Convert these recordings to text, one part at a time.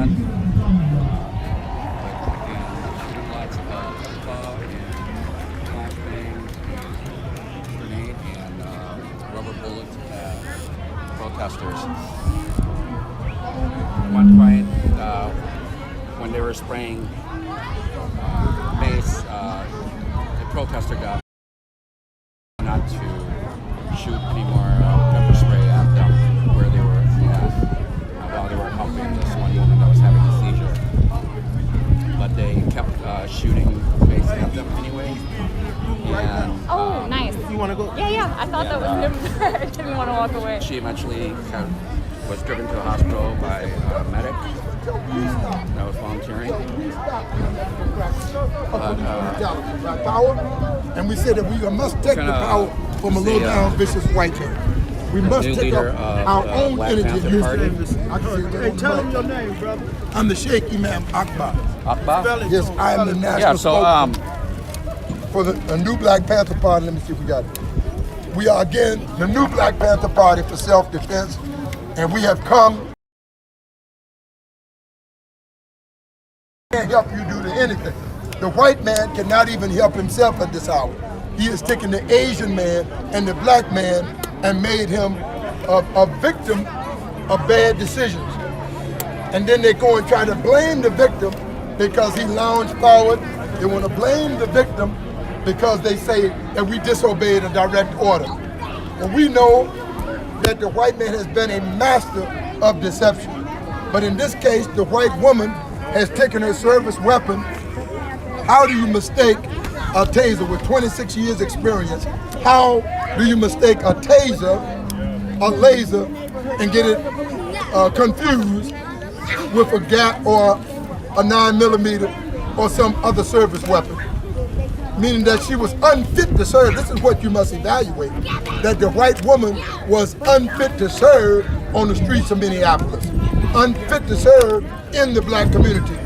gun. Shooting lots of football and flashbangs and grenade and rubber bullets at protesters. At one point, when they were spraying mace, the protester got not to shoot any more pepper spray at them where they were at while they were helping this one woman that was having a seizure. But they kept shooting mace at them anyway. And, nice. You want to go? Yeah. I thought that was him. I didn't want to walk away. She eventually was driven to the hospital by a medic that was volunteering. Power, and we said that we must take the power from a low down vicious white man. We must take up our own energy. Hey, tell them your name, brother. I'm the Sheikh Imam Akbar. Akbar? Yes, I am the national spokesman for the new Black Panther Party. Let me see if we got it. We are again the new Black Panther Party for self-defense, and we have come. Can't help you do anything. The white man cannot even help himself at this hour. He has taken the Asian man and the black man and made him a victim of bad decisions. And then they go and try to blame the victim because he lounged forward. They want to blame the victim because they say that we disobeyed a direct order. And we know that the white man has been a master of deception. But in this case, the white woman has taken her service weapon. How do you mistake a taser with 26 years experience? How do you mistake a taser, a laser, and get it confused with a gap or a 9mm or some other service weapon? Meaning that she was unfit to serve. This is what you must evaluate. That the white woman was unfit to serve on the streets of Minneapolis. Unfit to serve in the black community.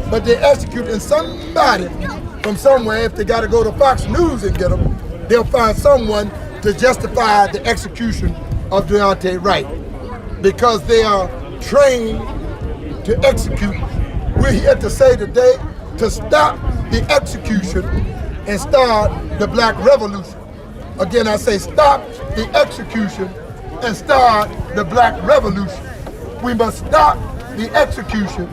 But they executing somebody from somewhere. If they got to go to Fox News and get them, they'll find someone to justify the execution of Daunte Wright because they are trained to execute. We're here to say today to stop the execution and start the black revolution. Again, I say stop the execution and start the black revolution. We must stop the execution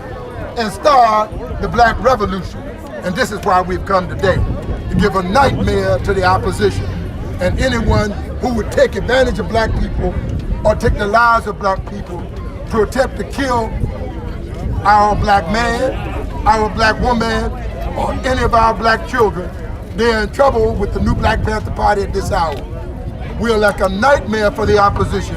and start the black revolution. And this is why we've come today, to give a nightmare to the opposition and anyone who would take advantage of black people or take the lives of black people to attempt to kill our black man, our black woman, or any of our black children. They're in trouble with the new Black Panther Party at this hour. We're like a nightmare for the opposition.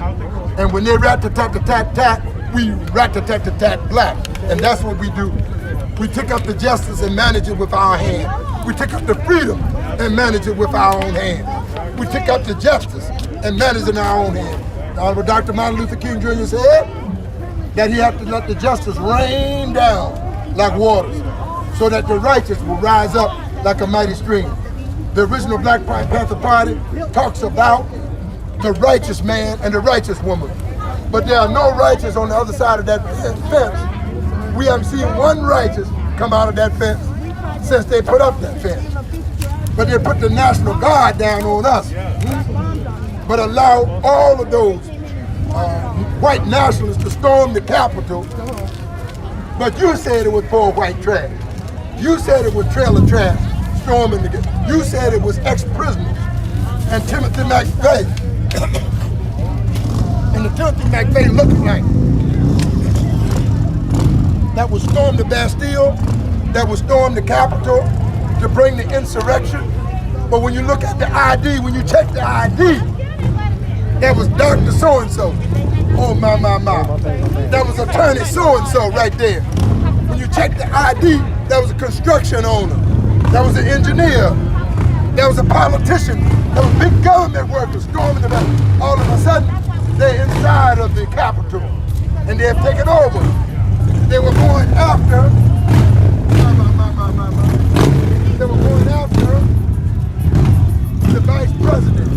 And when they rat-a-tat-tat-tat, we rat-a-tat-tat-tat black. And that's what we do. We take up the justice and manage it with our hand. We take up the freedom and manage it with our own hand. We take up the justice and manage it in our own hand. The Honorable Dr. Martin Luther King Jr. said that he had to let the justice rain down like waters so that the righteous will rise up like a mighty stream. The original Black Panther Party talks about the righteous man and the righteous woman. But there are no righteous on the other side of that fence. We haven't seen one righteous come out of that fence since they put up that fence. But they put the National Guard down on us. But allow all of those white nationalists to storm the Capitol. But you said it was poor white trash. You said it was trailer trash storming the gate. You said it was ex-prisoners and Timothy McVeigh. And the Timothy McVeigh lookalike that would storm the Bastille, that would storm the Capitol to bring the insurrection. But when you look at the ID, when you check the ID, that was Dr. So-and-so. Oh my. That was attorney so-and-so right there. When you check the ID, that was a construction owner. That was an engineer. That was a politician. That was big government workers storming the back. All of a sudden, they're inside of the Capitol. And they have taken over. They were going after, they were going after the vice president.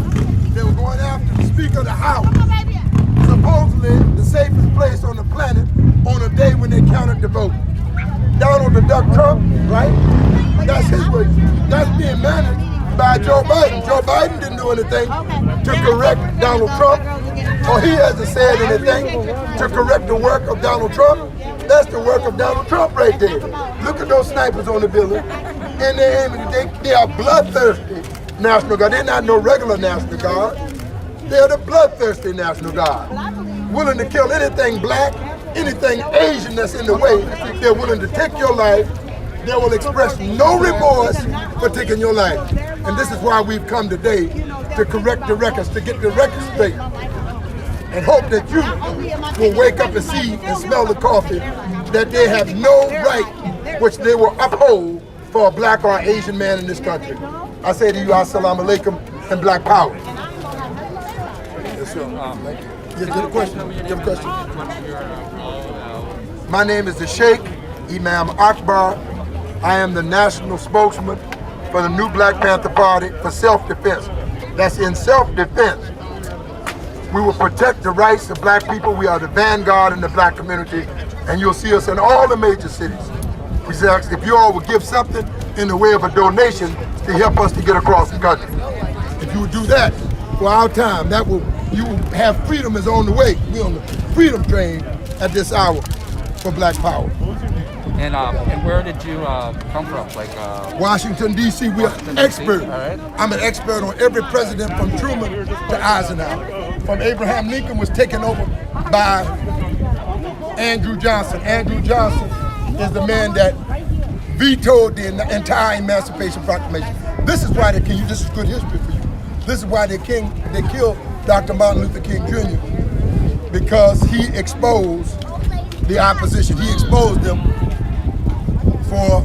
They were going after the Speaker of the House. Supposedly the safest place on the planet on a day when they counted went to vote. Donald the Duck Trump, right? That's his way. That's being managed by Joe Biden. Joe Biden didn't do anything to correct Donald Trump, or he hasn't said anything to correct the work of Donald Trump. That's the work of Donald Trump right there. Look at those snipers on the building, and they are bloodthirsty National Guard. They're not no regular National Guard. They're the bloodthirsty National Guard, willing to kill anything black, anything Asian that's in the way. They're willing to take your life. They will express no remorse for taking your life. And this is why we've come today, to correct the records, to get the records straight. And hope that you will wake up and see and smell the coffee that they have no right which they will uphold for a black or Asian man in this country. I say to you, assalamu alaikum and black power. Yes, sir. Thank you. You have a question? You have a question? My name is the Sheikh Imam Akbar. I am the national spokesman for the new Black Panther Party for self-defense. That's in self-defense. We will protect the rights of black people. We are the vanguard in the black community, and you'll see us in all the major cities. We say, if you all would give something in the way of a donation to help us to get across the country. If you would do that for our time, you will have freedom is on the way. We're on the freedom train at this hour for black power. And where did you come from? Washington, D.C. We are experts. Right. I'm an expert on every president from Truman to Eisenhower. From Abraham Lincoln was taken over by Andrew Johnson. Andrew Johnson is the man that vetoed the entire Emancipation Proclamation. This is why this is good history for you. This is why they killed Dr. Martin Luther King Jr. because he exposed the opposition. He exposed them for,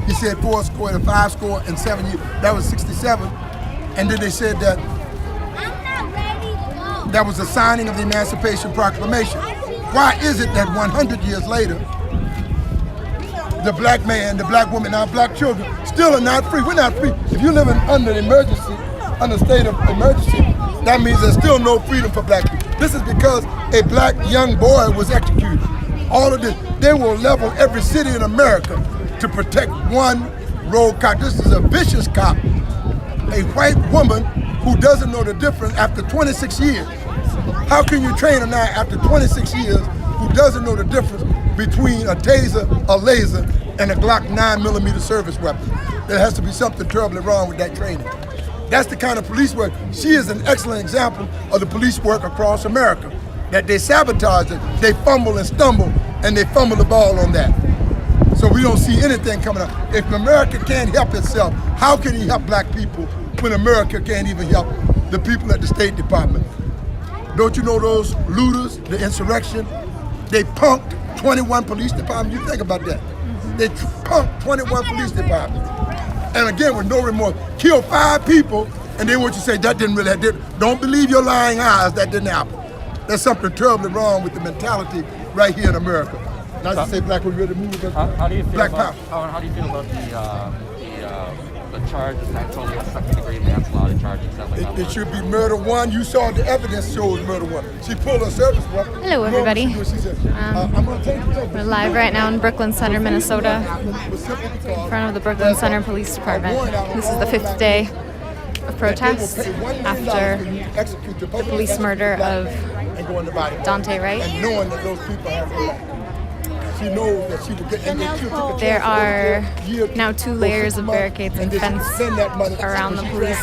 he said 5 years. That was 67. And then they said that that was the signing of the Emancipation Proclamation. Why is it that 100 years later, the black man, the black woman, our black children still are not free? We're not free. If you're living under state of emergency, that means there's still no freedom for black people. This is because a black young boy was executed. All of this, they will level every city in America to protect one rogue cop. This is a vicious cop, a white woman who doesn't know the difference after 26 years. How can you train a guy after 26 years who doesn't know the difference between a taser, a laser, and a Glock 9mm service weapon? There has to be something terribly wrong with that training. That's the kind of police work. She is an excellent example of the police work across America. That they sabotage it, they fumble and stumble, and they fumble the ball on that. So we don't see anything coming up. If America can't help itself, how can he help black people when America can't even help the people at the State Department? Don't you know those looters, the insurrection? They punked 21 police departments. You think about that. They punked 21 police departments. And again, with no remorse, killed 5 people, and then what you say, that didn't really happen. Don't believe your lying eyes, that didn't happen. There's something terribly wrong with the mentality right here in America. Not to say black was ready to move. How do you feel black about power. How do you feel about the charges, not totally a second-degree manslaughter charge and stuff like that? It should be murder 1. You saw the evidence shows murder 1. She pulled her service weapon. Hello, everybody. She said, I'm going to take you. We're live right now in Brooklyn Center, Minnesota, in front of the Brooklyn Center Police Department. This is the 5th day of protest after the police murder of Daunte Wright. And knowing that those people have her. She knows that she will get. There are now 2 layers of barricades and fence around the police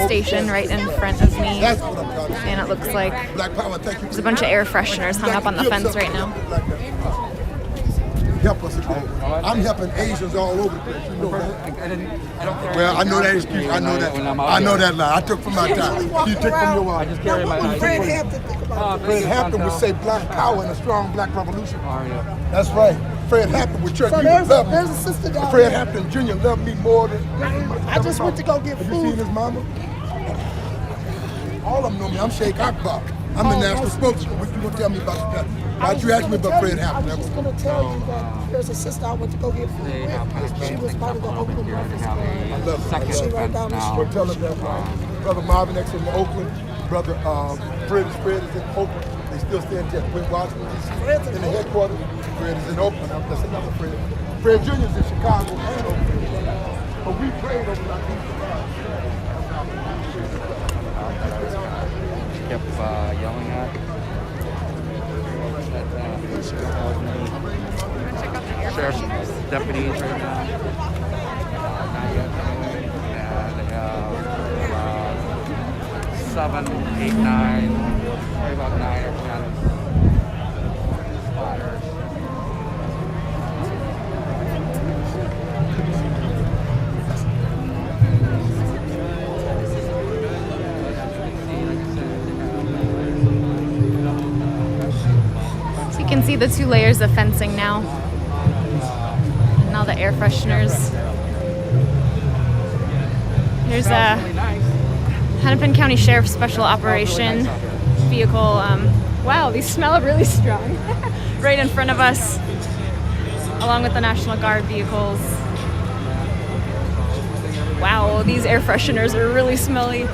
station right in front of me. And it looks like there's a bunch of air fresheners hung up on the fence right now. Help us again. I'm helping Asians all over the place. You know that. Well, I know that excuse. I know that. I know that lie. I took from my time. You took from your wife. I just carry my Fred Hampton would say black power and a strong black revolution. That's right. Fred Hampton would church. There's a sister down Fred there. Hampton Jr. loved me more than. I just went to go get Have food. you seen his mama? All of them know me. I'm Sheikh Akbar. I'm the national spokesman. What you gonna tell me about that? Why'd you ask me about Fred Hampton? I was just gonna tell you that there's a sister I went to go get food with. She was part of the Oakland Breakfast Club. She right down the We're street. telling them Brother Marvin X in Oakland, Brother Fred is in Oakland. They still stay in touch. We're in Washington, D.C. in the headquarters. Fred is in Oakland. That's another Fred. Fred Jr. is in Chicago and Oakland. But we prayed over like these. Kept yelling at. Sheriff's deputies right now. Not yet. And they have 7, 8, 9, probably about 9 or 10 spotters. So you can see the 2 layers of fencing now. And all the air fresheners. There's a Hennepin County Sheriff's Special Operation vehicle. Wow, these smell really strong. Right in front of us, along with the National Guard vehicles. Wow, these air fresheners are really smelly.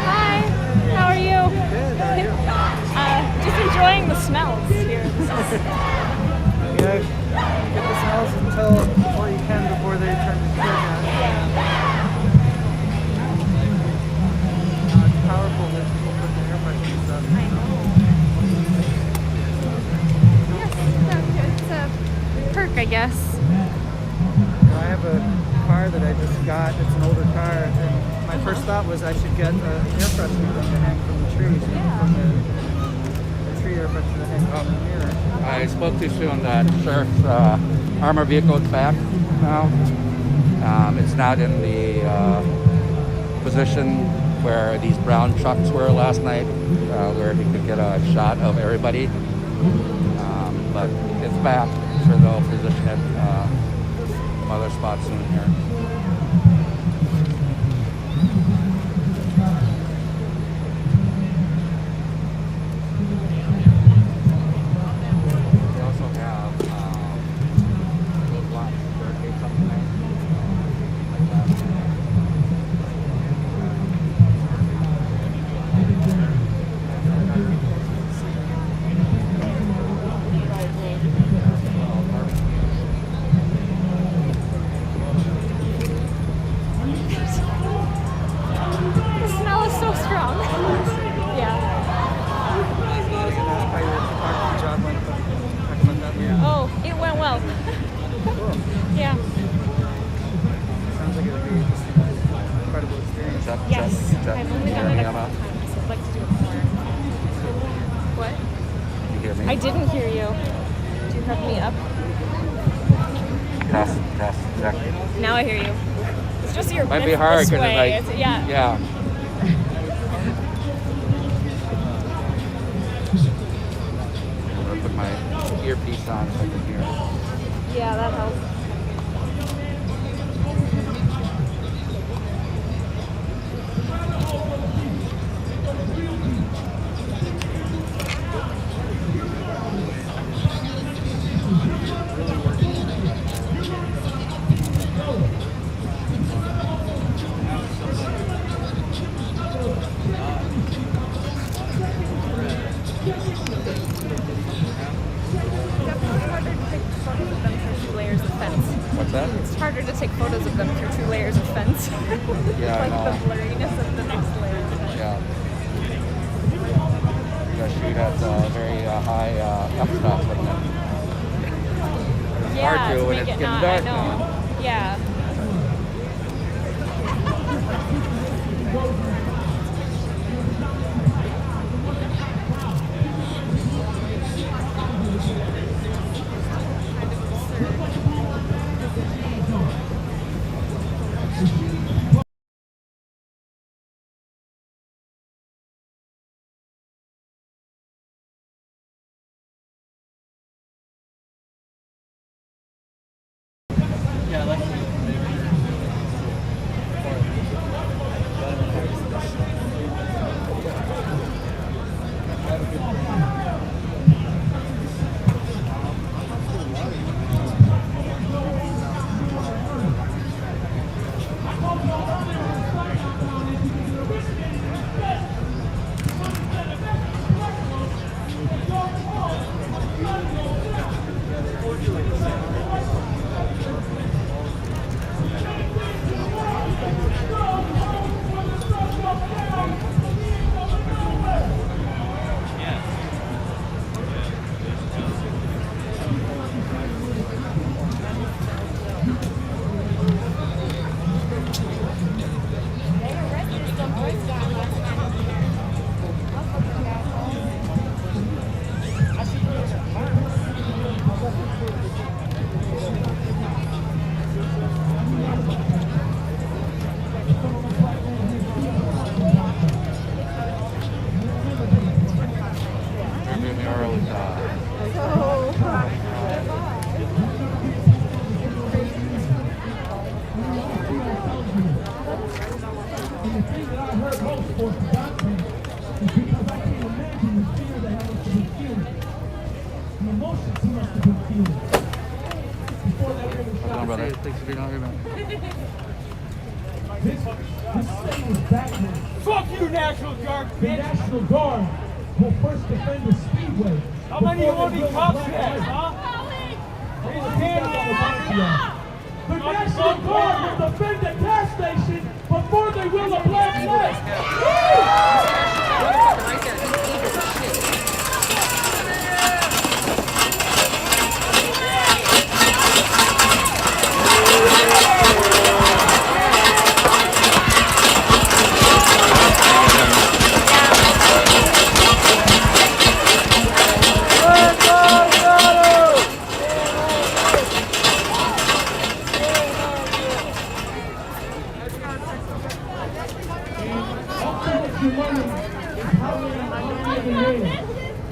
Hi, how are you? Good, how are you? Just enjoying the smells here. Yeah, get the smells before you can, before they turn to tear gas. It's powerful that people put the air freshener stuff. I know. Yes, it's a perk, I guess. I have a car that I just got. It's an older car, and my first thought was I should get an air freshener to hang from the trees, from the tree air freshener to hang from the mirror. I spoke too soon that Sheriff's armor vehicle is back now. It's not in the position where these brown trucks were last night, where he could get a shot of everybody. But it's back. I'm sure they'll position it some other spots soon here. They also have roadblocks, barricades up there. Like that. The smell is so strong. Yeah. Oh, it went well. Yeah. Sounds like it would be just an incredible experience. Yes. Is that I've only you done hear it me, a couple Emma? times. I'd like to do it more. What? You hear me? I didn't hear you. Do you have me up? Test, check. Now I hear you. It's just your Might be it's hard this because way. it's like, Yeah. yeah. I'm gonna put my earpiece on so I can hear. Yeah, that helps. What's that? It's harder to take photos of them through 2 layers of fence. Yeah, I Like know. the blurriness of the next layer of fence. Yeah. You gotta shoot at very high f-stop with them. It's Yeah, hard to when make it's it getting not, dark I know. now. Yeah. Come on, brother. Thanks for being out here, man. Fuck you, National Guard, The bitch! National Guard will first defend the Speedway. How many of these cops you have, huh? Raise your hand up. The National Guard will defend the gas station before they will a black flag.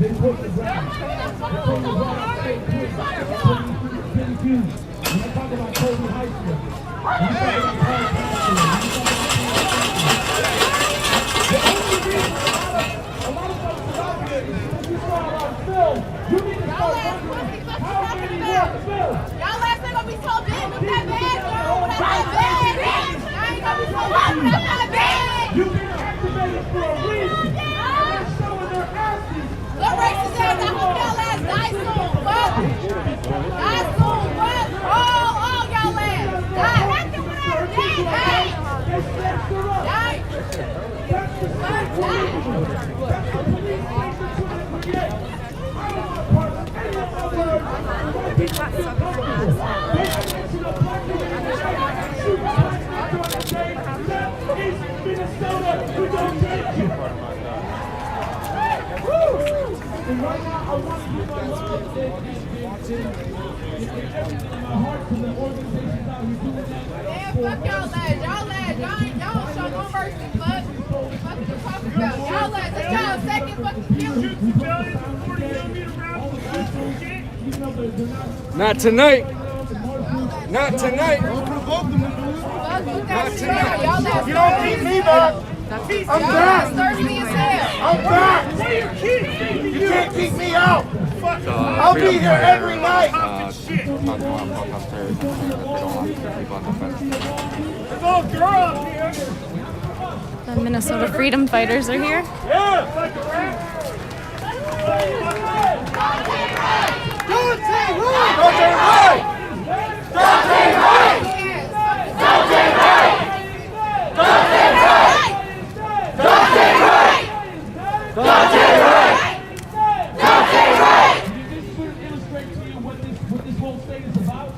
They put the ground. They put the ground. They put the ground. When I talk about Kobe High School, when I talk about Park High School, when I talk about the only reason a lot of folks are out here is because you saw a lot of film. You need to start wondering how many were filmed. Y'all last ain't gonna be so big with that bag, girl. With that bag. Y'all ain't gonna be so big with that bag. You've been activated for a reason. And they're showing their asses. The racist ass, I hope y'all ass die soon, what? Die soon, what? All y'all ass. Die. Die. Die. And right now, I want to give my love and my heart to the organizations out here doing that. Man, fuck y'all ass. Y'all ass. Y'all don't show no mercy, fuck. Fuck you talking about. Y'all ass. That's y'all second fucking killing. Not tonight. Not tonight. Fuck you guys. Y'all ass. You don't keep me back. I'm back. Thirsty as hell. I'm back. You can't keep me out. I'll be here every night. Talking about protesters and saying that they don't want people on the fence. There's all girls here. The Minnesota freedom fighters are here. Yeah, like a rat. Daunte Wright! Daunte Wright! Daunte Wright! Daunte Wright! Daunte Wright! Daunte Wright! Daunte Wright! Daunte Wright! This will illustrate to you what this whole state is about.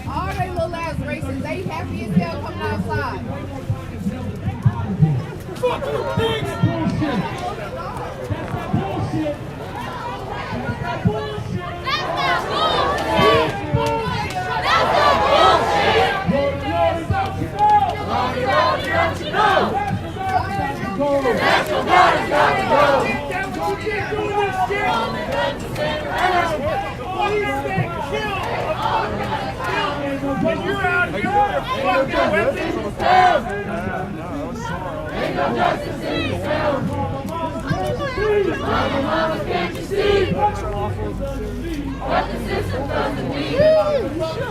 All they little ass racists, they happy as hell coming outside. Fuck you, bitch! That's bullshit. That's not bullshit. That's not bullshit. That's not bullshit! That's not bullshit! National Guard has got to go. You're out here with your fucking weapons. Ain't no justice in this town. Mama, can't you see what the system doesn't need?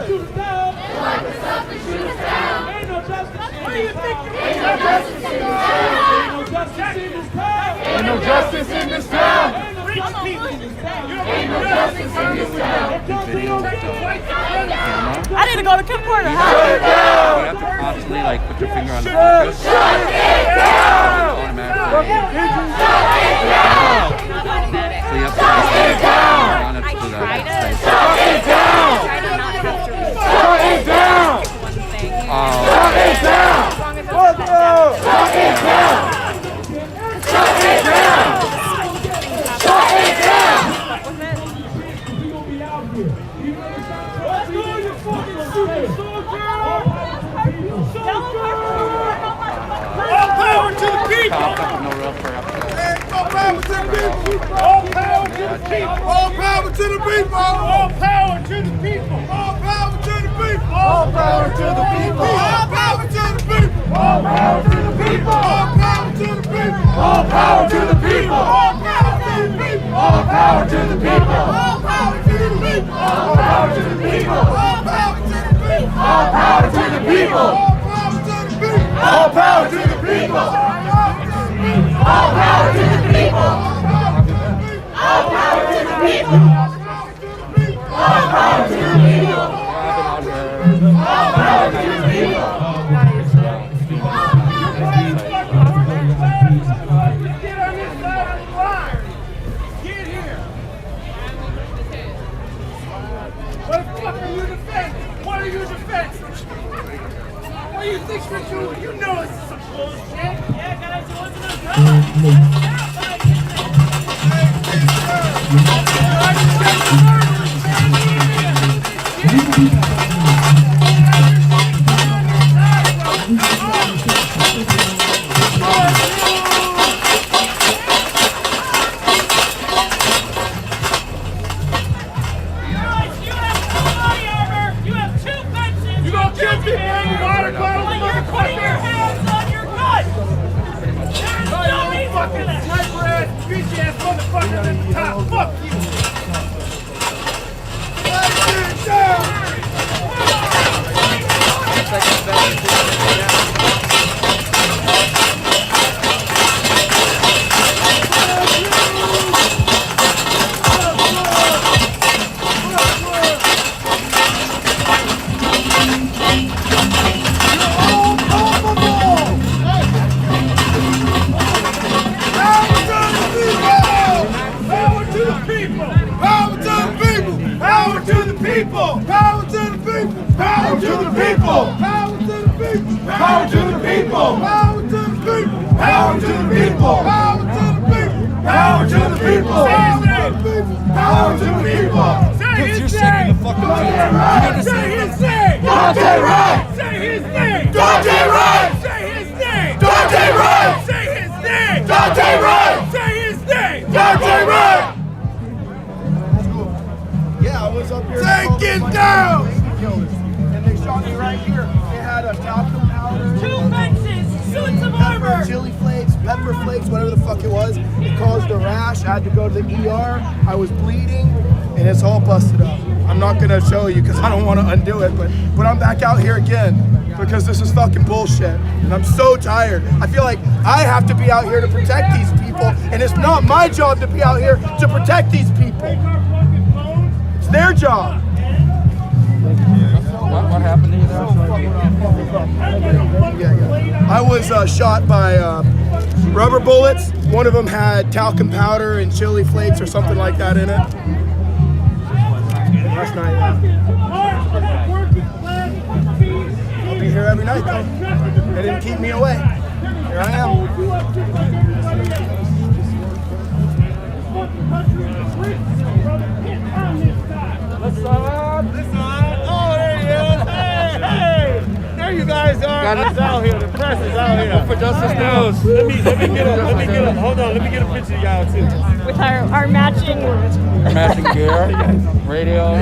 Shoot us down. Like the stuff that shoot us down. Ain't no justice. What do you think? Ain't no justice in this town. Ain't no justice in this town. Ain't no justice in this town. Rich people. Ain't no justice in this town. I need to go to Kim Porter. You have to constantly like put your finger on the focus. Shut it down. Automatically. So you have to Shut it down. on it to do that. Shut it down. Shut it down. Shut it down. Shut it down. Shut it down. Shut it down. We gonna be out here. Let's go, you fucking stupid soldier. All power to the people. Cops have no real prayer after that. All power to the people. All power to the people. All power to the people. All power to the people. All power to the people. All power to the people. All power to the people. All power to the people. All power to the people. All power to the people. All power to the people. All power to the people. All power to the people. All power to the people. All power to the people. All power to the people. All power to the people. All power to the people. All power to the people. All power to the people. All power to the people. All power to the people. Get on this side of the line. Get here. What the fuck are you defending? What are you defending? What do you think you're doing? You know this is some bullshit. Yeah, guys, it wasn't a gun. Daunte Wright! Say his name! Daunte Wright! Say his name! Daunte Wright! Say his name! Daunte Wright! Say his name! Daunte Wright! Yeah, I was up here. Take it down! And they shot me right here. They had a talcum powder. 2 fences! Suits of armor! Chili flakes, pepper flakes, whatever the fuck it was. It caused a rash. I had to go to the ER. I was bleeding, and it's all busted up. I'm not gonna show you because I don't want to undo it, but I'm back out here again because this is fucking bullshit, and I'm so tired. I feel like I have to be out here to protect these people, and it's not my job to be out here to protect these people. It's their job. What happened to you there? I was shot by rubber bullets. One of them had talcum powder and chili flakes or something like that in it. Last night. I'll be here every night though. They didn't keep me away. Here I am. Oh, there he is! Hey! There you guys are! It's out here. The press is out here. For Justice News. Let me get a hold on. Let me get a picture of y'all too. With our matching, Matching gear, radio.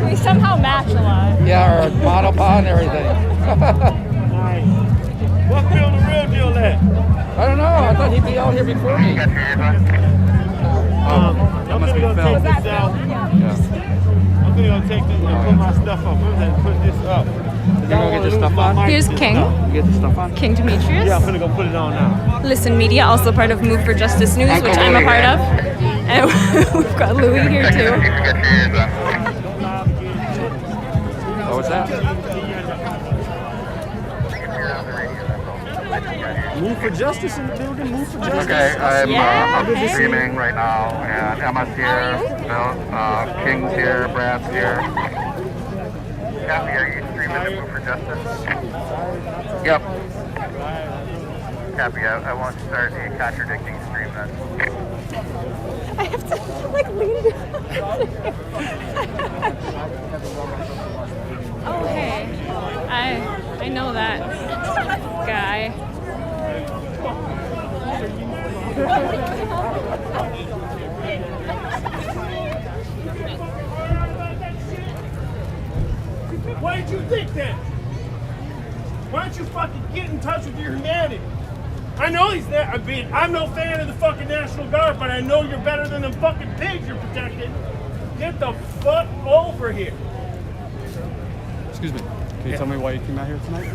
we somehow match a lot. Yeah, our model pod and everything. What's Bill the real deal at? I don't know. I thought he'd be out here before me. That must be Phil. Take this out. Yeah. I'm gonna take this and put my stuff up. I'm gonna put this up. You gonna get your stuff on? Here's King. You get the stuff on? King Demetrius. Yeah, I'm gonna go put it on now. Listen Media, also part of Move for Justice News, which I'm a part of. And we've got Louis here too. What was that? Move for justice in the building. Move for justice. Okay, I'm Yeah. streaming right now, and Emma's here, King's here, Brad's here. Kathy, are you streaming to Move for Justice? Yep. Kathy, I won't start a contradicting stream then. I have to like lean it. Oh hey, I know that guy. What did you think then? Why don't you fucking get in touch with your humanity? I know he's there. I mean, I'm no fan of the fucking National Guard, but I know you're better than them fucking pigs you're protecting. Get the fuck over here. Excuse me. Can you tell me why you came out here tonight?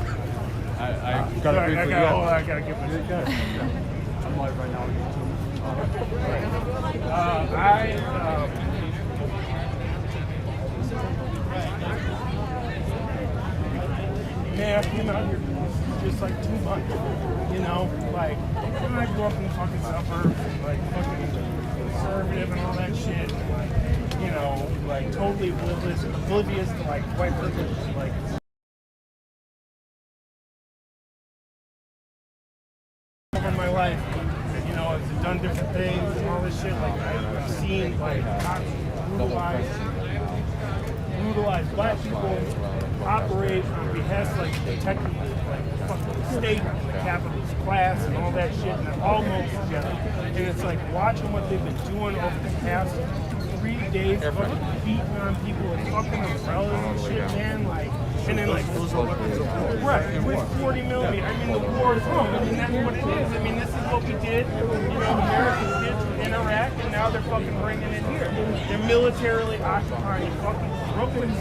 I got to briefly. I gotta get my. I'm live right now on YouTube. Man, I came out here just like 2 months. You know, like I grew up in the fucking suburbs, and, like fucking conservative and all that shit. And, like, you know, like totally oblivious to like white privilege, like. Over my life, you know, I've done different things and all this shit. Like I've seen like brutalized black people operate on behest, like protecting like fucking state, capitalist class, and all that shit, and it all moves together. And it's like watching what they've been doing over the past 3 days, fucking beating on people with fucking umbrellas and shit, man. Like, and then like, right, with 40 millimeter. I mean, the war is wrong. I mean, that's what it is. I mean, this is what we did. You know, the Americans did in Iraq, and now they're fucking bringing it here. They're militarily occupying fucking Brooklyn.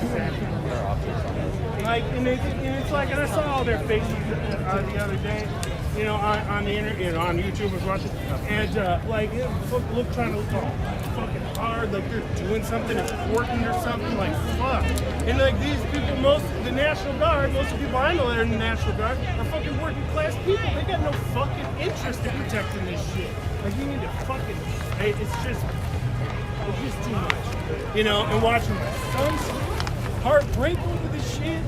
Like, and it's like, and I saw all their faces the other day, you know, on the internet, you know, on YouTube, I was watching, and like, look, trying to look all fucking hard, like they're doing something important or something, like fuck. And like these people, the National Guard, most of the people I know that are in the National Guard are fucking working class people. They got no fucking interest in protecting this shit. Like you need to fucking, it's just too much, you know. And watching my son's heart break over this shit.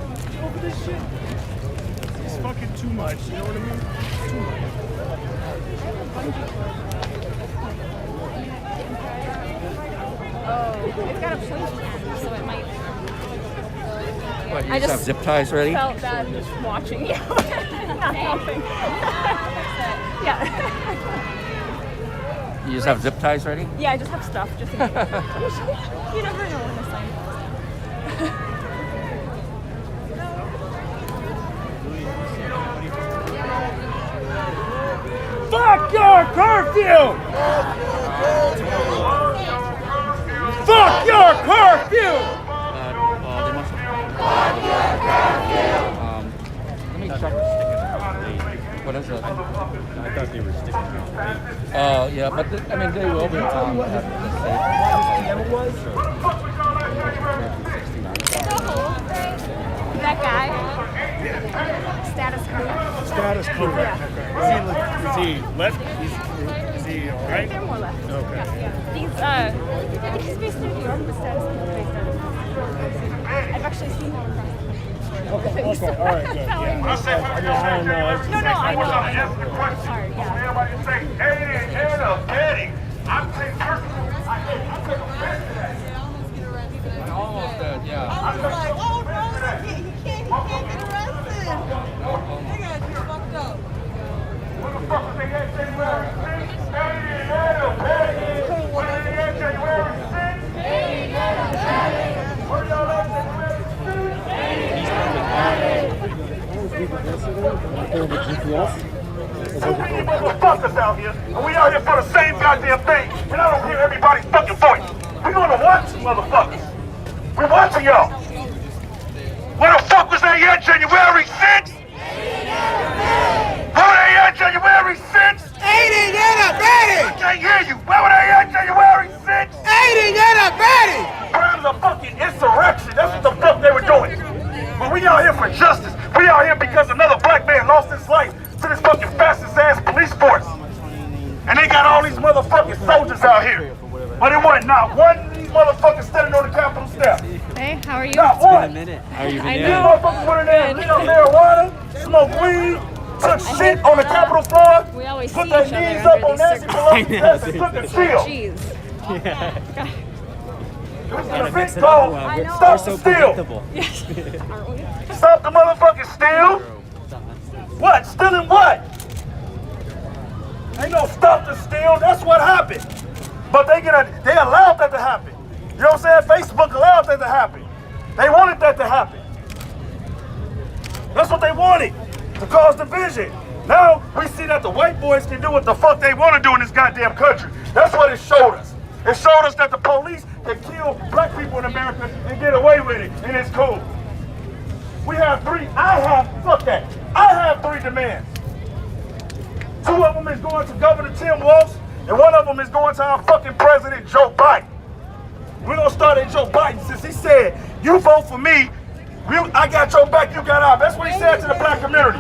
It's fucking too much, you know what I mean? Too much. Oh, it's got a point hand, so it might. What, you I just have zip ties ready? Felt bad just watching you. Not helping. Yeah. You just have zip ties ready? Yeah, I just have stuff just in case. You never know when the sign comes. Fuck your curfew! Fuck your curfew! Let me check. What is it? I thought they were sticking out. Oh, yeah, but I mean, they will be at That guy? Status quo. Status quo. Yeah. Is he left? Is he alright? They're more left. Okay. Yeah. He's, I think he's based in New York, but Status quo is based out of I've actually seen him across the country. Okay, alright, good. Yeah. I don't know. No, I know. Sorry, yeah. Everybody say, hey, hand up, Daddy. I'm taking Almost dead, yeah. I was like, oh no, he can't get arrested. They got you fucked up. What the fuck was they at January 6th? What did they at January 6th? Where y'all at January 6th? So many motherfuckers out here, and we out here for the same goddamn thing, and I don't hear everybody's fucking voice. We gonna watch you motherfuckers. We're watching y'all. Where the fuck was they at January 6th? Where were they at January 6th? Aiding and abetting! I can't hear you. Where were they at January 6th? Aiding and abetting! Part of the fucking insurrection. That's what the fuck they were doing. But we out here for justice. We out here because another black man lost his life to this fucking fascist ass police force. And they got all these motherfucking soldiers out here. But it wasn't not one of these motherfuckers standing on the Capitol steps. Hey, how are you? Not one. How are you? I These know. motherfuckers went in there and lit up marijuana, smoked weed, took shit on the Capitol floor, We always put see their each other knees up under on these Nancy Pelosi's desk and took a chill. Jeez. It was a big call. Stop the steal. Yes. Aren't we? Stop the motherfucking steal. What? Stealing what? Ain't no stop the steal. That's what happened. But they allowed that to happen. You know what I'm saying? Facebook allowed that to happen. They wanted that to happen. That's what they wanted, to cause division. Now we see that the white boys can do what the fuck they want to do in this goddamn country. That's what it showed us. It showed us that the police can kill black people in America and get away with it, and it's cool. We have three, fuck that. I have three demands. Two of them is going to Governor Tim Walz, and one of them is going to our fucking President Joe Biden. We're gonna start at Joe Biden since he said, you vote for me, I got your back, you got ours. That's what he said to the black community.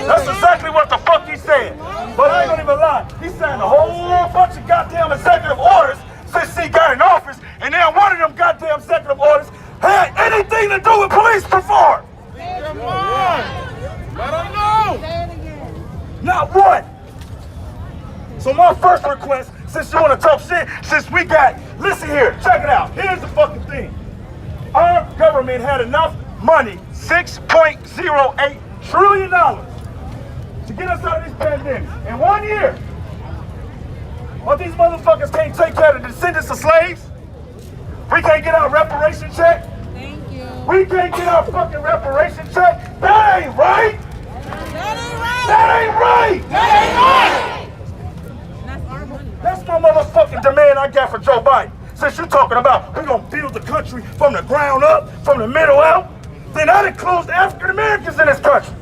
That's exactly what the fuck he said. But I ain't gonna even lie, he signed a whole bunch of goddamn executive orders since he got in office, and now one of them goddamn executive orders had anything to do with police reform. Come on! Let them know! Not one! So my first request, since you want to talk shit, since we got, listen here, check it out. Here's the fucking thing. Our government had enough money, $6.08 trillion, to get us out of this pandemic. In 1 year, well, these motherfuckers can't take care of the descendants of slaves. We can't get our reparation check. Thank you. We can't get our fucking reparation check. That ain't right. That ain't right. That ain't right. That ain't right. That's our money. That's my motherfucking demand I got for Joe Biden. Since you're talking about we're gonna build the country from the ground up, from the middle out, then that includes the African Americans in this country.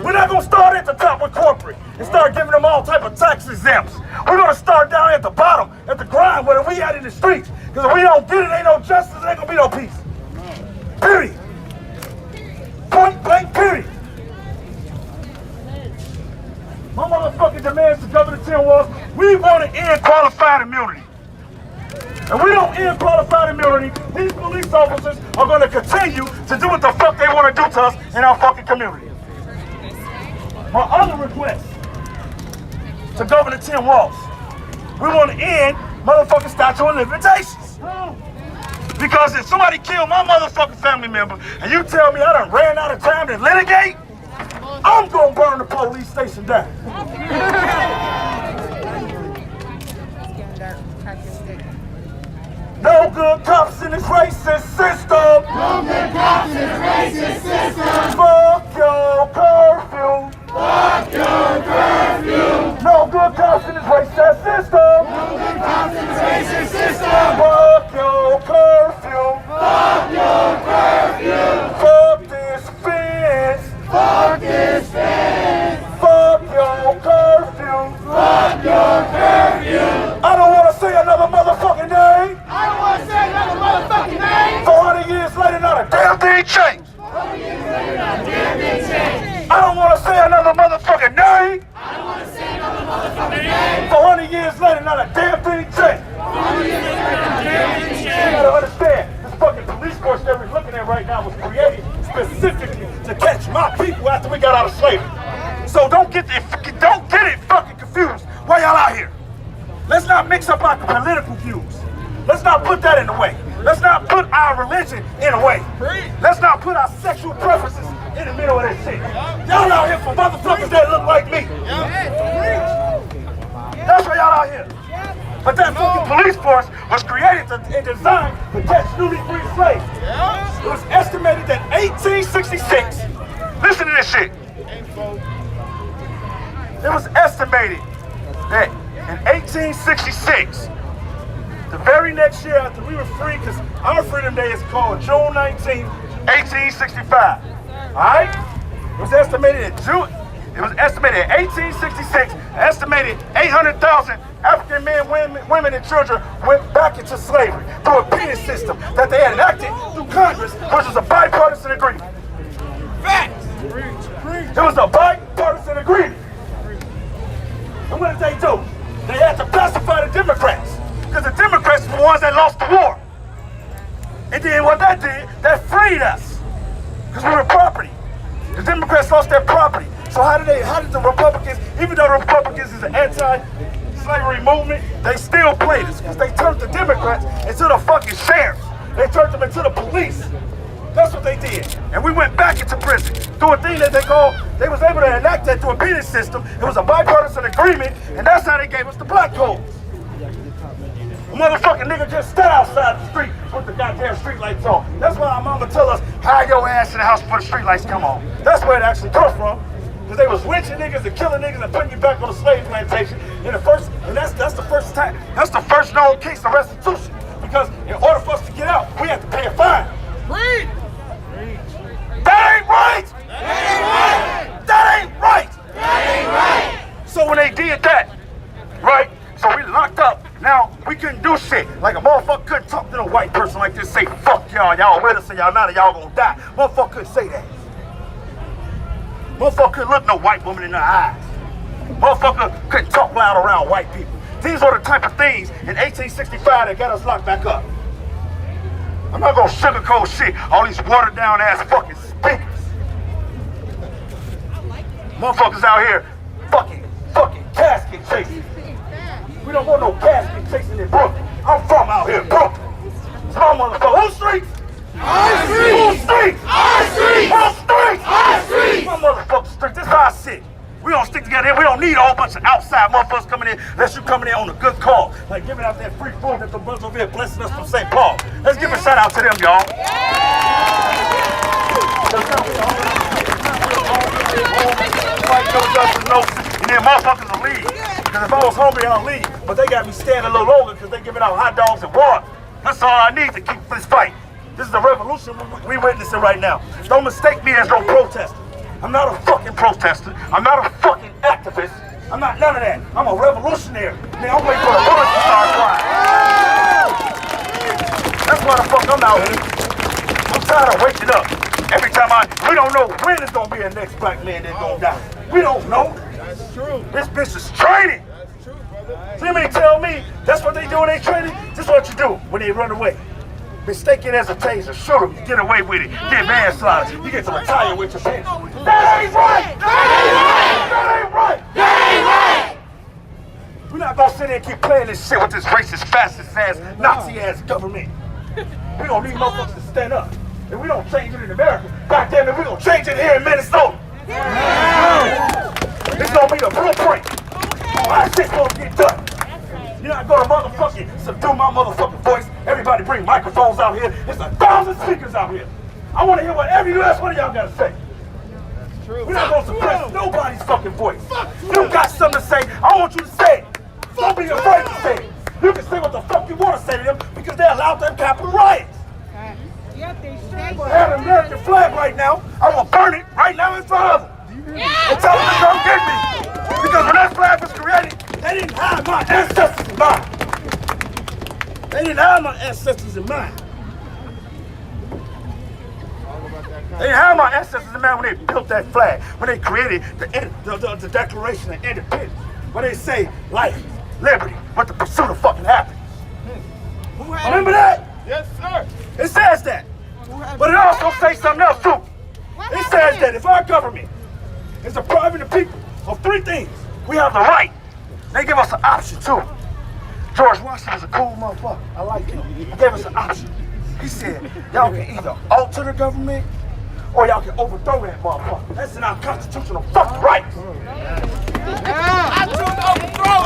We're not gonna start at the top with corporate and start giving them all type of tax exempts. We're gonna start down at the bottom, at the grind, where we out in the streets. Because if we don't get it, ain't no justice, ain't gonna be no peace. Period. Point blank, period. My motherfucking demands to Governor Tim Walz, we want to end qualified immunity. And we don't end qualified immunity, these police officers are going to continue to do what the fuck they want to do to us in our fucking community. My other request to Governor Tim Walz, we want to end motherfucking statute of limitations. Because if somebody killed my motherfucking family member and you tell me I done ran out of time to litigate, I'm going to burn the police station down. No good cops in this racist system. No good cops in the racist system. Fuck your curfew. Fuck your curfew. No good cops in this racist system. No good cops in the racist system. Fuck your curfew. Fuck your curfew. Fuck this fence. Fuck this fence. Fuck your curfew. Fuck your curfew. I don't want to say another motherfucking name. I don't want to say another motherfucking name. 400 years later, not a damn thing changed. 400 years later, not a damn thing changed. I don't want to say another motherfucking name. I don't want to say another motherfucking name. 400 years later, not a damn thing changed. 400 years later, not a damn thing You changed. gotta understand, this fucking police force that we're looking at right now was created specifically to catch my people after we got out of slavery. So don't get it fucking confused. Why y'all out here? Let's not mix up our political views. Let's not put that in the way. Let's not put our religion in the way. Let's not put our sexual preferences in the middle of that shit. Y'all out here for motherfuckers that look like me. That's why y'all out here. But that fucking police force was created and designed to catch newly freed slaves. It was estimated that 1866, listen to this shit. It was estimated that in 1866, the very next year after we were free, because our Freedom Day is called June 19, 1865. Alright? It was estimated in 1866, estimated 800,000 African men, women, and children went back into slavery through a penal system that they had enacted through Congress, which was a bipartisan agreement. Facts! It was a bipartisan agreement. And what did they do? They had to pacify the Democrats, because the Democrats were the ones that lost the war. And then what that did, that freed us, because we were property. The Democrats lost their property. So how did the Republicans, even though the Republicans is an anti-slavery movement, they still played us, because they turned the Democrats into the fucking sheriffs. They turned them into the police. That's what they did. And we went back into prison through a thing that they was able to enact that through a penal system. It was a bipartisan agreement, and that's how they gave us the black codes. A motherfucking nigga just stood outside the street with the goddamn street lights on. That's why our mama tell us, hide your ass in the house before the street lights come on. That's where it actually comes from. Because they was lynching niggas and killing niggas and putting you back on the slave plantation. And that's the first time, that's the first known case of restitution. Because in order for us to get out, we have to pay a fine. Read! That ain't right! That ain't right! That ain't right! That ain't right! So when they did that, right? So we locked up. Now we couldn't do shit. Like a motherfucker couldn't talk to no white person like this, say fuck y'all, y'all with us and y'all not, and y'all gonna die. Motherfucker couldn't say that. Motherfucker couldn't look no white woman in the eyes. Motherfucker couldn't talk loud around white people. These are the type of things in 1865 that got us locked back up. I'm not gonna sugarcoat shit. All these watered down ass fucking speakers. Motherfuckers out here fucking casket chasing. We don't want no casket chasing in Brooklyn. I'm from out here, Brooklyn. It's my motherfucker. Whose streets? Our streets! Whose streets? Our streets! Whose streets? Our streets! My motherfucking streets. This is how I sit. We don't stick together here. We don't need a whole bunch of outside motherfuckers coming in unless you coming in on a good call. Like giving out that free food that the brothers over here blessing us from St. Paul. Let's give a shout out to them, y'all. And then motherfuckers will leave. Because if I was hungry, I'll leave. But they got me staying a little longer because they giving out hot dogs and water. That's all I need to keep this fight. This is a revolution we witnessing right now. Don't mistake me as no protester. I'm not a fucking protester. I'm not a fucking activist. I'm not none of that. I'm a revolutionary. Man, I'm waiting for the bullets to start flying. That's why the fuck I'm out here. I'm tired of waking up. Every time we don't know when it's gonna be the next black man that's gonna die. We don't know. That's true. This bitch is training. That's true, brother. So you mean tell me that's what they do when they training? This is what you do when they run away. Mistake it as a taser, shoot him, you get away with it, get manslaughter, you get to retire with your sentence. That ain't right! That ain't right! That ain't right! We're not gonna sit there and keep playing this shit with this racist, fascist ass, Nazi ass government. We don't need motherfuckers to stand up. If we don't change it in America, goddamn it, we gonna change it here in Minnesota. It's gonna be the blueprint. All that shit's gonna get done. You're not gonna motherfucking subdue my motherfucking voice. Everybody bring microphones out here. There's 1,000 speakers out here. I wanna hear what every last one of y'all gotta say. That's true. We're not gonna suppress nobody's fucking voice. You got something to say, I want you to say it. Don't be afraid to say it. You can say what the fuck you wanna say to them because they allowed them Capitol riots. I'm gonna have an American flag right now. I'm gonna burn it right now in front of them. And tell them to come get me. Because when that flag was created, they didn't have my ancestors in mind. They didn't have my ancestors in mind. They didn't have my ancestors in mind when they built that flag, when they created the Declaration of Independence, when they say life, liberty, but the pursuit of fucking happiness. Remember that? Yes, sir. It says that. But it also says something else too. It says that if our government is depriving the people of three things, we have the right. They give us an option too. George Washington is a cool motherfucker. I like him. He gave us an option. He said, y'all can either alter the government or y'all can overthrow that motherfucker. That's in our constitutional fucking rights. I choose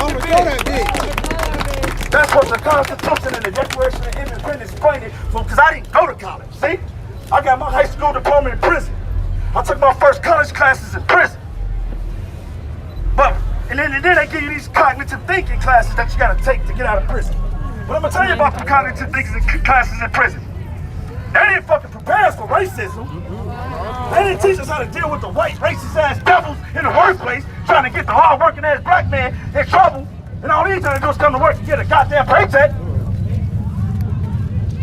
overthrow that bitch. That's what the Constitution and the Declaration of Independence explained because I didn't go to college. See? I got my high school diploma in prison. I took my first college classes in prison. And then they give you these cognitive thinking classes that you gotta take to get out of prison. But I'm gonna tell you about the cognitive thinking classes in prison. They didn't fucking prepare us for racism. They didn't teach us how to deal with the white racist ass devils in the workplace trying to get the hard working ass black man in trouble. And all he's trying to do is come to work and get a goddamn paycheck.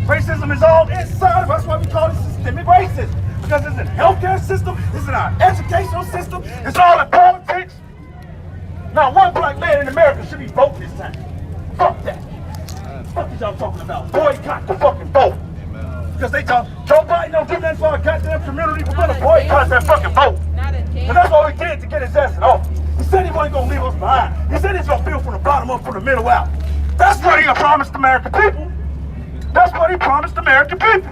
Racism is all inside of us. That's why we call it systemic racism. Because it's in the healthcare system, it's in our educational system, it's all in politics. Now, one black man in America should be voting this time. Fuck that. Fuck is y'all talking about? Boycott the fucking vote. Because they talk, Joe Biden don't do nothing for our goddamn community, we're gonna boycott that fucking vote. And that's what we did to get his ass in office. He said he wasn't gonna leave us behind. He said he's gonna build from the bottom up, from the middle out. That's what he promised the American people. That's what he promised the American people.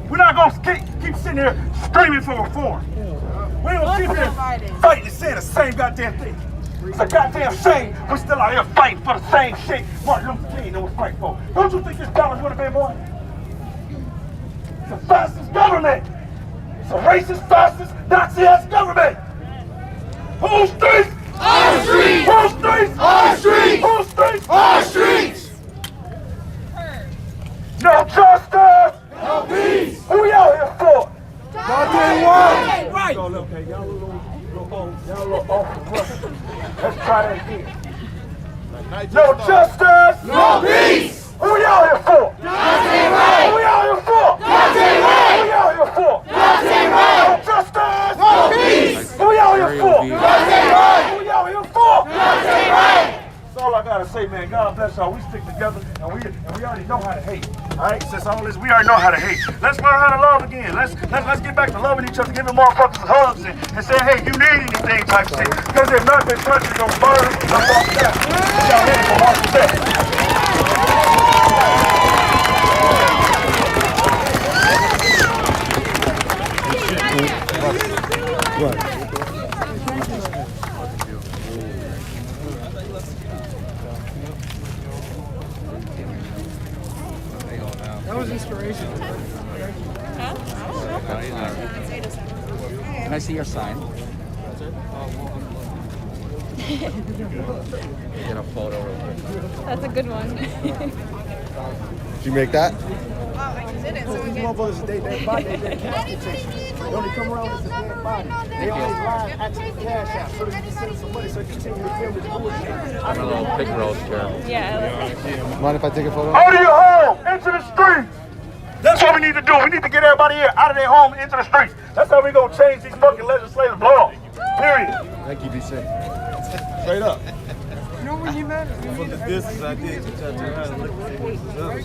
We're not gonna keep sitting here screaming for reform. We don't keep here fighting and saying the same goddamn thing. It's a goddamn shame we're still out here fighting for the same shit Martin Luther King was fighting for. Don't you think this dollar would have been more? It's a fascist government. It's a racist, fascist, Nazi-ass government. Whose streets? Our streets! Whose streets? Our streets! Whose streets? Our streets! No justice! No peace! Who we out here for? Daunte Wright! Right. Okay, y'all a little off the rust. Let's try that again. No justice! No peace! Who we out here for? Daunte Wright! Who we out here for? Daunte Wright! Who we out here for? Daunte Wright! No justice! No peace! Who we out here for? Daunte Wright! Who we out here for? Daunte Wright! That's all I gotta say, man. God bless y'all. We stick together, and we already know how to hate. All right, since all this, we already know how to hate. Let's learn how to love again. Let's get back to loving each other, giving motherfuckers hugs and saying, hey, you need anything type shit. Because if not, this country gonna burn. I'm gonna step. Y'all ready for hard step? That was inspiration. Can I see your sign? Get a photo real quick. That's a good one. Did you make that? These motherfuckers, they body, they capitation. They only come around with the dead body. They always lie at the cash out so they can send some money so they continue to film this bullshit. I'm a little pig roast here. Yeah. Mind if I take a photo? Out of your home, into the streets. That's what we need to do. We need to get everybody here out of their home, into the streets. That's how we gonna change these fucking legislative laws. Period. Thank you, be safe. Straight up. You know when you met? From the distance I did, you touch her and look at this other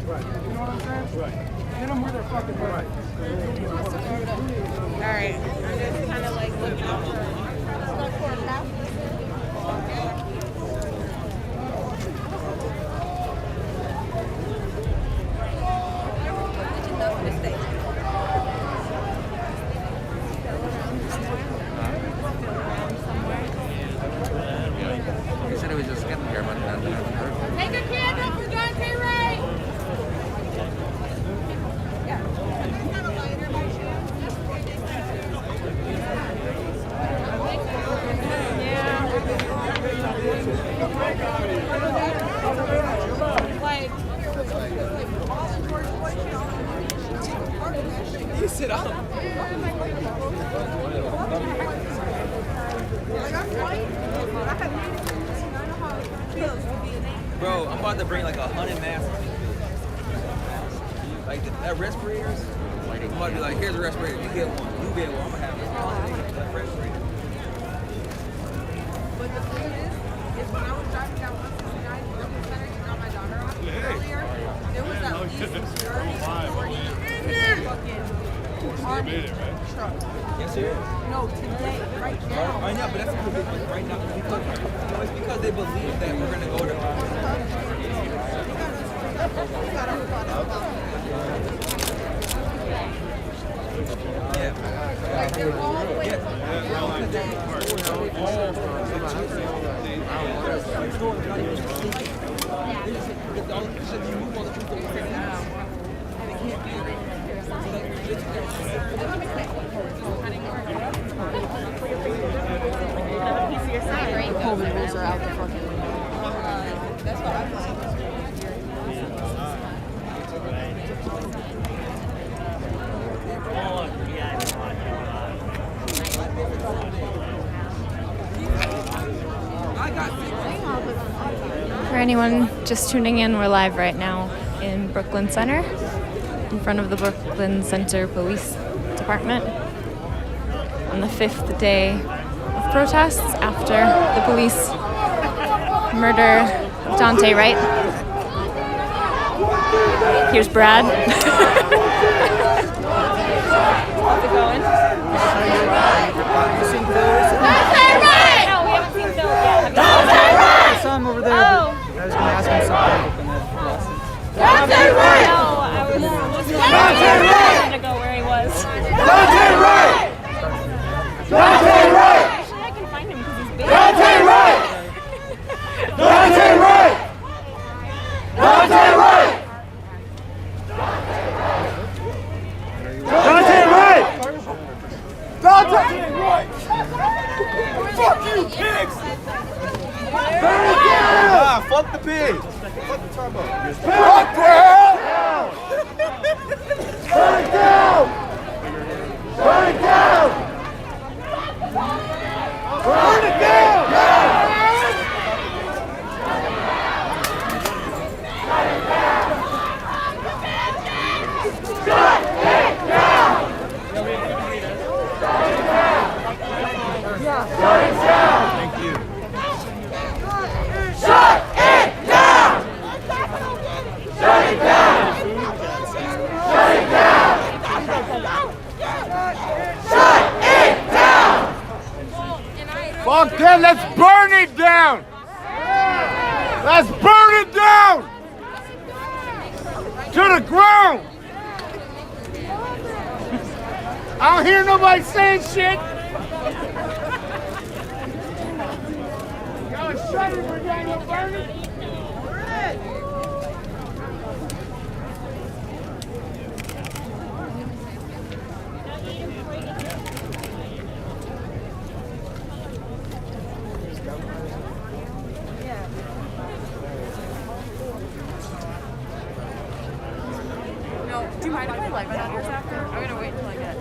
Right. You know what I'm saying? Right. Hit them where they're fucking right. All right. I'm just kind of like looking out for He said he was just getting here, but then I haven't heard. Take a candle for Daunte Wright. You sit up. Bro, I'm about to bring like 100 masks. Like that respirators. I'm about to be like, here's a respirator. You get one. You get one. I'm gonna have that respirator. But the thing is when I was driving down 169 to Brooklyn Center to drop my daughter off earlier, there was at least 30 fucking army truck. Yes, sir. No, today, right now. I know, but that's because it's right now. It's because they believe that we're gonna go to. COVID rules are out the fucking window. That's what I'm like. For anyone just tuning in, we're live right now in Brooklyn Center, in front of the Brooklyn Center Police Department, on the 5th day of protests after the police murder of Daunte Wright. Here's Brad. How's it going? No, we haven't seen Phil yet. I saw him over there. Oh. But I was going to ask him something, but then I lost him. Daunte Wright! No, I was just going to go where he was. Daunte Wright! Daunte Wright! Actually, I can find him because he's big. Daunte Wright! Daunte Wright! Daunte Wright! Daunte Wright! Daunte! Fuck down! Burn it down! Burn it down! Burn it down! Thank you. Shut it down! Shut it down! Shut it down! Shut it down! Fuck that, let's burn it down! Let's burn it down! To the ground! I don't hear nobody saying shit! Shut it, we're going to burn it! No, do you mind if I live it on yours after? I'm gonna wait until I get it.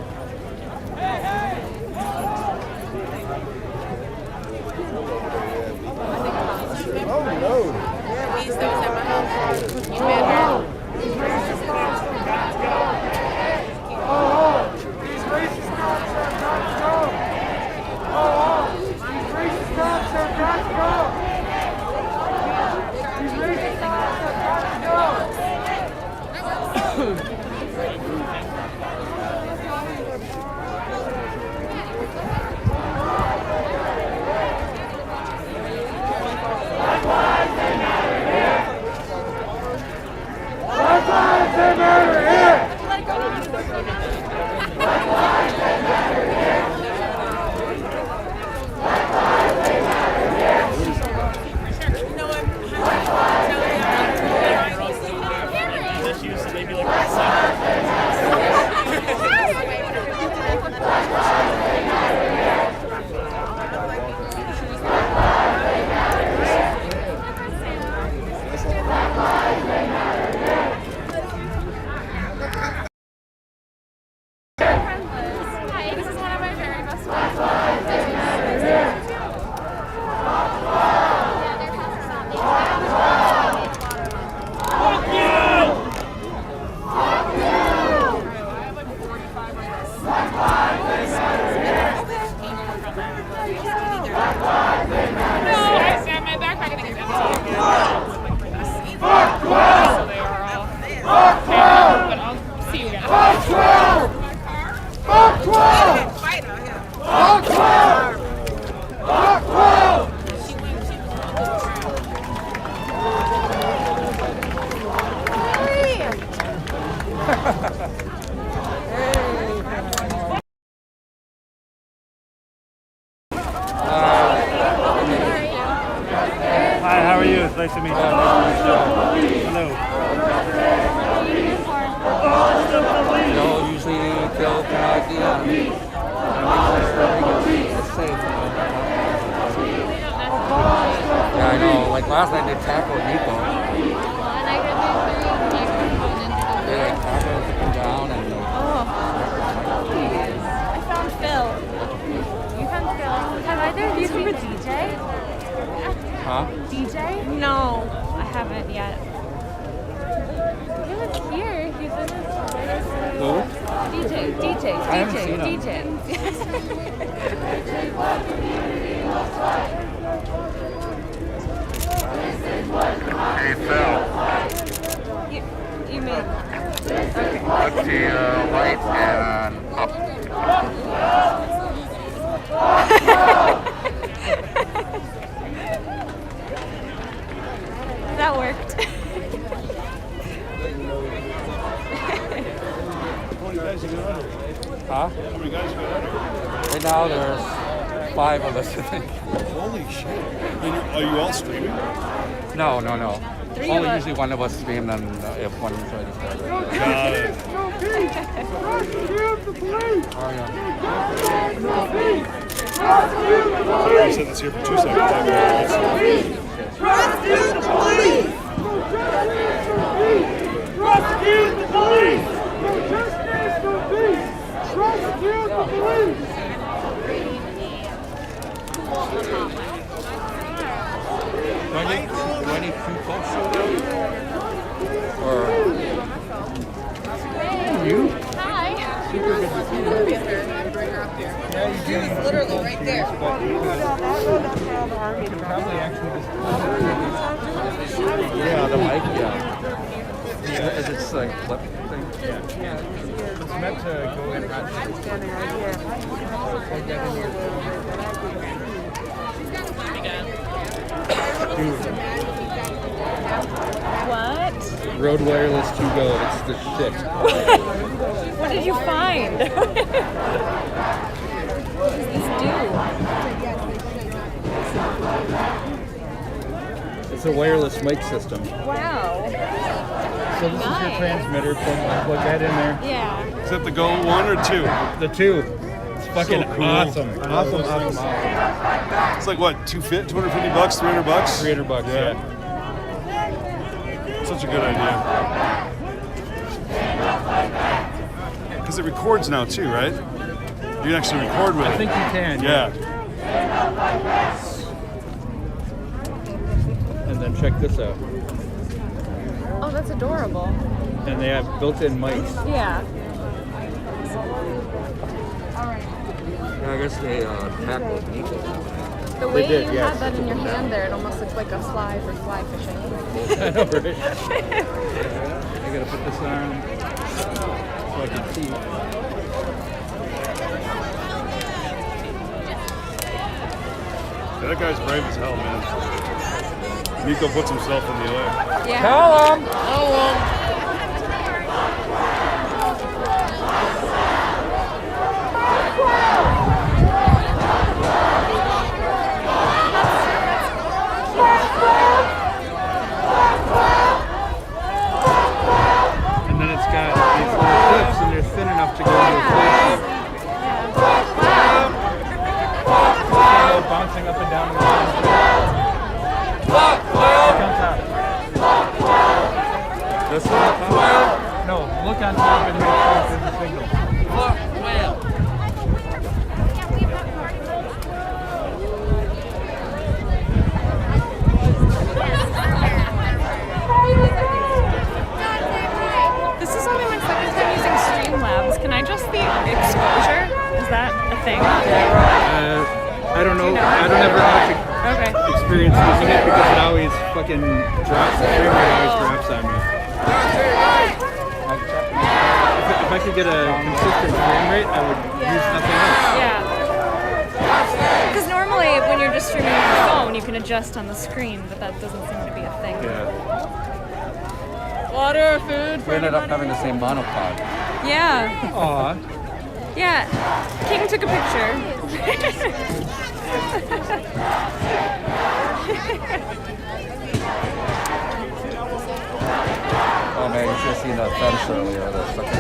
Oh no! These those at my house. You mad here? These racist cops have got to go! These racist cops have got to go! These racist cops have got to go! These racist cops have got to go! Hi, how are you? It's nice to meet you. Hello. You know, usually they'll kind of like, it's safe. Yeah, I know. Like last night they tackled Nico. They like tackled him down and. I found Phil. You found Phil. Have either of you seen DJ? Huh? DJ? No, I haven't yet. He was here. He's in his Who? DJ. I haven't seen him. DJ. Hey, Phil. You made. Look to your right and up. That worked. Huh? How many guys got under? Right now there's 5 of us, I think. Holy shit. And are you all streaming? No. Three Only of us. usually one of us stream, then if one is ready to start. Got it. Oh, yeah. You said this here for 2 seconds. Prosecute the police! It's like flip thing. Yeah. It's meant to go in hot. Standing right here. What? Rode Wireless 2 Go. It's the shit. What did you find? What does this do? It's a wireless mic system. Wow. So this is your Nice. transmitter. Plug that in there. Yeah. Is that the Go 1 or 2? The 2. It's fucking So cool. awesome. I love those things. It's like what, $250, $250, $300? $300, yeah. Such a good idea. Because it records now too, right? You can actually record with it. I think you can. Yeah. And then check this out. Oh, that's adorable. And they have built-in mics. Yeah. I guess they pack with meat. The way did, you yes. had that in your hand there, it almost looks like a fly for fly fishing. I know, right? I gotta put this on so I can see. Yeah, that guy's brave as hell, man. Nico puts himself in the air. Yeah. Tell him! And then it's got these little clips and they're thin enough to go into a place. Bouncing up and down the line. Look on top. This one on top? No, look on top and make sure there's a signal. This is only my second time using Streamlabs. Can I adjust the exposure? Is that a thing? I don't know. I don't ever have Okay. experience using it because it always fucking drops. The frame rate always drops on me. If I could get a consistent frame rate, I would use nothing else. Yeah. Because normally when you're just streaming on your phone, you can adjust on the screen, but that doesn't seem to be a thing. Yeah. Water, food, We ended up having the same monopod. Yeah. Aw. Yeah. King took a picture. Oh man, you should have seen that fence earlier.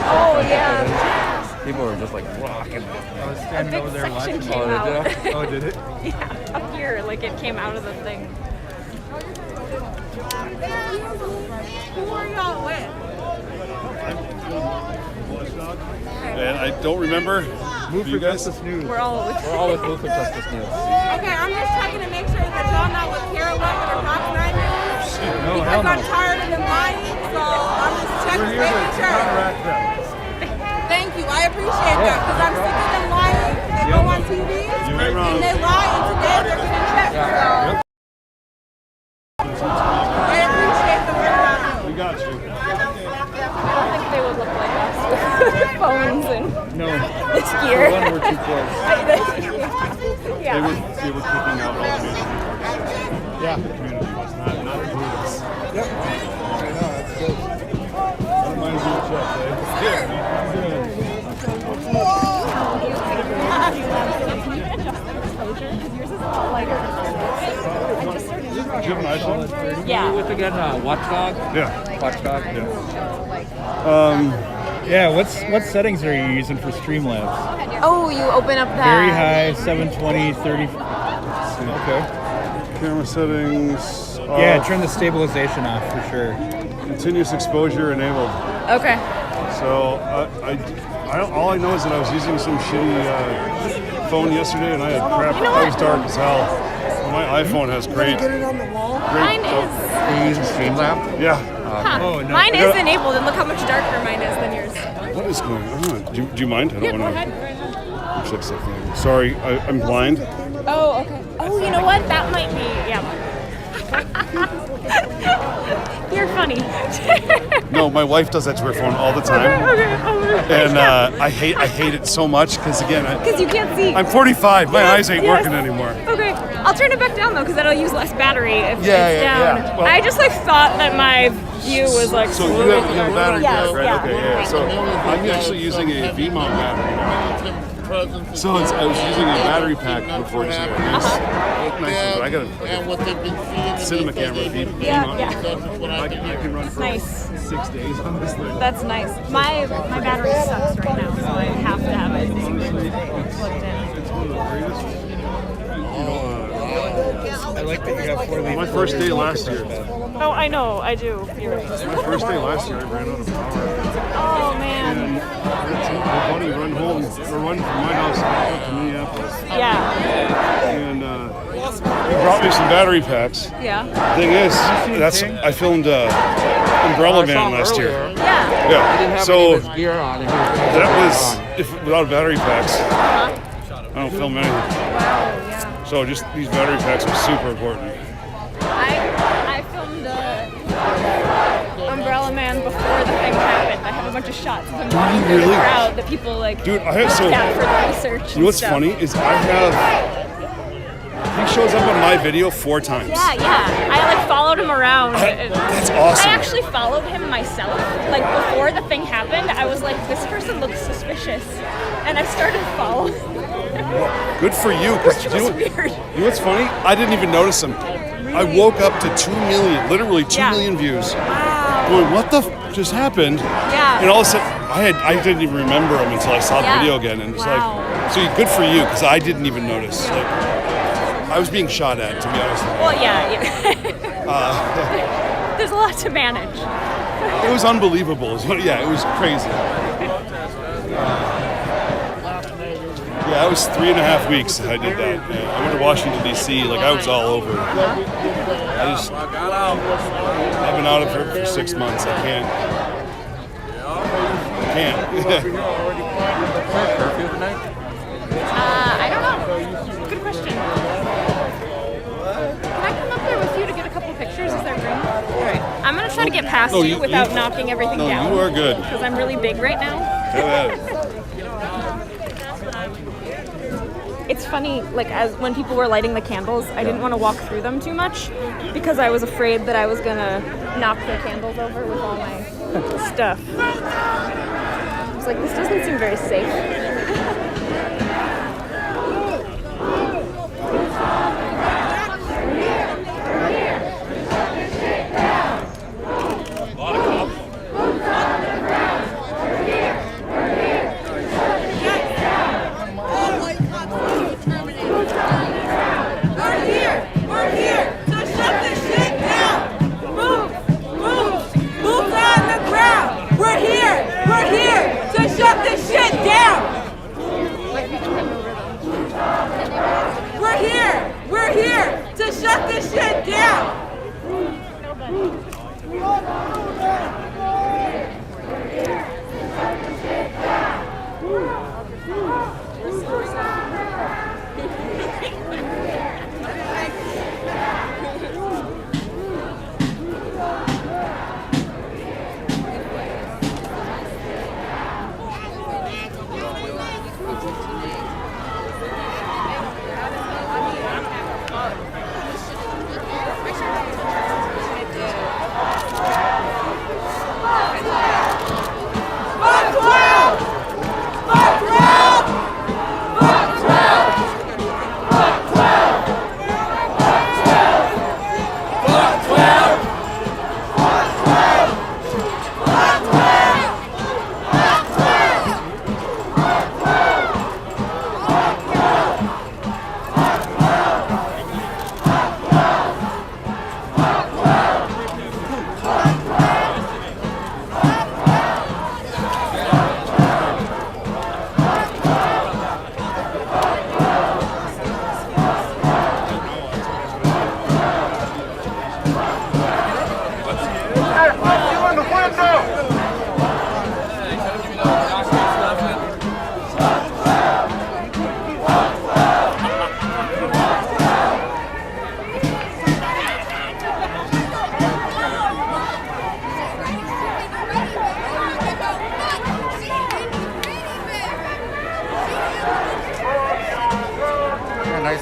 Oh, yeah. People were just like rocking. I was standing big over there section watching. came out. Oh, did it? Yeah, up here, like it came out of the thing. Who are y'all with? And I don't remember. Move you for guys? Justice News. We're all with We're all with Move for Justice News. Okay, I'm just checking to make sure that y'all not with Carol Weapon or Fox 9 News. No, Because I'm tired of them lying, so I'm just checking, making sure. Thank you, I appreciate that, because I'm sick of them lying. They go on TV, You ain't wrong. and they lie, and today they're getting checked, so. I appreciate the work. We got you. I don't think they would look like us with phones and No. this gear. For one, we're too close. Yeah. They were kicking out all the music. Yeah. The community was not included. Yep. I know, that's good. That reminds me of Chuck, eh? Did you have an iPhone? Yeah. With again, Watchdog. Yeah. Watchdog. Yeah, what settings are you using for Streamlabs? Oh, you open up that. Very high, 720, 30. Okay. Camera settings. Yeah, turn the stabilization off for sure. Continuous exposure enabled. Okay. So all I know is that I was using some shitty phone yesterday and I had crap. You know It was what? dark as hell. Well, my iPhone has great. Get it on the wall. Mine is. Are you using Streamlab? Yeah. Huh. Oh, no. Mine is enabled, and look how much darker mine is than yours. What is going on? Do you mind? I Yeah, don't go want ahead. to fix that thing. Sorry, I'm blind. Oh, okay. Oh, you know what? That might be. Yeah. You're funny. No, my wife does that to her phone all the time. And I hate it so much because again, Because you can't see. I'm 45. My eyes ain't Yes. working anymore. Okay, I'll turn it back down though, because that'll use less battery if Yeah, it's yeah, down. yeah. Well- I just like thought that my view was like. So you have a battery Yes, pack, right? yeah. Okay, yeah. So I'm actually using a V-mount battery now. So I was using a battery pack before just like a nice, but I got a cinema camera V-mount. Yeah. I can run for Nice. 6 days on this thing. That's nice. My battery sucks right now, so I have to have it plugged in. I like that you have 4 My first day last year. Oh, I know, I do. You're right. My first day last year, I ran out of power. Oh man. And my buddy run home, or run from my house up to Minneapolis. Yeah. And he brought me some battery packs. Yeah. Thing is, I filmed Umbrella Man last year. Yeah. Yeah. So gear on. that was without battery packs. I don't film anything. Wow. Yeah. So just these battery packs are super important. I filmed Umbrella Man before the thing happened. I have a bunch of shots of him walking through the really? crowd that people like. Dude, I have looked at for the research. You know what's funny is he shows up on my video 4 times. Yeah. I like followed him around. That's awesome. I actually followed him myself. Like before the thing happened, I was like, this person looks suspicious, and I started following. Good for you. Which was You know weird. what's funny? I didn't even notice him. I woke up to 2 million, literally 2 million views. Wow. Going, what the just happened? Yeah. And all of a sudden, I didn't even remember him until I saw the video again, and it's like, so good for you, because I didn't even notice. Like, I was being shot at, to be honest. Well, yeah. There's a lot to manage. It was unbelievable. Yeah, it was crazy. Yeah, it was 3.5 weeks I did that. Yeah, I went to Washington, D.C. Like, I was all over. I've been out of here for 6 months. I can't. I don't know. Good question. Can I come up there with you to get a couple pictures? Is there room? All right. I'm going to try to get past you without knocking everything down. You are good. Because I'm really big right now. Go ahead. It's funny, like when people were lighting the candles, I didn't want to walk through them too much because I was afraid that I was going to knock their candles over with all my stuff. I was like, this doesn't seem very safe. Shut this shit down!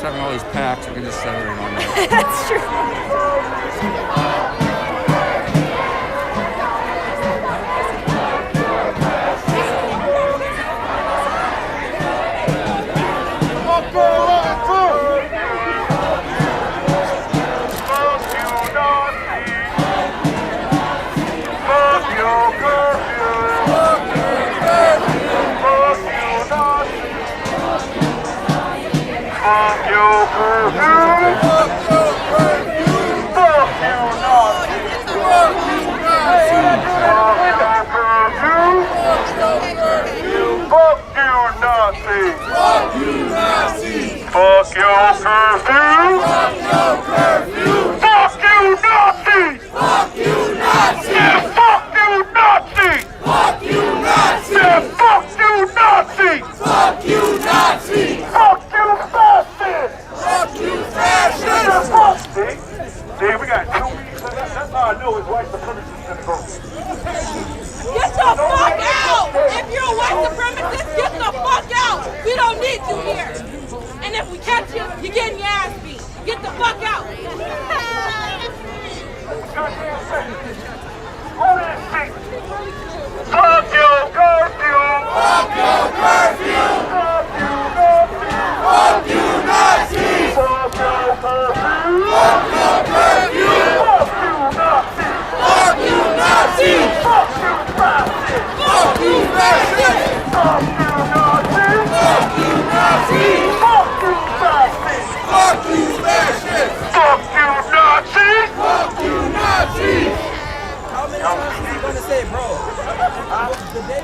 having all these packs, we can just set everything on there. That's true. Fuck your curfew! Fuck your curfew! Fuck you Nazis! Fuck you Nazis! Yeah, fuck you Nazis! Fuck you Nazis! Yeah, fuck you Nazis! Fuck you Nazis! Fuck you fascists! Fuck you fascists! Fuck, see, we got 2 weeks. That's how I know it's white supremacists in the room. Get the fuck out! If you're a white supremacist, get the fuck out! We don't need you here. And if we catch you, you're getting your ass beat. Get the fuck out! Fuck your curfew! Fuck your curfew! Fuck you Nazis! Fuck your curfew! Fuck your curfew! Fuck you Nazis! Fuck you Nazis! Fuck you fascists! Fuck you Nazis! Fuck you Nazis! Fuck you fascists! Fuck you fascists! Fuck you Nazis! Fuck you Nazis! How many times are you gonna say, bro? The day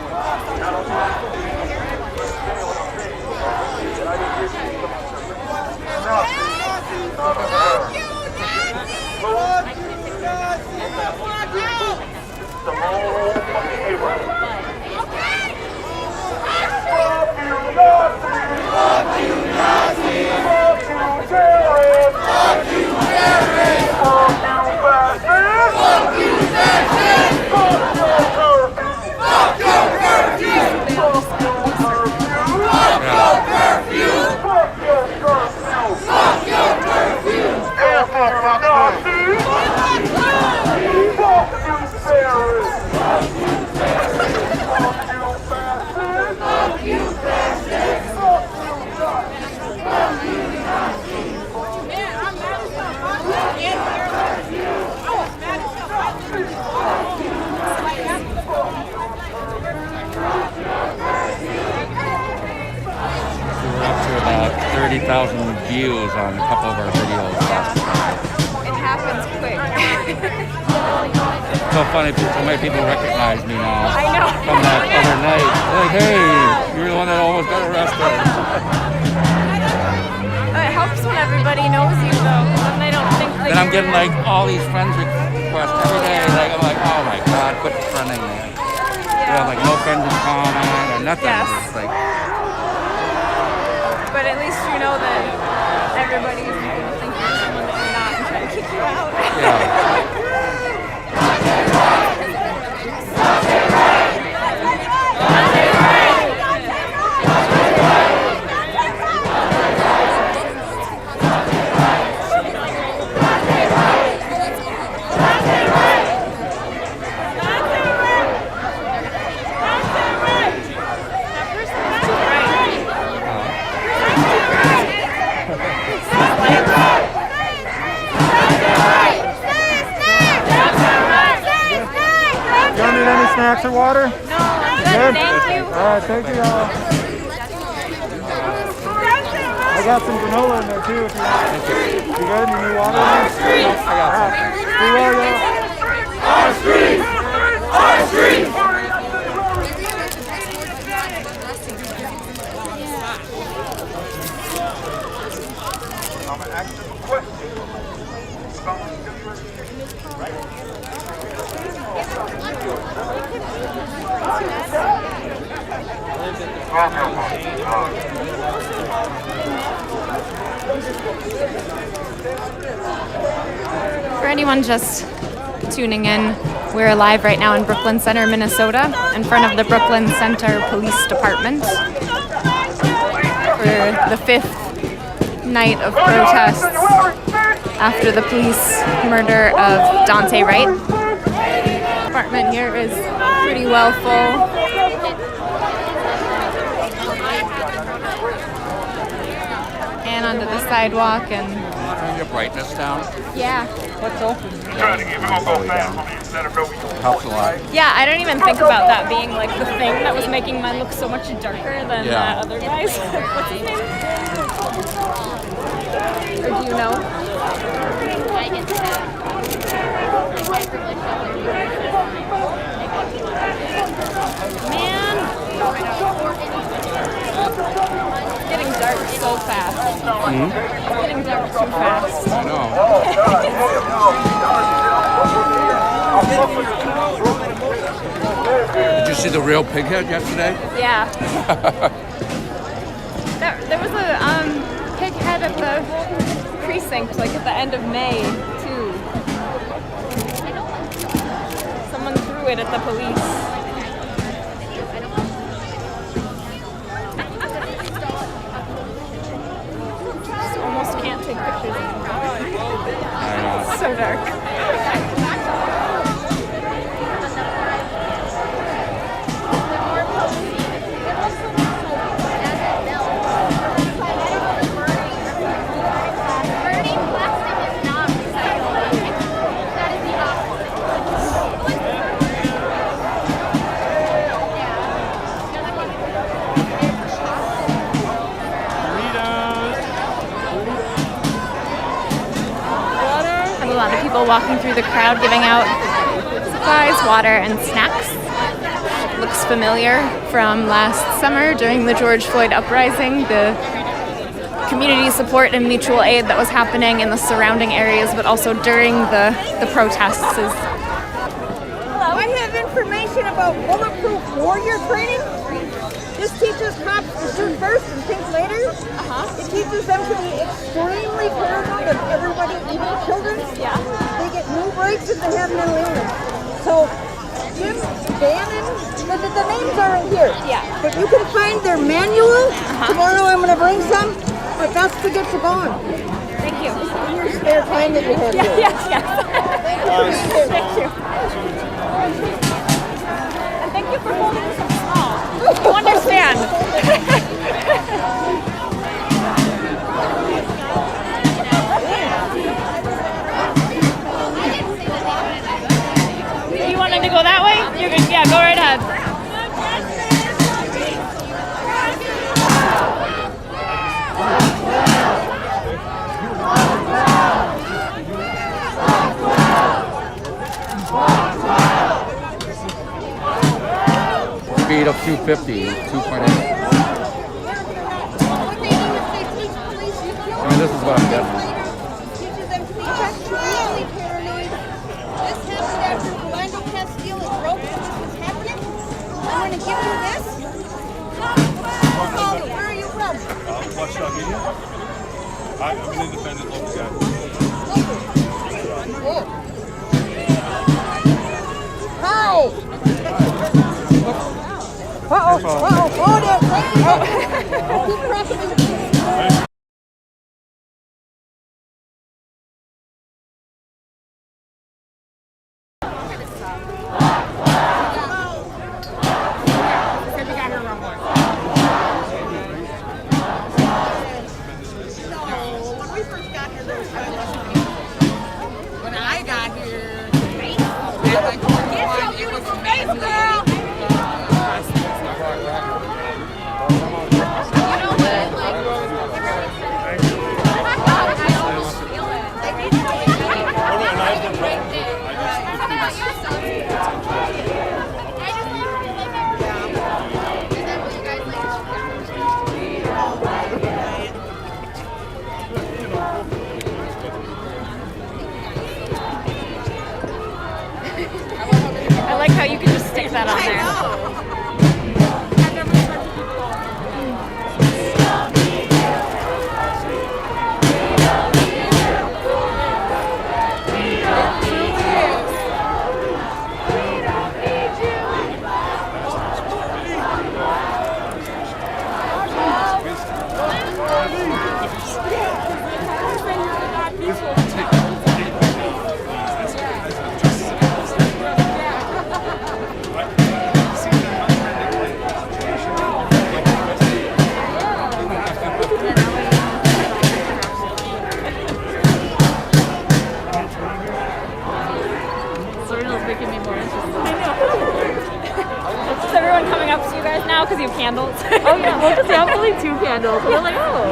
We're up to about 30,000 views on a couple of our videos last time. It happens quick. It's so funny, so many people recognize me now. I know. From that other night. They're like, hey, you're the one that almost got arrested. It helps when everybody knows you, though. Then they don't think that Then I'm getting like all these friends requests every day. Like, I'm like, oh my god, quit friending me. You know, like no friends in common or nothing. Yes. It's like, But at least you know that everybody's going to think you're someone that you're not and try to kick you out. yeah. Snacks or water? No, I'm good. Thank you. All right, thank you all. I got some granola in there too if you want. You good? You need water? I got some. Be well, y'all. Our streets! Our streets! I'm going to ask you a question. For anyone just tuning in, we're live right now in Brooklyn Center, Minnesota, in front of the Brooklyn Center Police Department for the 5th night of protests after the police murder of Daunte Wright. The apartment here is pretty well full. And onto the sidewalk and Turn your brightness down. yeah. What's open? Helps a lot. Yeah, I don't even think about that being like the thing that was making mine look so much darker than Yeah. other guys. What's his name? Or do you know? Man, it's getting dark so fast. It's getting dark too fast. I know. Did you see the real pighead yesterday? Yeah. There was a pig head at the precinct, like at the end of May, too. Someone threw it at the police. Just almost can't take pictures anymore. I know. It's so dark. A lot of people walking through the crowd giving out supplies, water, and snacks. Looks familiar from last summer during the George Floyd uprising, the community support and mutual aid that was happening in the surrounding areas, but also during the protests. I have information about bulletproof warrior training. This teaches cops to shoot first and think later. It teaches them to be extremely paranoid of everybody, even children. Yeah. They get new breaks if they have mental illness. So, Jim, Bannon, the names are in here. Yeah. But you can find their manual. Tomorrow I'm going to bring some. But that's to get you going. Thank you. In your spare time that you have here. Yes. Thank you. And thank you for holding so small. You understand. You wanted to go that way? You're good. Yeah, go right ahead. Speed of 250, 2.8. I mean, this is what I'm getting. Teaches them to be extremely paranoid. This happened after Orlando Castile and broke. This was happening. I'm going to give you this. Where are you from? Watchdog Media. I'm an independent local guy. Hi. Oh, keep pressing. When I got here, it was amazing. I like how you can just stick that on there. because you have candles. Oh yeah, well, because they have only 2 candles. We're like, oh,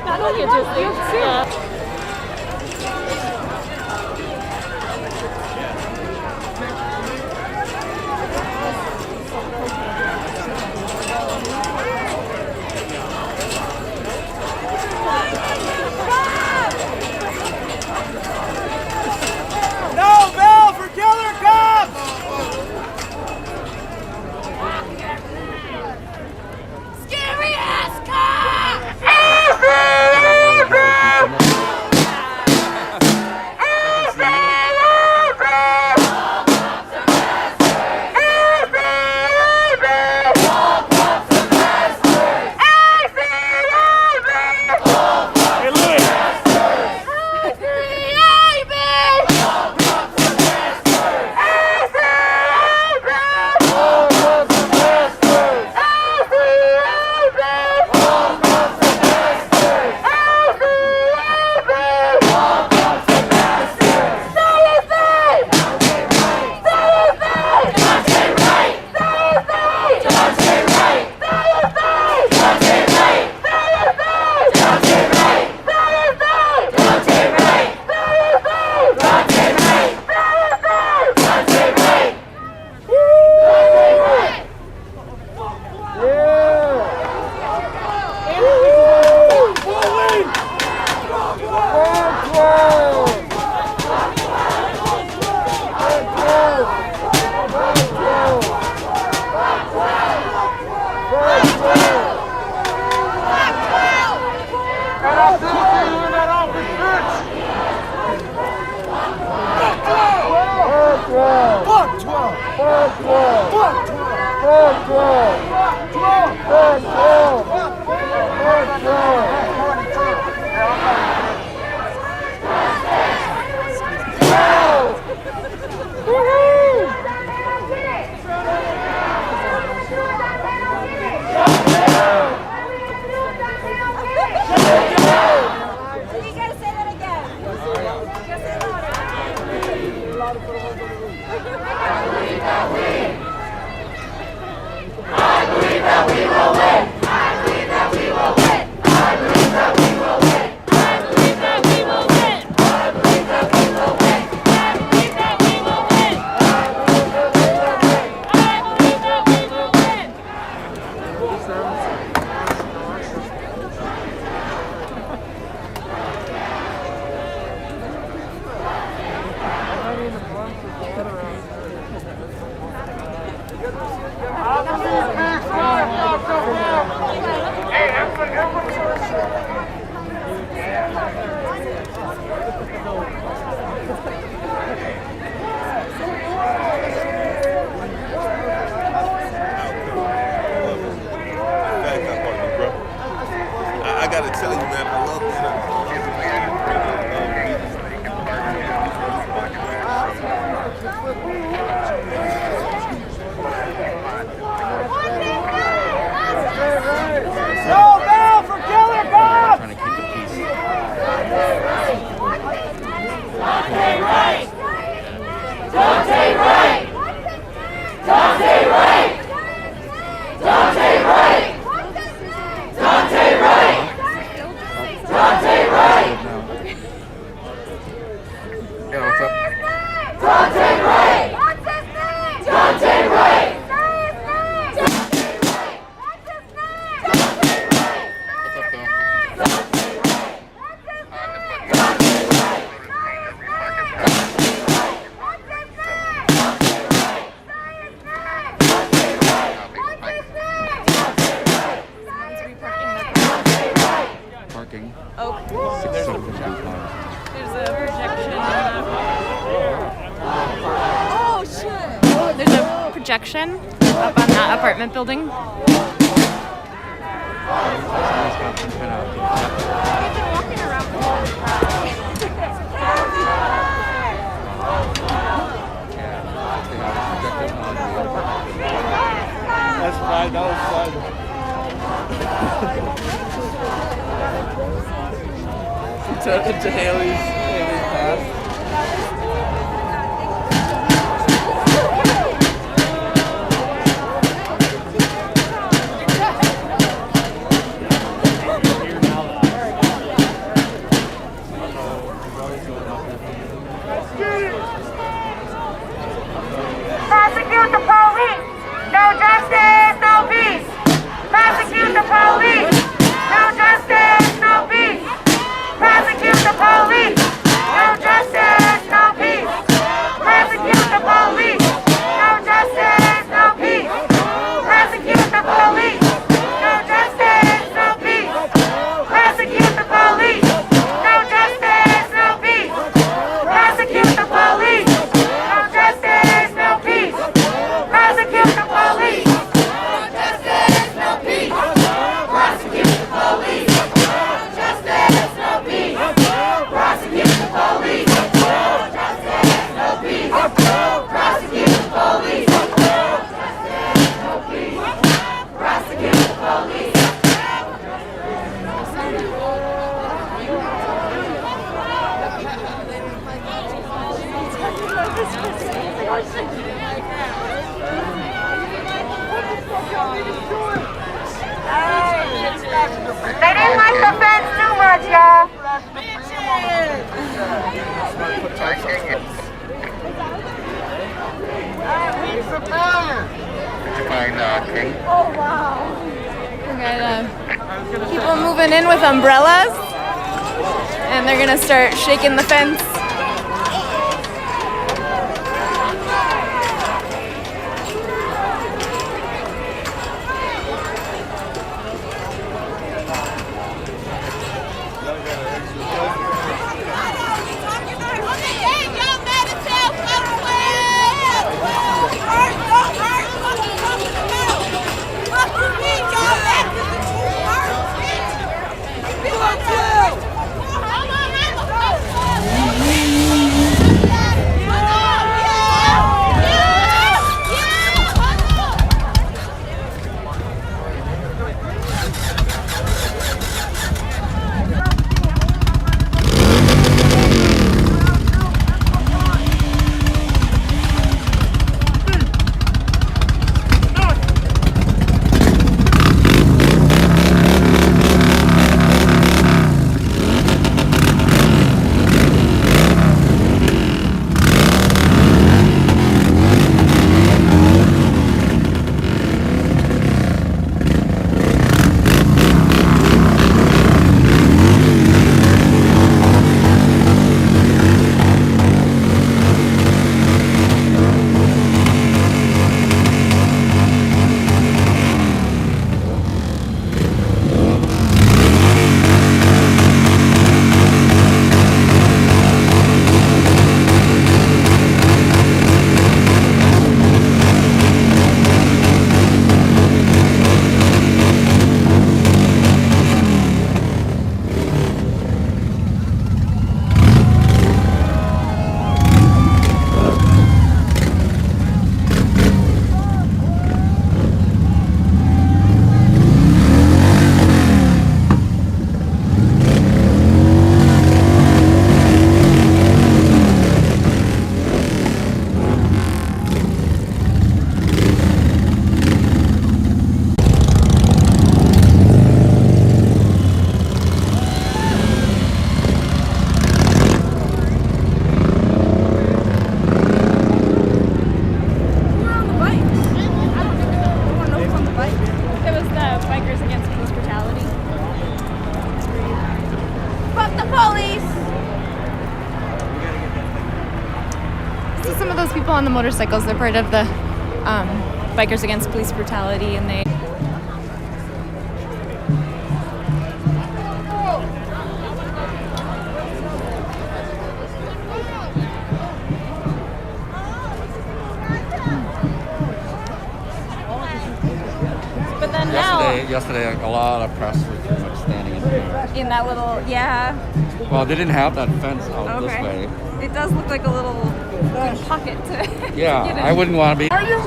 that's really interesting. Yeah. No bail for killer cops! Scary ass cop! Hey, Louis. I gotta tell you, man, I love No bail for killer cops! Trying to keep the peace. Daunte Wright! Daunte Wright! Daunte Wright! Daunte Wright! Daunte Wright! Daunte Wright! Yeah, what's up? Daunte Wright! Daunte Wright! Parking. Oh, 6 7 there's a projection. Oh shit! There's a projection up on that apartment building. Someone's got some kind of. Walking around. That's fine. That was fun. to Haley's pass. King? Oh wow. We got people moving in with umbrellas, and they're gonna start shaking the fence. Some of those people on the motorcycles, they're part of the Bikers Against Police Brutality, and they but then Yesterday, a lot of press was pretty much standing in that little, yeah. Well, they didn't have that fence out this way. It does look like a little pocket to Yeah, get in. I wouldn't want to be. Are you?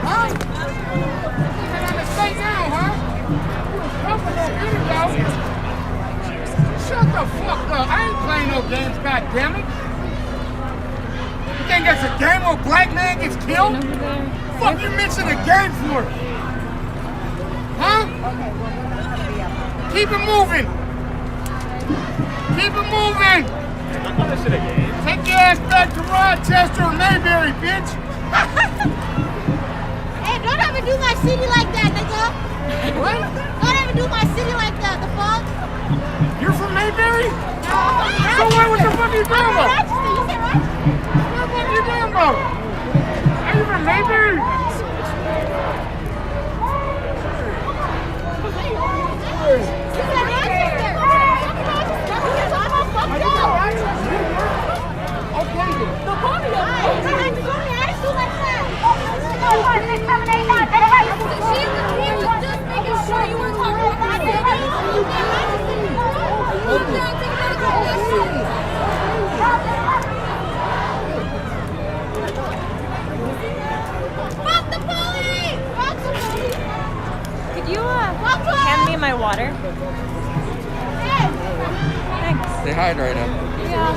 Huh? Stay down, huh? Shut the fuck up. I ain't playing no games, goddammit. You think that's a game where a black man gets killed? Fuck you mentioned a game for? Huh? Keep it moving. Keep it moving. Take your ass back to Rochester or Mayberry, bitch. Hey, don't ever do my city like that, nigga. What? Don't ever do my city like that, the fuck? You're from Mayberry? No. So what the fuck are you doing about? Rochester, you said Rochester? What the fuck are you doing about? Are you from Mayberry? Could you hand me my water? Thanks. They hydrate him. Yeah.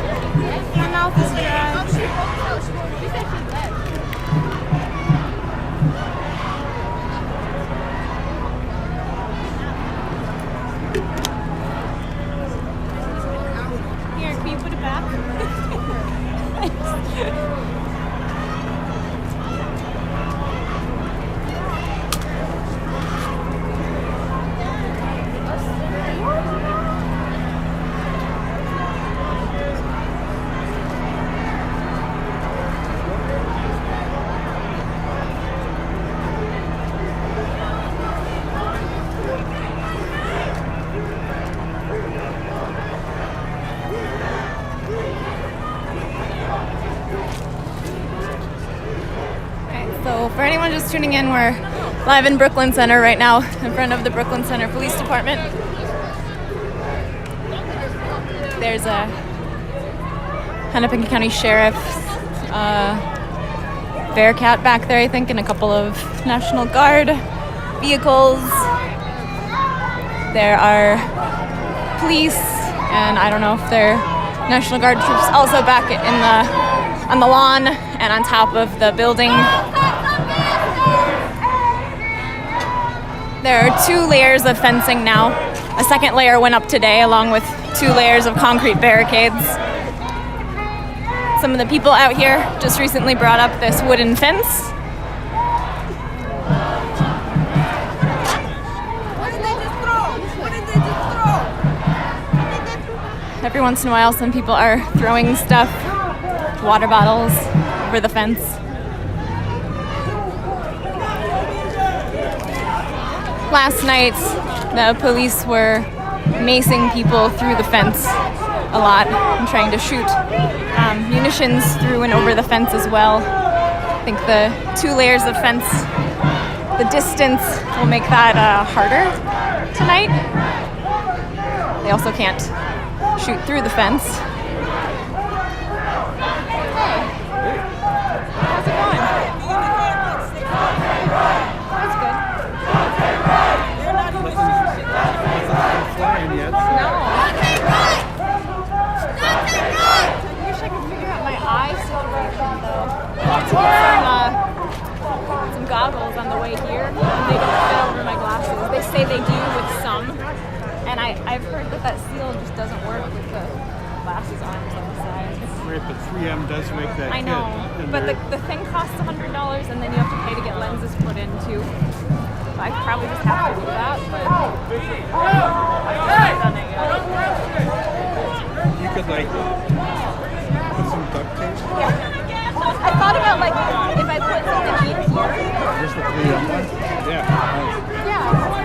My mouth is dry. Here, can you put it back? Thanks. So for anyone just tuning in, we're live in Brooklyn Center right now in front of the Brooklyn Center Police Department. There's a Hennepin County Sheriff's Bearcat back there, I think, and a couple of National Guard vehicles. There are police, and I don't know if they're National Guard troops also back on the lawn and on top of the building. There are 2 layers of fencing now. A second layer went up today along with 2 layers of concrete barricades. Some of the people out here just recently brought up this wooden fence. Every once in a while, some people are throwing stuff, water bottles, over the fence. Last night, the police were macing people through the fence a lot and trying to shoot munitions through and over the fence as well. I think the 2 layers of fence, the distance will make that harder tonight. They also can't shoot through the fence. How's it going? That's good. Flying yet. No. I wish I could figure out my eye situation though. I took some goggles on the way here, and they don't fit over my glasses. They say they do with some, and I've heard that seal just doesn't work with the glasses arms on the side. Right, but 3M does make that I know, but the thing costs $100, and then you have to pay to get lenses put in too. So I probably just have to do that, but I haven't done it yet. You could like put some duct tape. I thought about like if I put something in here. Just the 3M one? Yeah. Yeah.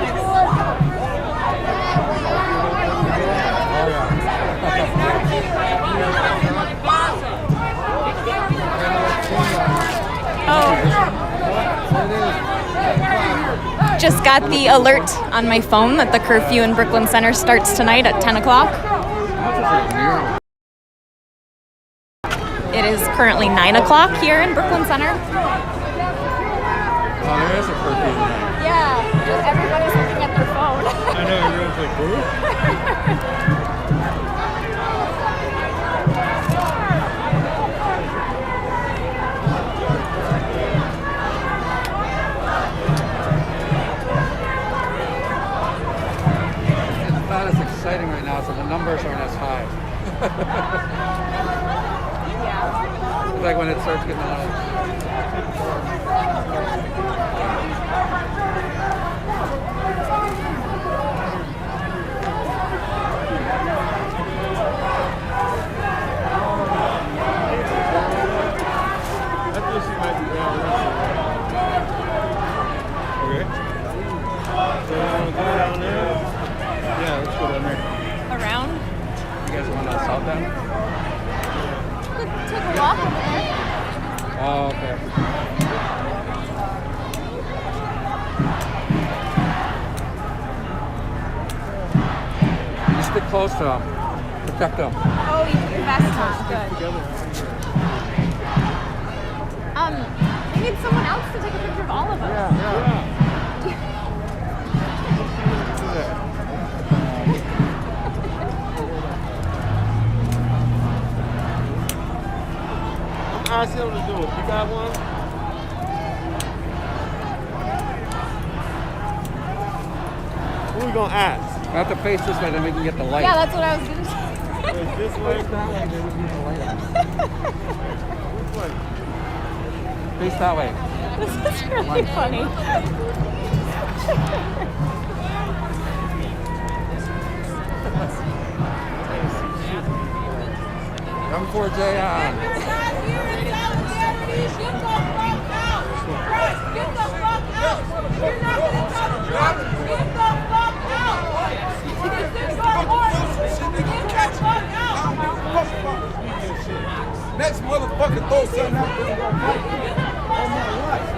Just got the alert on my phone that the curfew in Brooklyn Center starts tonight at 10 o'clock. It is currently 9 o'clock here in Brooklyn Center. Oh, there is a curfew tonight. Yeah, just everybody's looking at their phone. I know, everyone's like, who? Not as exciting right now, so the numbers aren't as high. It's like when it starts getting a lot. Around? You guys want to south end? Could take a walk over there. Oh, okay. You stick close to them. Protect them. Oh, you put your vest on. Good. They need someone else to take a picture of all of us. Yeah. Ask him to do it. You got one? Who we gonna ask? I have to face this way, then we can get the light. Yeah, that's what I was going to say. Is this way? That way, then we can get the light on. Which way? Face that way. This is really funny. Come for Jay on. Next motherfucker throw something out there. On my life.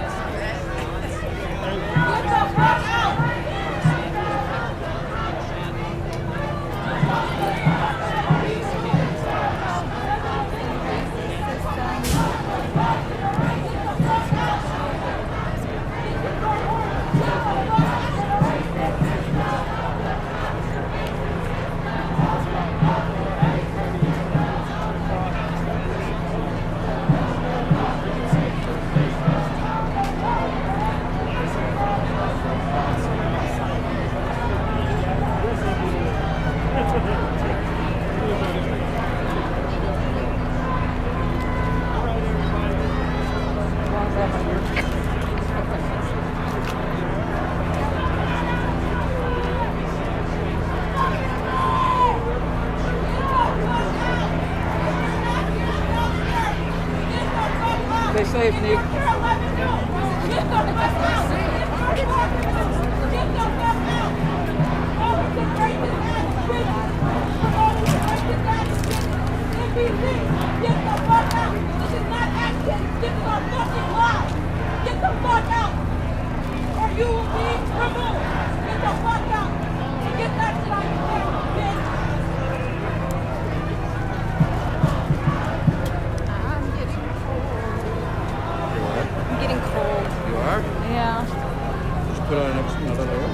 Stay safe, Nick. I'm getting cold. You are? Yeah. Just put on another layer.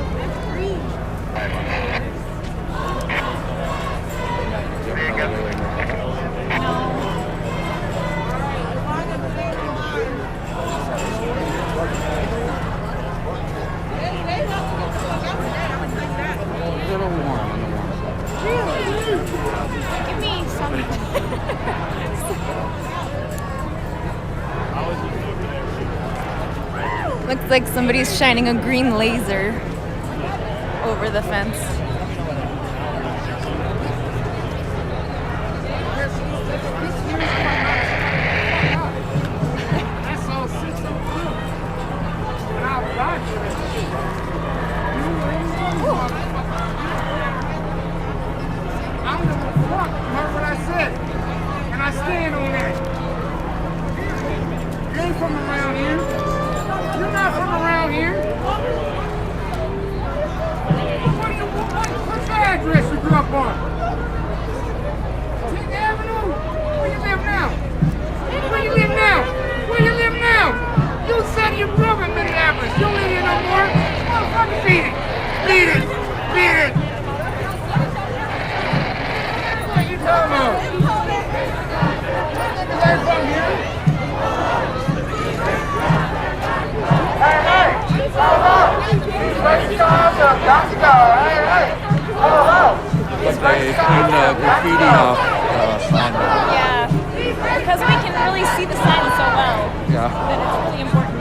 A little warm on the warm side. Give me some. Looks like somebody's shining a green laser over the fence. But they cleaned the graffiti off the sign. Yeah, because we can really see the sign so well. Yeah. That it's really important.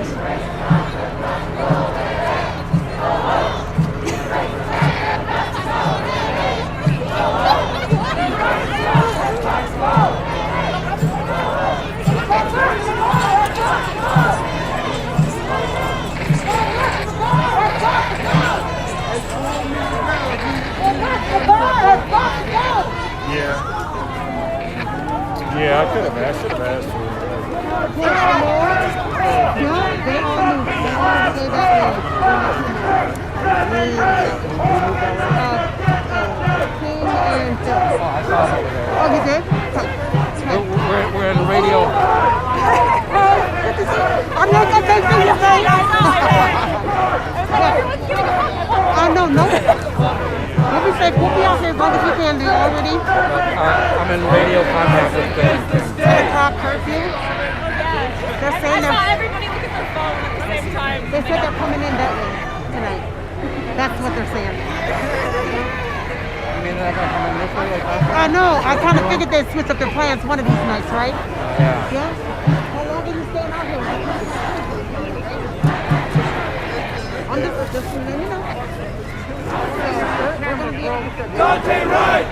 Yeah, I should have asked for Oh, you did? We're in radio. I'm not going to take your face. No. Let me say, put me out here as long as you can. Do you already? I'm in radio contact with them. 10 o'clock curfew? They're saying I saw everybody look at their phone at the same time. They said they're coming in that way tonight. That's what they're saying. You mean they're not coming this way like that? I know. I kind of figured they'd switch up their plans one of these nights, right? Yeah. Yeah? How long are you staying out here? I'm just letting you know. Daunte Wright!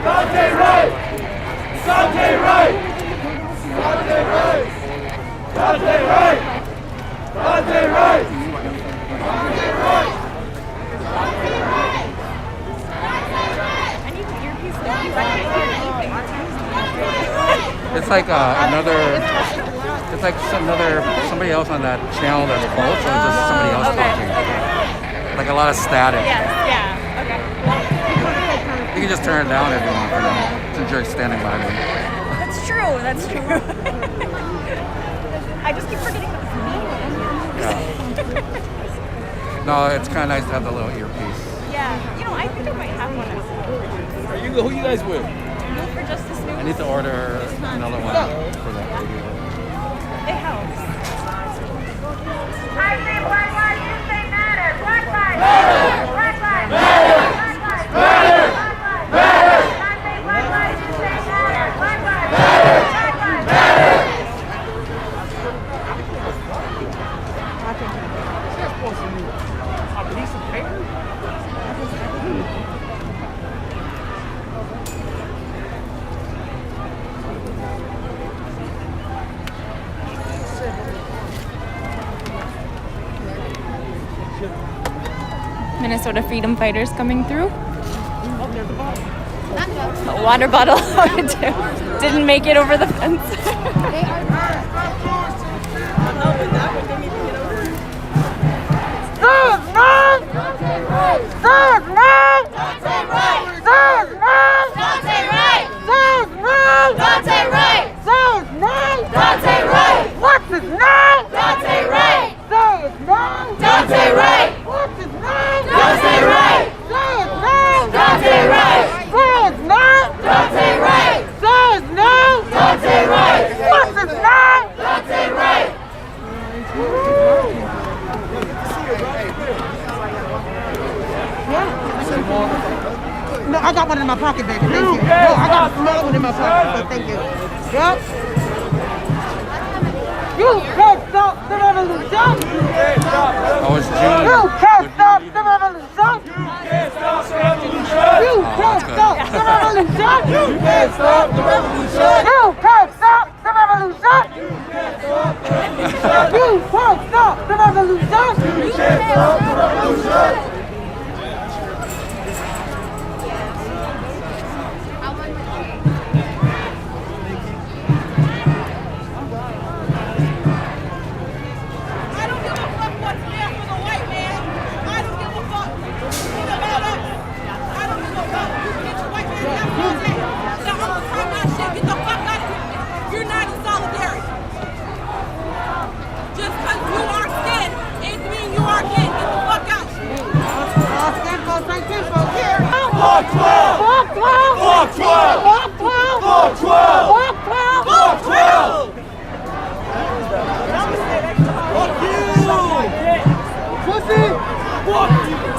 Daunte Wright! Daunte Wright! Daunte Wright! Daunte Wright! Daunte Wright! Daunte Wright! It's like somebody else on that channel that's close, or just somebody else talking. Like a lot of static. Yes, yeah, okay. You can just turn it down if you want, since you're standing by me. That's true. I just keep forgetting that it's me. Yeah. No, it's kind of nice to have the little earpiece. Yeah, I think I might have one. Who you guys with? For Justice News. I need to order another one for that video. It helps. I say black lives, you say matter. Black lives. Black lives. Black lives. Matter. I say black lives, you say matter. Black lives. Black lives. Minnesota freedom fighters coming through. A water bottle didn't make it over the fence. What's his name? Daunte Wright. Say his name. Daunte Wright. What's his name? Daunte Wright. Say his name. Daunte Wright. Say his name. Daunte Wright. Say his name. Daunte Wright. What's his name? Daunte Wright. No, I got one in my pocket, baby. Thank you. No, I got a small one in my pocket, so thank you. Yep. You can't stop the revolution. Oh, it's June. You can't stop the revolution. You can't stop the revolution. You can't stop the revolution. You can't stop the revolution. You can't stop the revolution. You can't stop the revolution.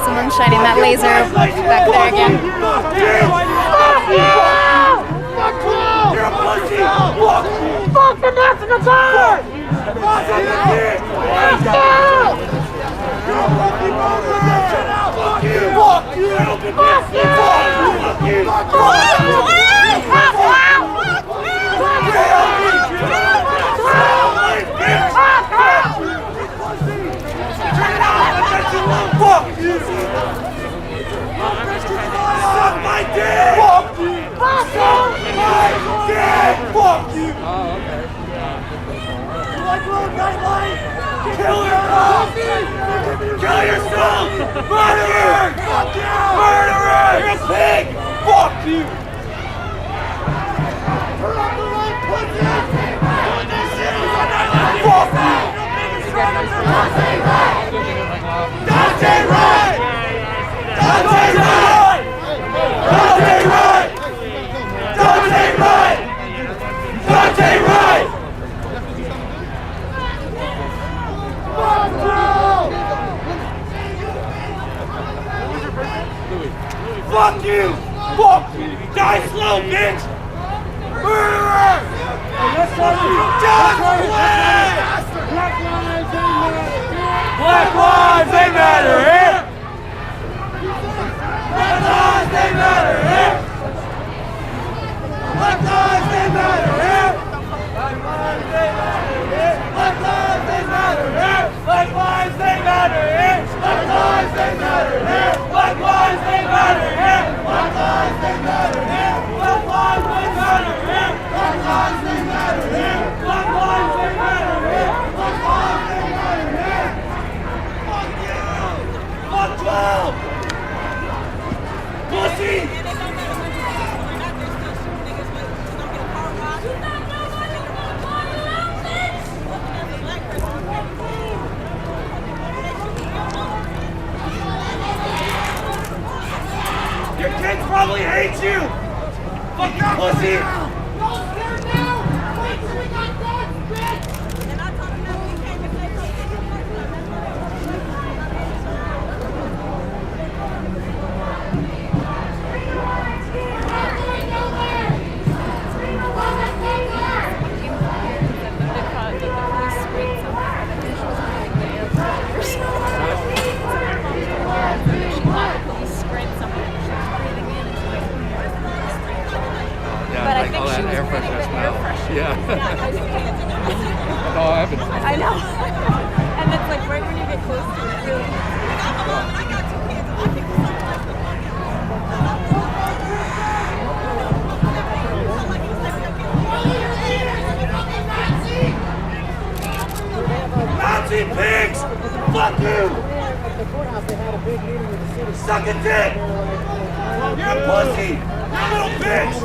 Someone's shining that laser back there again. Fuck the National Guard! Fuck you! Suck my dick! Fuck you! Fuck my dick! Fuck you! Oh, okay. You like little nightlife? Kill yourself! Kill yourself! Murderer! Fuck you! Murderer! You're a pig! Fuck you! Turn off the light, pussy! This shit is a nightlife! Fuck you! Daunte Wright! Daunte Wright! Daunte Wright! Daunte Wright! Daunte Wright! Fuck you! Fuck you! Die slow, bitch! Murderer! Just wait! Black lives, they matter here! Black lives, they matter here! Black lives, they matter here! Black lives, they matter here! Black lives, they matter here! Black lives, they matter here! Black lives, they matter here! Black lives, they matter here! Black lives, they matter here! Black lives, they matter here! Black lives, they matter here! Black lives, they matter here! Black lives, they matter here! Fuck you! Fuck 12! Pussy! Your kids probably hate you! Fucking pussy! Don't stare now! Wait till we got done, bitch! And I told him that we came to say But I think she was air freshener smell. Yeah. No, I haven't. I know. And it's like right when you get close to it, really. I got two kids. Nazi pigs! Fuck you! Suck a dick! You're a pussy! You little bitch!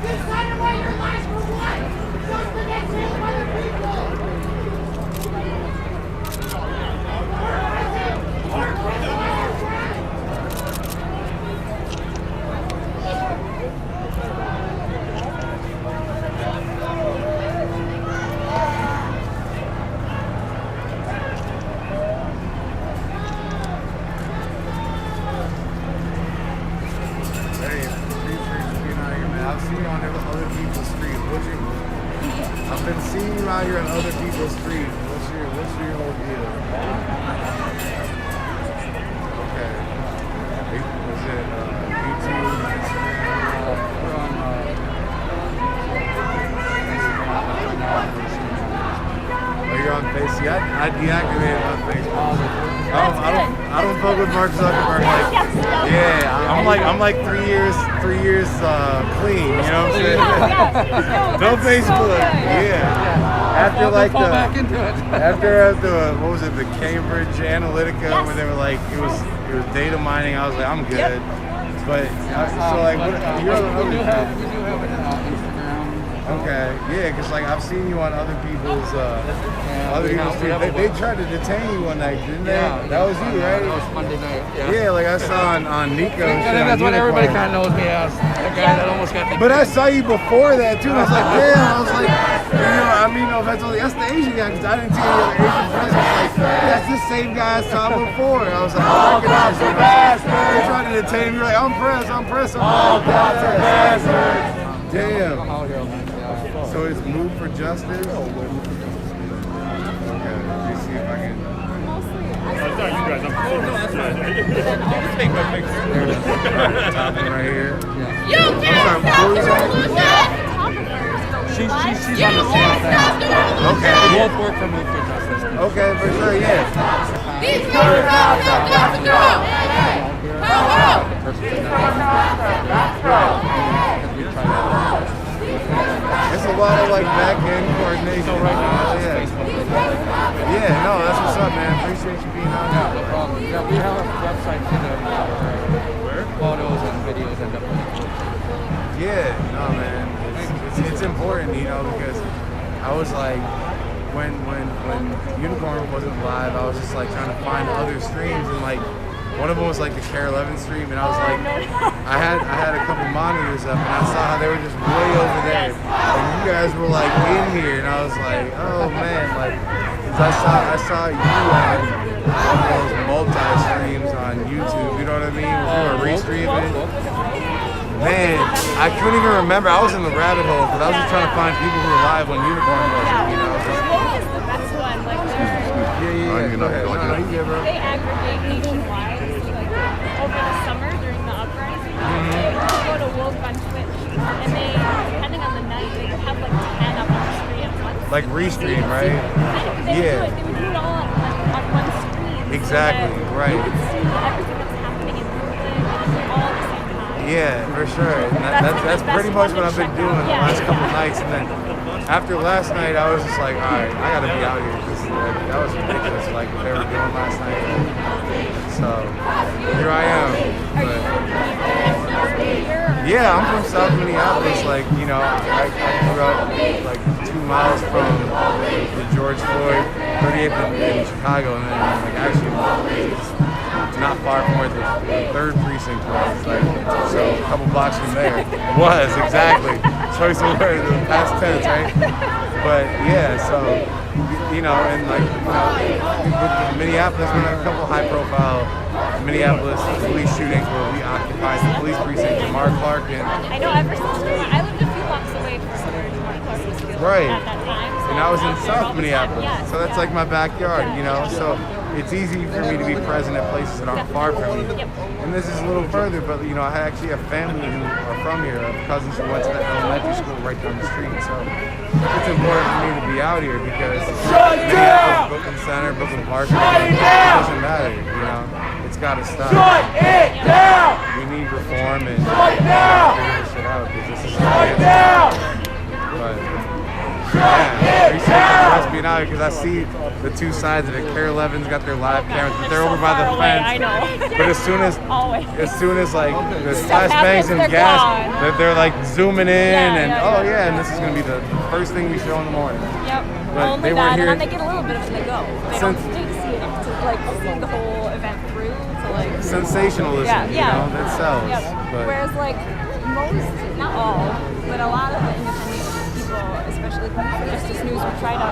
Decided why your lives were won! Just to get rid of other people! I've seen you on other people's streets. I've been seeing you out here on other people's streets. What's your whole deal? Okay. Was it YouTube, Instagram? We're on Oh, you're on Facebook. See, I deactivated on Facebook. I don't fuck with Mark Zuckerberg. Like, yeah, I'm like 3 years clean. You know what I'm saying? No Facebook. Yeah. After like after what was it, the Cambridge Analytica, where they were like it was data mining. I was like, I'm good. But so like, what, you're on other people. Okay, yeah, because like I've seen you on other people's streets. They tried to detain you one night, didn't they? Yeah, that was you, right? That was Monday night. Yeah, like I saw on Nico. I think that's what everybody kind of knows me as. The guy that almost got the. But I saw you before that too. And I was like, damn. I was like, I mean, no offense, that's the Asian guy because I didn't see any other Asian friends. I was like, that's the same guy I saw before. I was like, oh, God, you bastard. They tried to detain me. You're like, I'm pressed. Oh, bastard. Damn. So it's Move for Justice? Okay, let me see if I can. It's not you guys, I'm Take my picture. There it is. Top one right here. You can't stop the revolution! She's on the same thing. Okay. We both work for Move for Justice. Okay, for sure, yeah. These criminals have got to go! It's a lot of like back end coordination right now. Yeah, no, that's what's up, man. Appreciate you being on. Yeah, no problem. Yeah, we have a website for the photos and videos end up on the Yeah, no, man. It's important, you know, because I was like, when Unicorn wasn't live, I was just like trying to find other streams, and like one of them was like the Care 11 stream, and I was like, I had a couple monitors up, and I saw how they were just way over there, and you guys were like in here, and I was like, oh man, like, cause I saw you on one of those multi-streams on YouTube, you know what I mean? When you were restreaming. Man, I couldn't even remember. I was in the rabbit hole because I was just trying to find people who were live when Unicorn wasn't, you know? What is the best one? Like, Go ahead. they aggregate nationwide. So, like, over the summer during the uprising, they go to Wolf on Twitch, and they, depending on the night, they would have like 10 up on the screen at once. Like restream, right? They would do it all on one screen. Exactly, so right. You could see everything that's happening in Brooklyn all at the same time. Yeah, for sure. And that's pretty much what I've been doing the last couple nights. And then after last night, I was just like, all right, I gotta be out here. That was ridiculous, like what they were doing last night. So here I am. But yeah, I'm from South Minneapolis. Like, you know, I grew up like 2 miles from the George Floyd 38th in Chicago, and then like actually not far from where the 3rd precinct was, like, so a couple blocks from there. Was, exactly. Choice of word, the past tense, right? But yeah, so, you know, and like, you know, with Minneapolis, we had a couple high profile Minneapolis police shootings where we occupied the police precinct with Mark Clark and... I know, ever since I lived a few blocks away from where Mark Clark was killed right. at that time. So and I was in South Minneapolis, yeah, so that's like my backyard, you know, so it's easy for me to be present at places that aren't far from me. And this is a little further, but you know, I actually have family who are from here. I have cousins who went to that elementary school right down the street. So it's important for me to be out here because Minneapolis Center, Brooklyn Park. It doesn't matter, you know. It's got to stop. We need reform and figure this shit out because this is but yeah, appreciate the rest being out here because I see the two sides of it. Care 11's got their live cameras, but they're over by the fence. I know. But as soon as like there's flashbangs and gas, they're like zooming in and and this is gonna be the first thing we show in the morning. Yep. But they weren't here. And then they get a little bit of it and they go. They don't stay to see it to like see the whole event through to like sensationalism, you know, that sells. Yep. But whereas like most, not all, but a lot of the independent people, especially from Justice News, will try to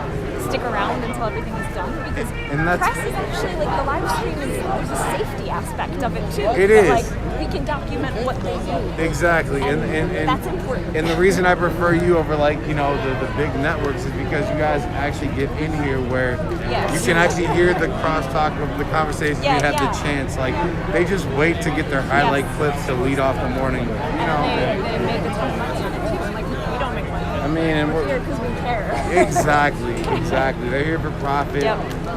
stick around until everything is done because press is actually like the live stream is there's a safety aspect of it too. It is. Like we can document what they do. Exactly, and that's important. And the reason I prefer you over like the big networks is because you guys actually get in here where you can actually hear the crosstalk of the conversations. You have the chance. Like they just wait to get their highlight clips to lead off the morning with. You know, they make a ton of money on it too. And like we don't make money. I mean, and we're here because we care. Exactly. They're here for profit.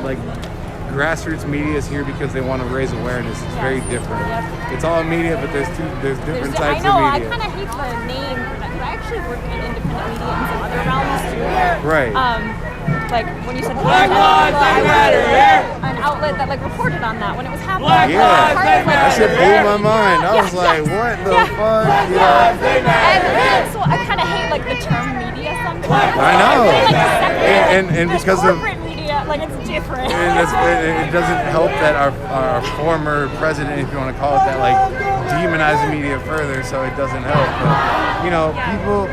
Like grassroots media is here because they want to raise awareness. It's very different. It's all media, but there's different types of media. I kind of hate the name. I actually work in independent media in some other realms too. Right. Like when you said Black Lives Matter, an outlet that like reported on that when it was happening. That shit blew my mind. I was like, what the fuck? And so I kind of hate like the term media sometimes. I know. And because of corporate media, like it's different. And it doesn't help that our former president, if you want to call it that, like demonized the media further, so it doesn't help. But you know,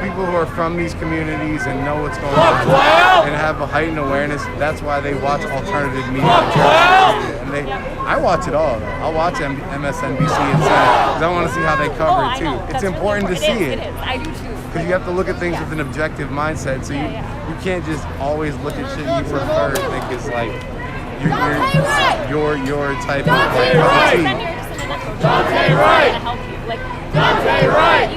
people who are from these communities and know what's going on and have a heightened awareness, that's why they watch alternative media. And I watch it all. I'll watch MSNBC and because I want to see how they cover it too. It's important to see it. It is. I do too. Because you have to look at things with an objective mindset, so you can't just always look at shit you prefer and think it's like your type of like cup of tea. Daunte Wright! Like, Daunte Wright!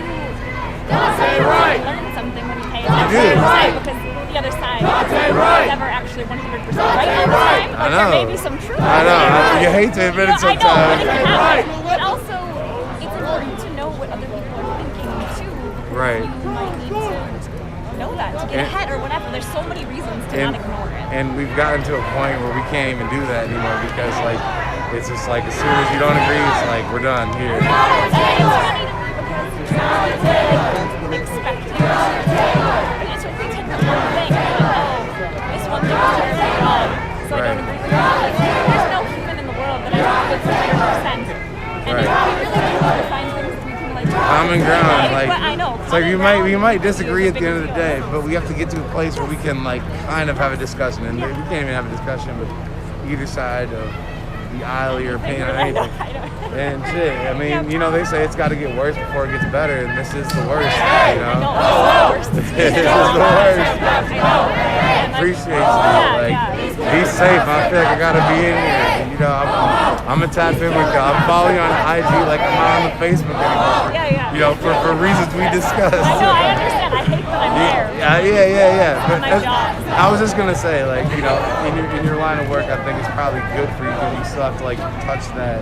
Daunte Wright! Learn something when you pay attention because the other side is never actually 100% right all the time. Like, there may be some truth. I know. You hate to admit it sometimes. I know, but also, it's important to know what other people are thinking too. Right. You might need to know that to get ahead or whatever. There's so many reasons to not ignore it. And we've gotten to a point where we can't even do that anymore because, like, it's just like as soon as you don't agree, it's like we're done here. So I don't agree with that. Like, there's no human in the world that I agree with 100%. And it's really difficult to find things that we can like common ground, like I know. It's like we might disagree at the end of the day, but we have to get to a place where we can like kind of have a discussion, and we can't even have a discussion with either side of the aisle or opinion on anything. And shit, I mean, you know, they say it's got to get worse before it gets better, and this is the worst, you know? This is the worst. Appreciate you. Like, be safe. I feel like I got to be in here. You know, I'm a tap in with you. I'm following you on IG like I'm not on the Facebook anymore. You know, for reasons we discussed. I know, I understand. I hate that I'm there. Yeah. But my job. I was just gonna say, like, you know, in your line of work, I think it's probably good for you because you still have to like touch that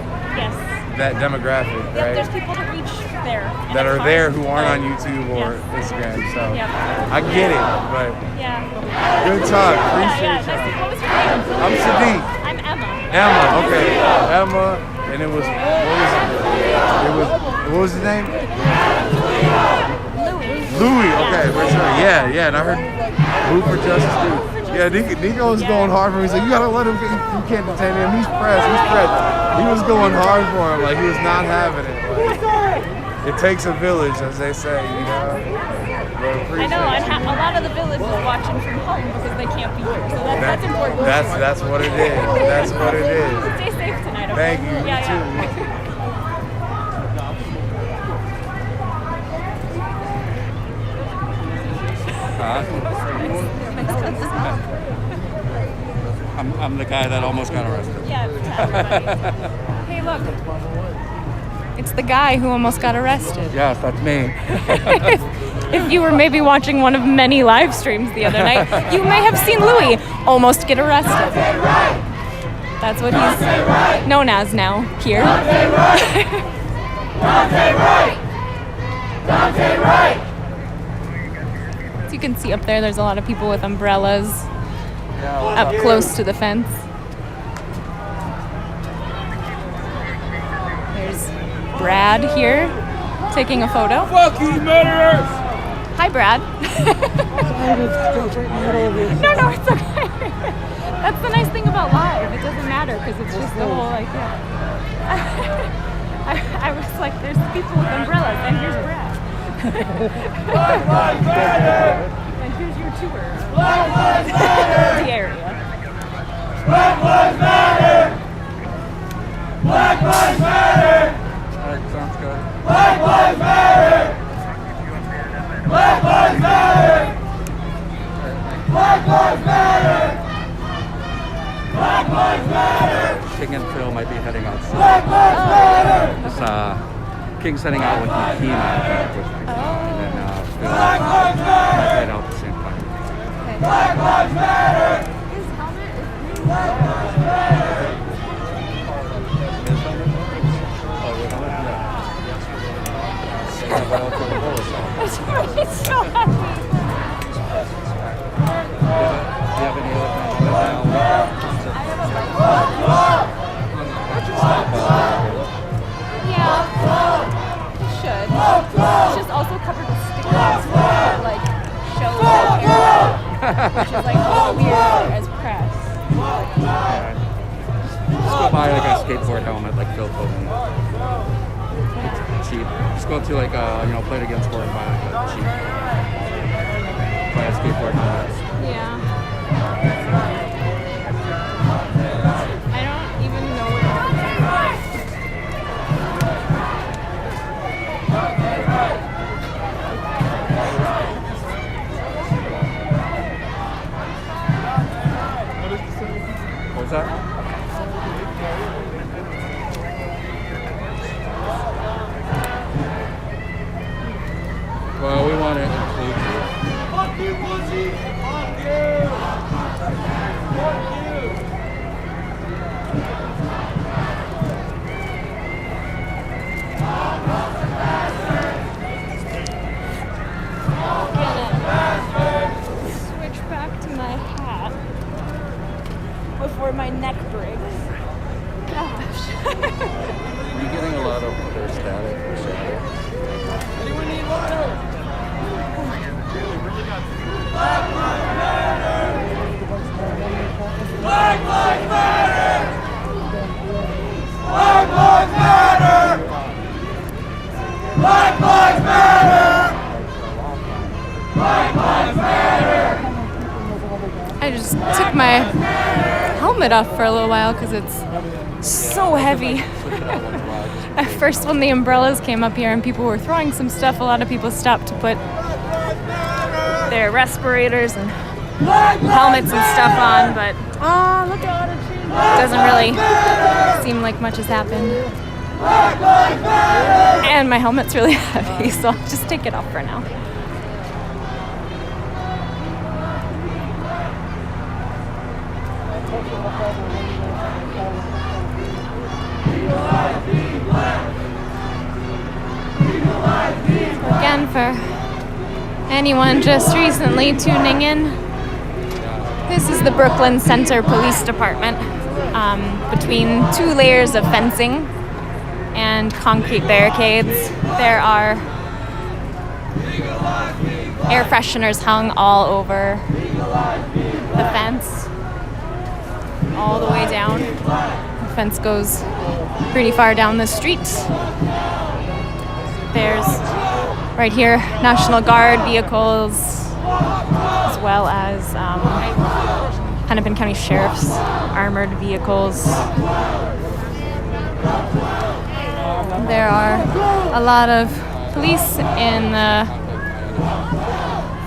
demographic, right? There's people to reach there that are there who aren't on YouTube or Instagram. So I get it, but good talk. Appreciate you. What was your name? I'm Sadiq. I'm Emma. Emma, okay. Emma, and it was what was his name? Louis, okay, for sure. Yeah, and I heard Blue for Justice too. Yeah, Nico was going hard for him. He's like, you gotta let him, you can't detain him. He's pressed. He was going hard for him, like he was not having it. Like, it takes a village, as they say, you know. I know, and a lot of the village is watching from home because they can't be here, so that's important. That's what it is. That's what it is. Stay safe tonight, okay? Thank you. You too. I'm the guy that almost got arrested. Yeah. Hey, look. It's the guy who almost got arrested. Yes, that's me. if you were maybe watching one of many live streams the other night, you may have seen Louis almost get arrested. That's what he's known as now here. As you can see up there's a lot of people with umbrellas up close to the fence. There's Brad here taking a photo. Fuck you, murderers! Hi, Brad. No, it's okay. That's the nice thing about live. It doesn't matter because it's just the whole I was like, there's people with umbrellas, and here's Brad. Black Lives Matter! And here's your tour. Black Lives Matter! The area. Black Lives Matter! Black Lives Matter! Alright, sounds good. Black Lives Matter! Black Lives Matter! Black Lives Matter! Black Lives Matter! King and Phil might be heading out soon. Black Lives Matter! King's heading out with Kima with me. And then Phil Black Lives might Matter! head out at the same time. Black Lives Matter! Black Lives Matter! It's so happy. Do you have any other Yeah, it should. It's just also covered with stickers that like show the area, which is like a little weird as press. Just go buy like a skateboard helmet like Phil told me. It's cheap. Just go to like Play It Again store and buy like a cheap buy a skateboard helmet. Yeah. I don't even know where What was that? Well, we want to include you. Fuck you, pussy! Fuck you! Fuck you! switch back to my hat before my neck breaks. Gosh. Are you getting a lot of their static or shadow? Anyone need water? Black Lives Matter! Black Lives Matter! Black Lives Matter! Black Lives Matter! Black Lives Matter! I just took my helmet off for a little while because it's so heavy. At first, when the umbrellas came up here and people were throwing some stuff, a lot of people stopped to put their respirators and helmets and stuff on, but look at all the trees. It doesn't really seem like much has happened. And my helmet's really heavy, so I'll just take it off for now. Again, for anyone just recently tuning in, this is the Brooklyn Center Police Department. Between 2 layers of fencing and concrete barricades, there are air fresheners hung all over the fence, all the way down. The fence goes pretty far down the street. There's right here National Guard vehicles, as well as Hennepin County Sheriff's armored vehicles. There are a lot of police in the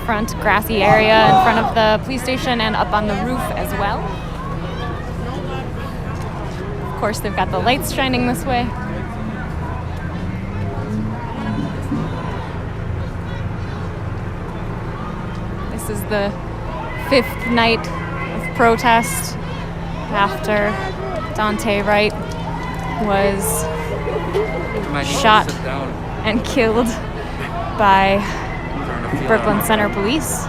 front grassy area in front of the police station and up on the roof as well. Of course, they've got the lights shining this way. the 5th night of protest after Daunte Wright was shot and killed by Brooklyn Center police.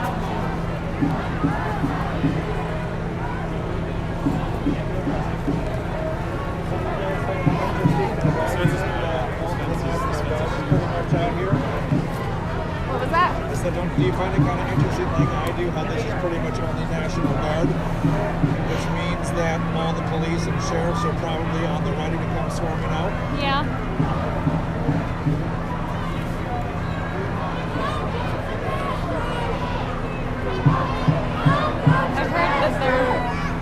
What was that? I said, do you find it kind of interesting, like I do, how this is pretty much only National Guard, which means that all the police and sheriffs are probably on the ready to come swarming out? Yeah. I've heard that they're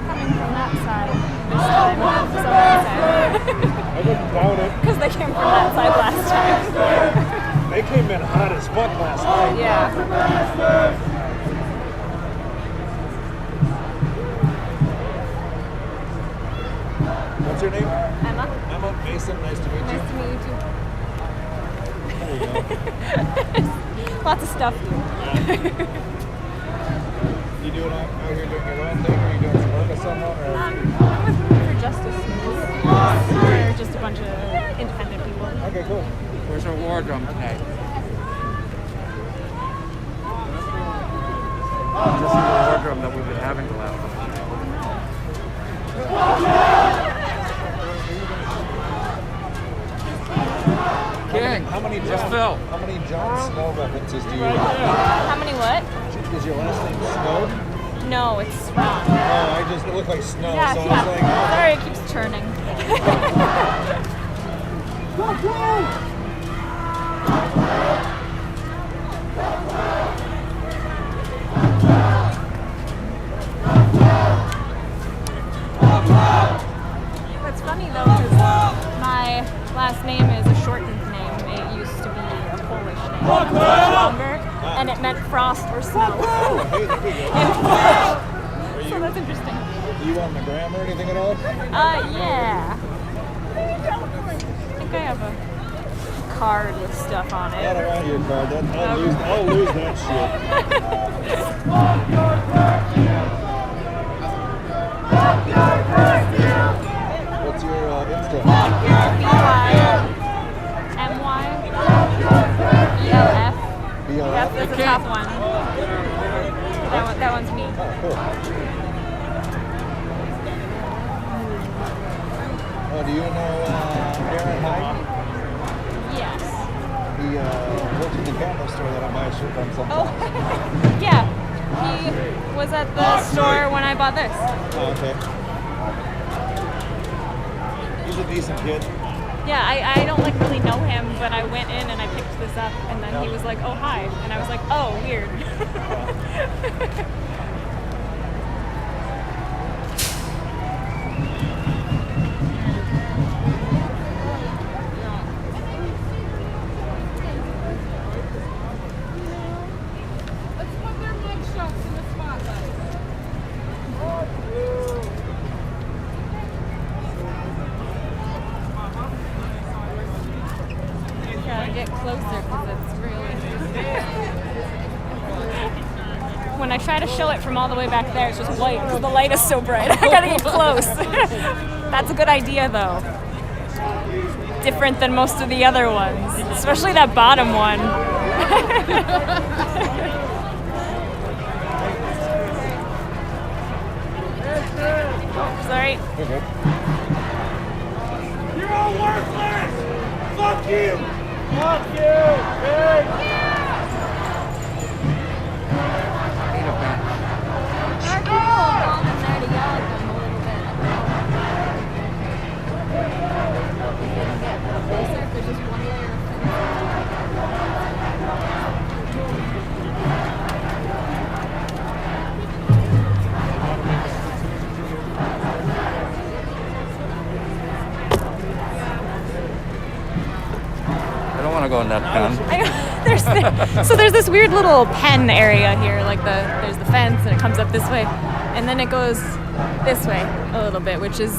coming from that side this time, someone said. I wouldn't doubt it. Because they came from that side last time. They came in hot as fuck last night. Yeah. What's your name? Emma. Emma Mason, nice to meet you. Nice to meet you too. There you go. Lots of stuff. You doing out here doing your own thing, or are you doing some work with someone? Or? I'm with For Justice. We're just a bunch of independent people. Okay, cool. Where's our war drum tonight? Just the wardrobe that we've been having the last couple King, how many just Phil. How many Jon Snow references do you have? How many what? Is your last name Snow? No, it's Strong. Oh, I just it looked like snow, Yeah, so yeah. I was like, oh. Sorry, it keeps turning. It's funny though, because my last name is a shortened name. It used to be a Polish name. It was much longer, and it meant frost or snow. Oh, hey, there we go. So that's interesting. Are you on the gram or anything at all? Yeah. I think I have a card with stuff on I it. don't want your card. I'll lose that shit. What's your Insta? BYMYELF. BLF? That's the top one. That one's me. Oh, cool. Oh, do you know Aaron Hyde? Yes. He works at the camera store that I buy a shirt from sometimes. Oh, yeah. He was at the store when I bought this. Oh, okay. He's a decent kid. Yeah, I don't like really know him, but I went in and I picked this up, and then he was like, "Oh, hi," and I was like, "Oh, weird." Let's put their mugshots in the spotlight. Gotta get closer because it's really. When I try to show it from all the way back there, it's just white because the light is so bright. I gotta get close. That's a good idea, though. Different than most of the other ones, especially that bottom one. Sorry. You're all worthless! Fuck you! Fuck you! I don't want to go in that pen. There's this weird little pen area here, like there's the fence and it comes up this way, and then it goes this way a little bit, which is,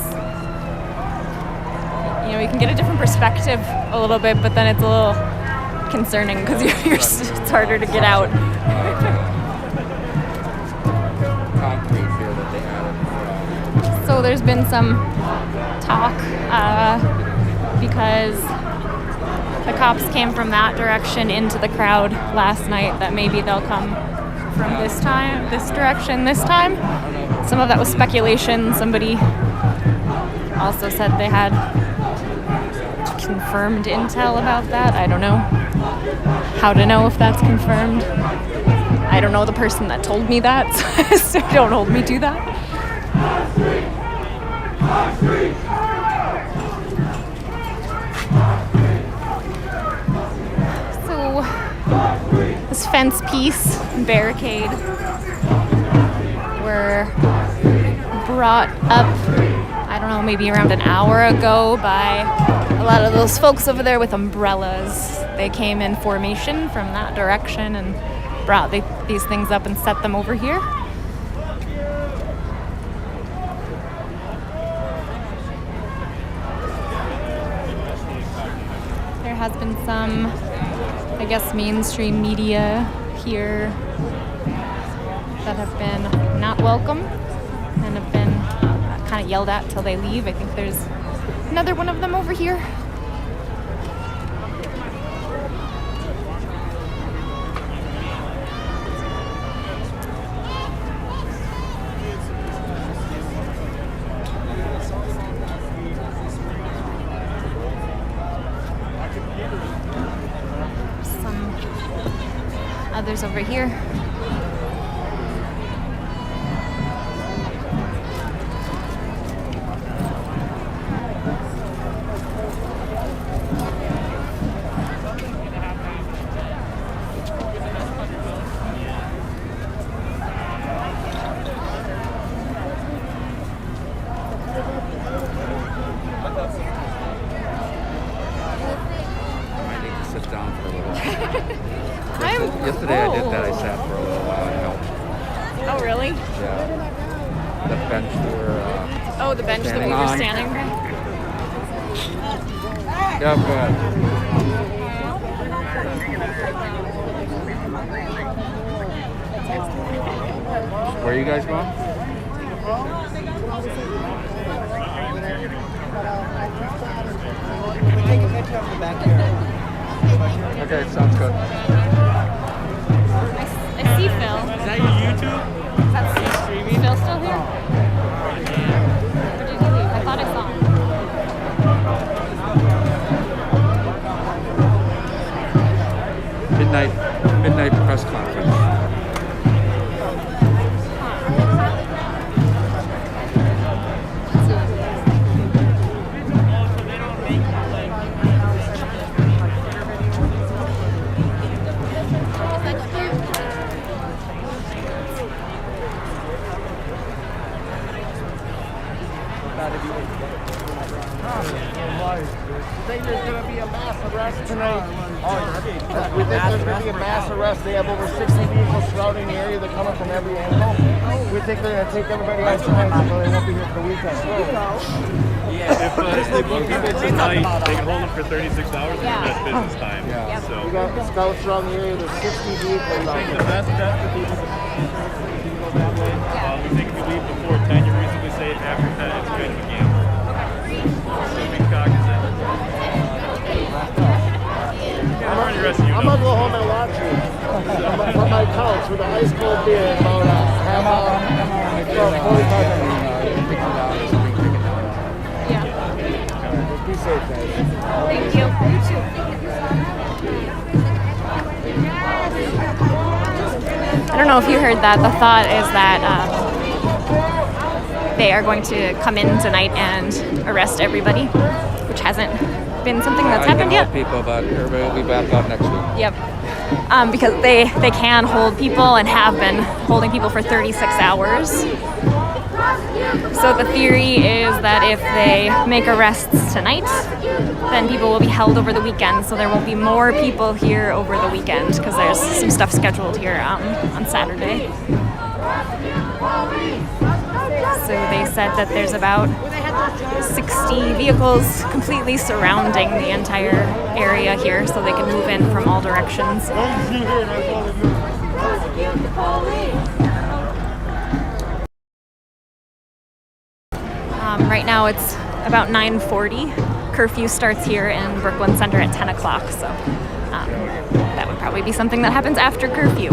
you can get a different perspective a little bit, but then it's a little concerning because it's harder to get out. there's been some talk because the cops came from that direction into the crowd last night that maybe they'll come from this direction this time. Some of that was speculation. Somebody also said they had confirmed intel about that. I don't know how to know if that's confirmed. I don't know the person that told me that, so don't hold me to that. So this fence piece, barricade, were brought up, I don't know, maybe around an hour ago by a lot of those folks over there with umbrellas. They came in formation from that direction and brought these things up and set them over here. There has been some, I guess, mainstream media here that have been not welcome and have been kind of yelled at till they leave. I think there's another one of them over here. Some others over here. Yesterday I did that. I sat for a little while and helped. Oh, really? Yeah. The bench were. Oh, the bench that we were standing on. Yeah, good. Where are you guys going? Okay, sounds good. I see Phil. Is that your YouTube? That's streaming. Phil still here? Or did he leave? I thought I saw him. Midnight press conference. think there's going to be a mass arrest tonight. We think there's going to be a mass arrest. They have over 60 vehicles surrounding the area. They're coming from every angle. We think they're going to take everybody out tonight, so they won't be here for the weekend. If they book people tonight, they can hold them for 36 hours and that's business time. Yeah. So We got scouts around the area. There's 60 vehicles out the there. best bet for people to go that way. We think if you leave before 10, you're reasonably safe. After 10, it's good to gamble. So be cognizant. I'm going to go home and watch you from my couch with an ice cold beer and about a half hour. Be safe, guys. Thank you. I don't know if you heard that. The thought is that they are going to come in tonight and arrest everybody, which hasn't been something that's happened yet. People, but everybody will be back out next week. Yep. Because they can hold people and have been holding people for 36 hours. So the theory is that if they make arrests tonight, then people will be held over the weekend. So there won't be more people here over the weekend because there's some stuff scheduled here on Saturday. So they said that there's about 60 vehicles completely surrounding the entire area here so they can move in from all directions. Right now it's about 9:40. Curfew starts here in Brooklyn Center at 10 o'clock, so that would probably be something that happens after curfew.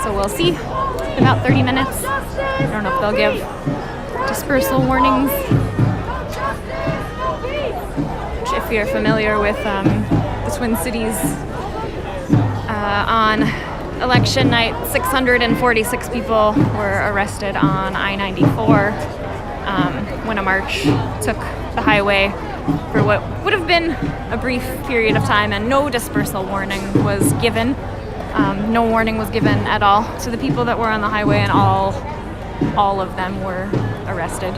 So we'll see in about 30 minutes. I don't know if they'll give dispersal warnings. Which, if you're familiar with the Twin Cities, on election night, 646 people were arrested on I-94 when a march took the highway for what would have been a brief period of time, and no dispersal warning was given. No warning was given at all to the people that were on the highway, and all of them were arrested.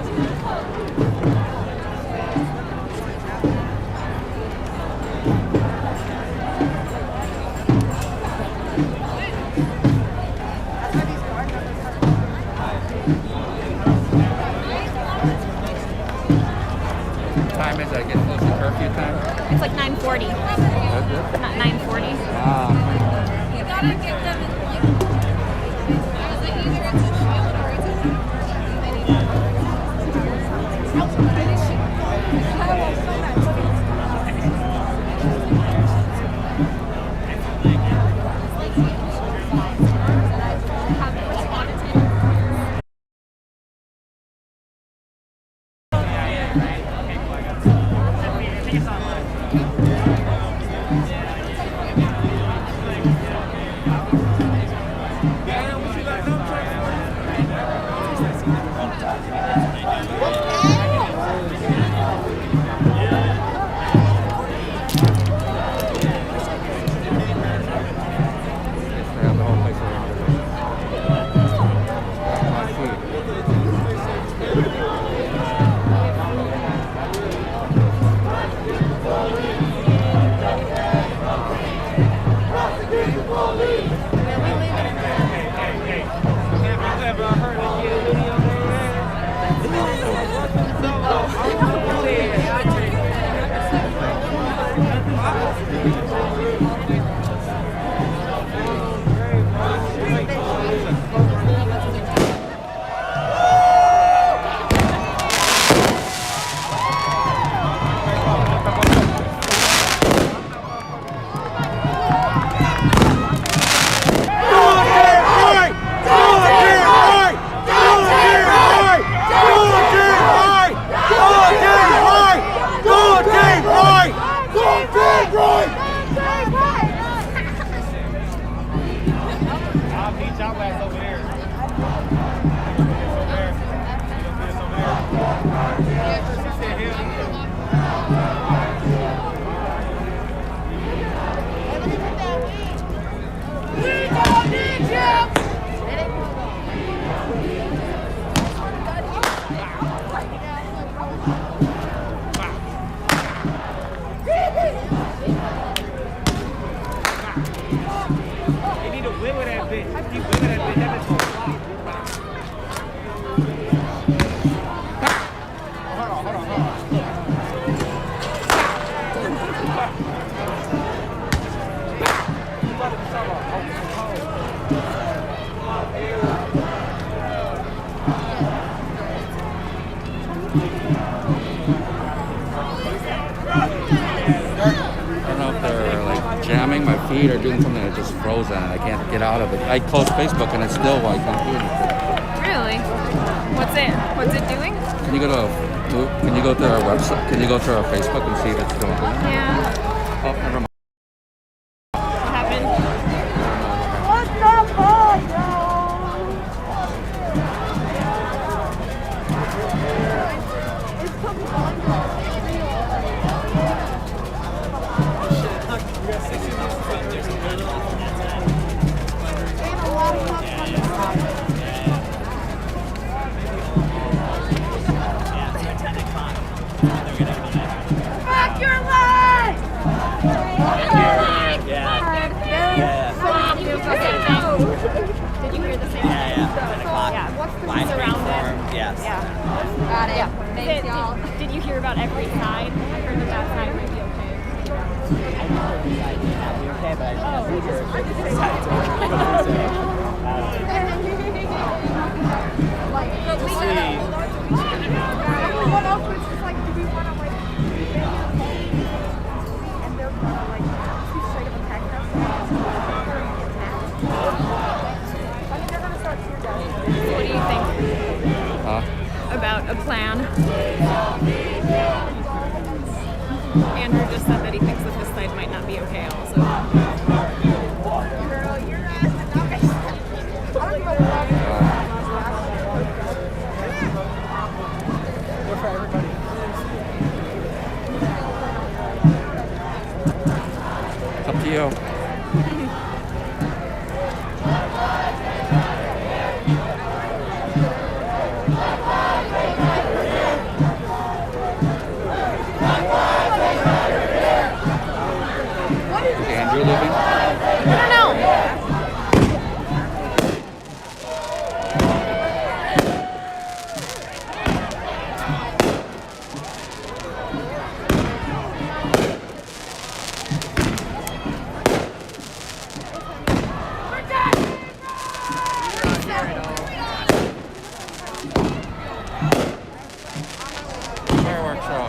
Time is it? Getting close to curfew time? It's like 9:40. Not 9:40. Wow. You gotta get them in jamming my feet or doing something that just frozen and I can't get out of it. I closed Facebook and it's still I can't do anything. Really? What's it doing? Can you go to our website? Can you go to our Facebook and see if it's still doing? Yeah. Oh, never mind. What happened? What's the fire? Back your leg! Did you hear the same thing? Yeah. 10 o'clock. Yeah. What's the Line surrounded? form, yes. Yeah. Got it. Thanks, y'all. Did you hear about every side? I heard that side might be okay. I know the side may not be okay, but I just heard the side. about a plan. Andrew just said that he thinks that this side might not be okay also. It's up to you. Is Andrew leaving? I don't know. Fireworks show.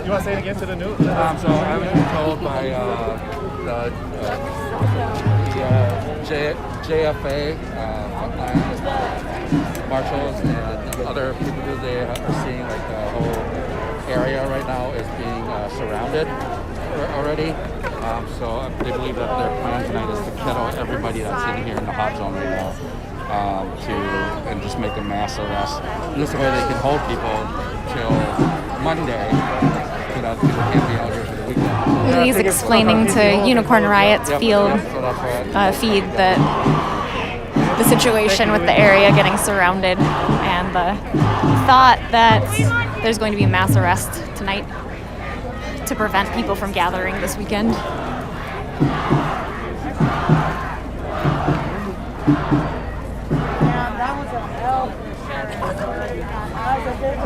You want to say it again to the news? So I was told by the JFA marshals and other people who they are seeing like the whole area right now is being surrounded already. So they believe that their plan tonight is to get out everybody that's in here in the hot zone right now and just make a mass arrest. And this way they can hold people till Monday. So that people can't be out here for the weekend. He's explaining to Unicorn Riot's feed that the situation with the area getting surrounded and the thought that there's going to be a mass arrest tonight to prevent people from gathering this weekend. That was a hell of a that was a big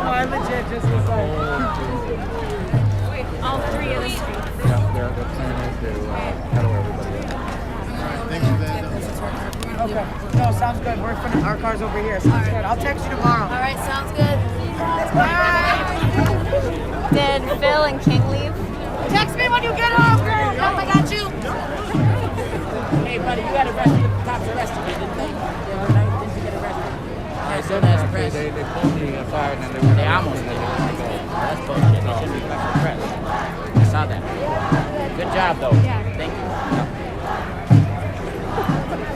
I legit just was like, all three of the streets. Yeah, their plan is to kettle everybody in. Thanks for that. okay. No, sounds good. We're finna, our car's over here. Sounds good. I'll text you tomorrow. All right, sounds good. Did Phil and King leave? Text me when you get home, girl. Yep, I got you. Hey, buddy, you got arrested. Cops arrested you, didn't they? The other night, didn't you get arrested? They pulled me aside and they almost let me go. That's bullshit. They shouldn't be special press. I saw that. Good job, though. Yeah. Thank you.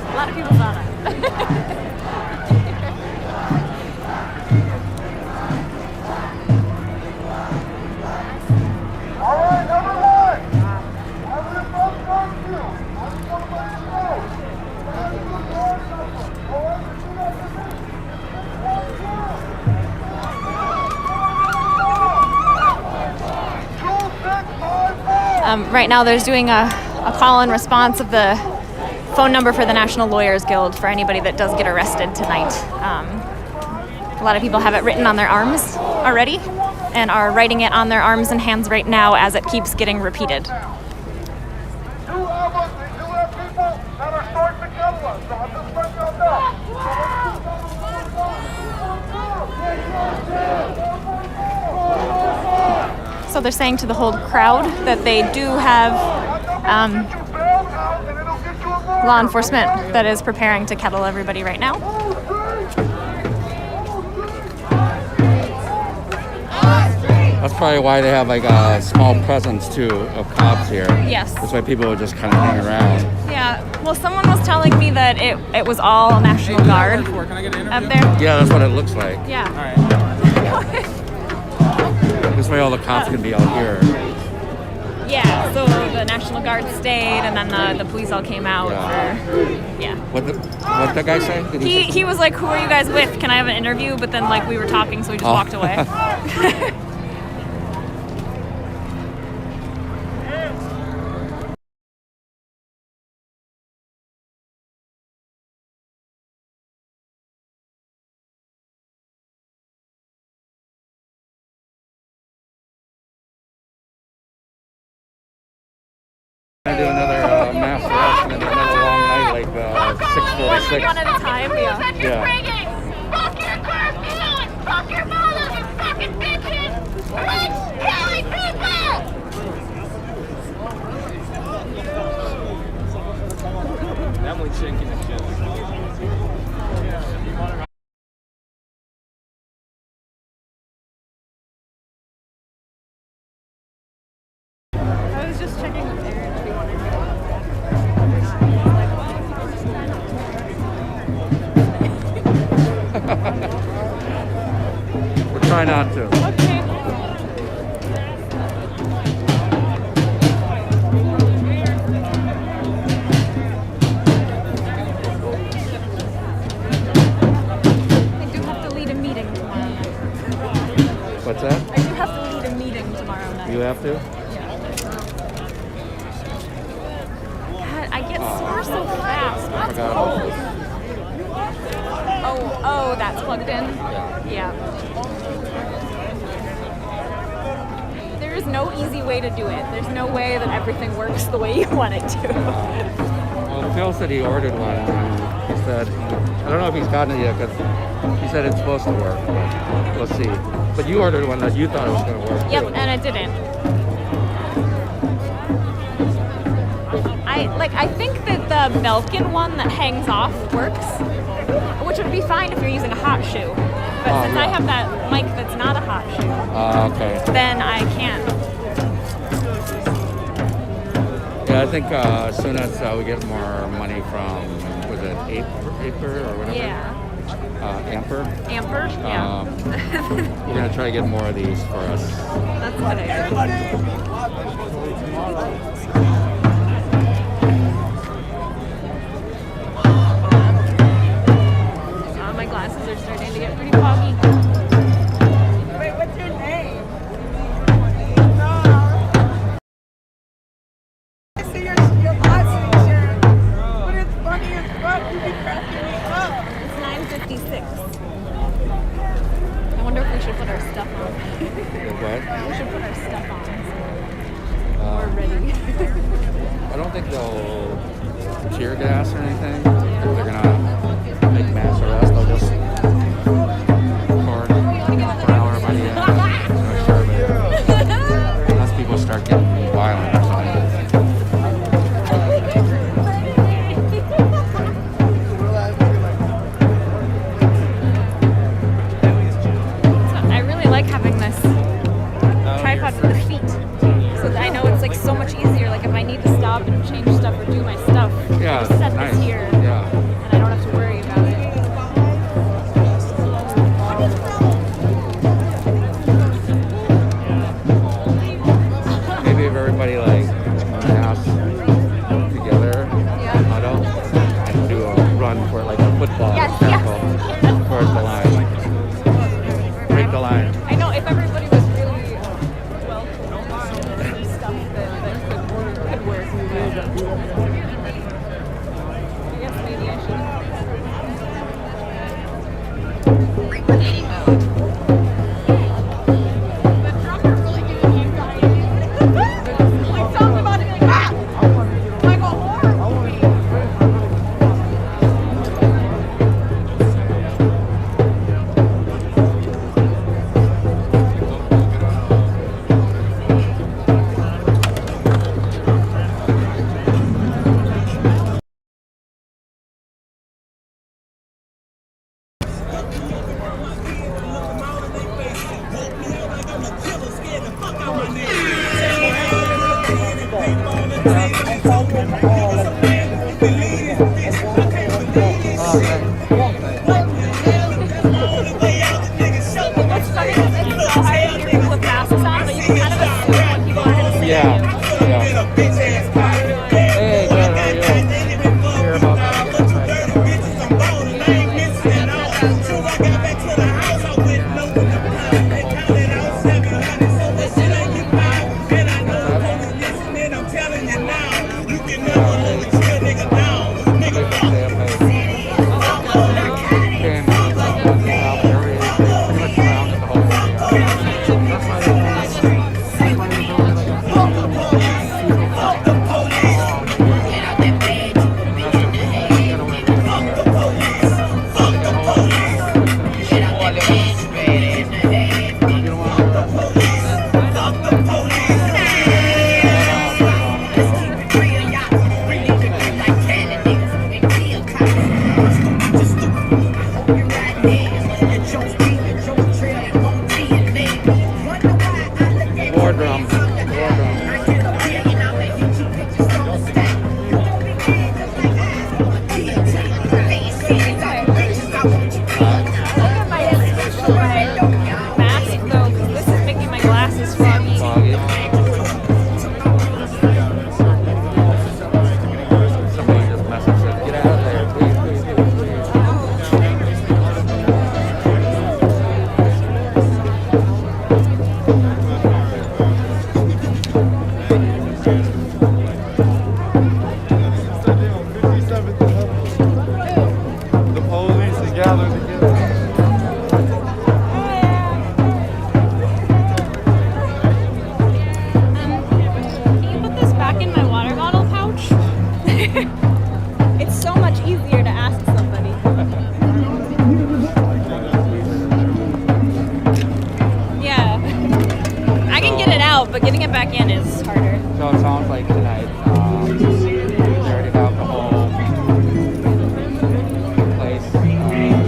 A lot of people saw that. All right, number one. I will not start you. I'm going to let you know. Right now there's doing a call and response of the phone number for the National Lawyers Guild for anybody that does get arrested tonight. A lot of people have it written on their arms already and are writing it on their arms and hands right now as it keeps getting repeated. So they're saying to the whole crowd that they do have law enforcement that is preparing to kettle everybody right now. That's probably why they have like a small presence too of cops here. Yes. That's why people would just kind of hang around. Yeah. Well, someone was telling me that it was all National Guard up there. Yeah, that's what it looks like. Yeah. All right. This way all the cops can be out here. Yeah, so the National Guard stayed, and then the police all came out. Yeah. What the guy say? He was like, "Who are you guys with? Can I have an interview?" But then like we were talking, so he just walked away. Gonna do another mass arrest and then do another long night, like 6:46. One at a time, yeah. Fuck your curfew! Fuck your mothers, you fucking bitches! Let's killing people! That one's shaking the shit. I was just checking with Aaron if he wanted to. We'll try not to. Okay. I do have to lead a meeting tomorrow night. What's that? I do have to lead a meeting tomorrow night. You have to? God, I get sore so fast. I forgot. Oh, that's plugged in? Yeah. There is no easy way to do it. There's no way that everything works the way you want it to. Well, Phil said he ordered one, and he said, I don't know if he's gotten it yet, because he said it's supposed to work, but we'll see. But you ordered one that you thought it was going to work. Yep, too. and it didn't. I think that the Belkin one that hangs off works, which would be fine if you're using a hot shoe. But since I have that mic that's not a hot shoe, okay. then I can't. Yeah, I think as soon as we get more money from, was it Aper or whatever? Yeah. Amper? Amper? Yeah. We're going to try to get more of these for us. That's what I my glasses are starting to get pretty foggy. Wait, what's your name? I see your glasses, Sharon. But it's funny as fuck. You be cracking me up. It's 9:56. I wonder if we should put our stuff on. What? We should put our stuff on so we're ready. I don't think they'll tear gas or anything. If they're going to make mass arrest, they'll just record per hour by the end. Unless people start getting violent or something. I really like having this tripod for the feet. So that I know it's like so much easier. Like if I need to stop and change stuff or do my stuff, Yeah, I just set nice. this here. Yeah. And I don't have to worry about it. Maybe if everybody like mass together, huddle, and do a run for like a football tackle towards the line. Break the line. I know if everybody was really well coordinated stuff that could guess maybe I should. Like something about to be like, ah! Like a horror movie. What's funny is it's so hard to hear people with masks on, but you can kind of assume what people are going to say. Yeah. Hey, good. How are you? Hear about that. Mask though, because this is making my glasses foggy. Somebody just messaged said, get out of there, please, please, please, The police are gathered together. Can you put this back in my water bottle pouch? It's so much easier to ask somebody. Yeah. I can get it out, but getting it back in is harder. So it sounds like tonight, they already have the whole place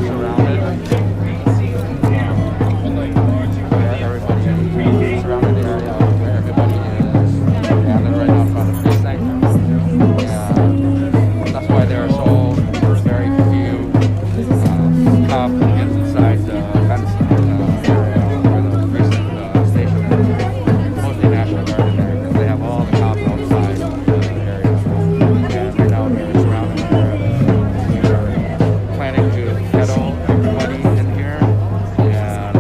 surrounded. Everybody surrounded the area where everybody is gathered right now in front of the precinct. And that's why there are so very few cops inside the fence area where the precinct station is. Mostly National Guard in there because they have all the cops outside the area. And right now they're surrounding the area. They're planning to kettle everybody in here and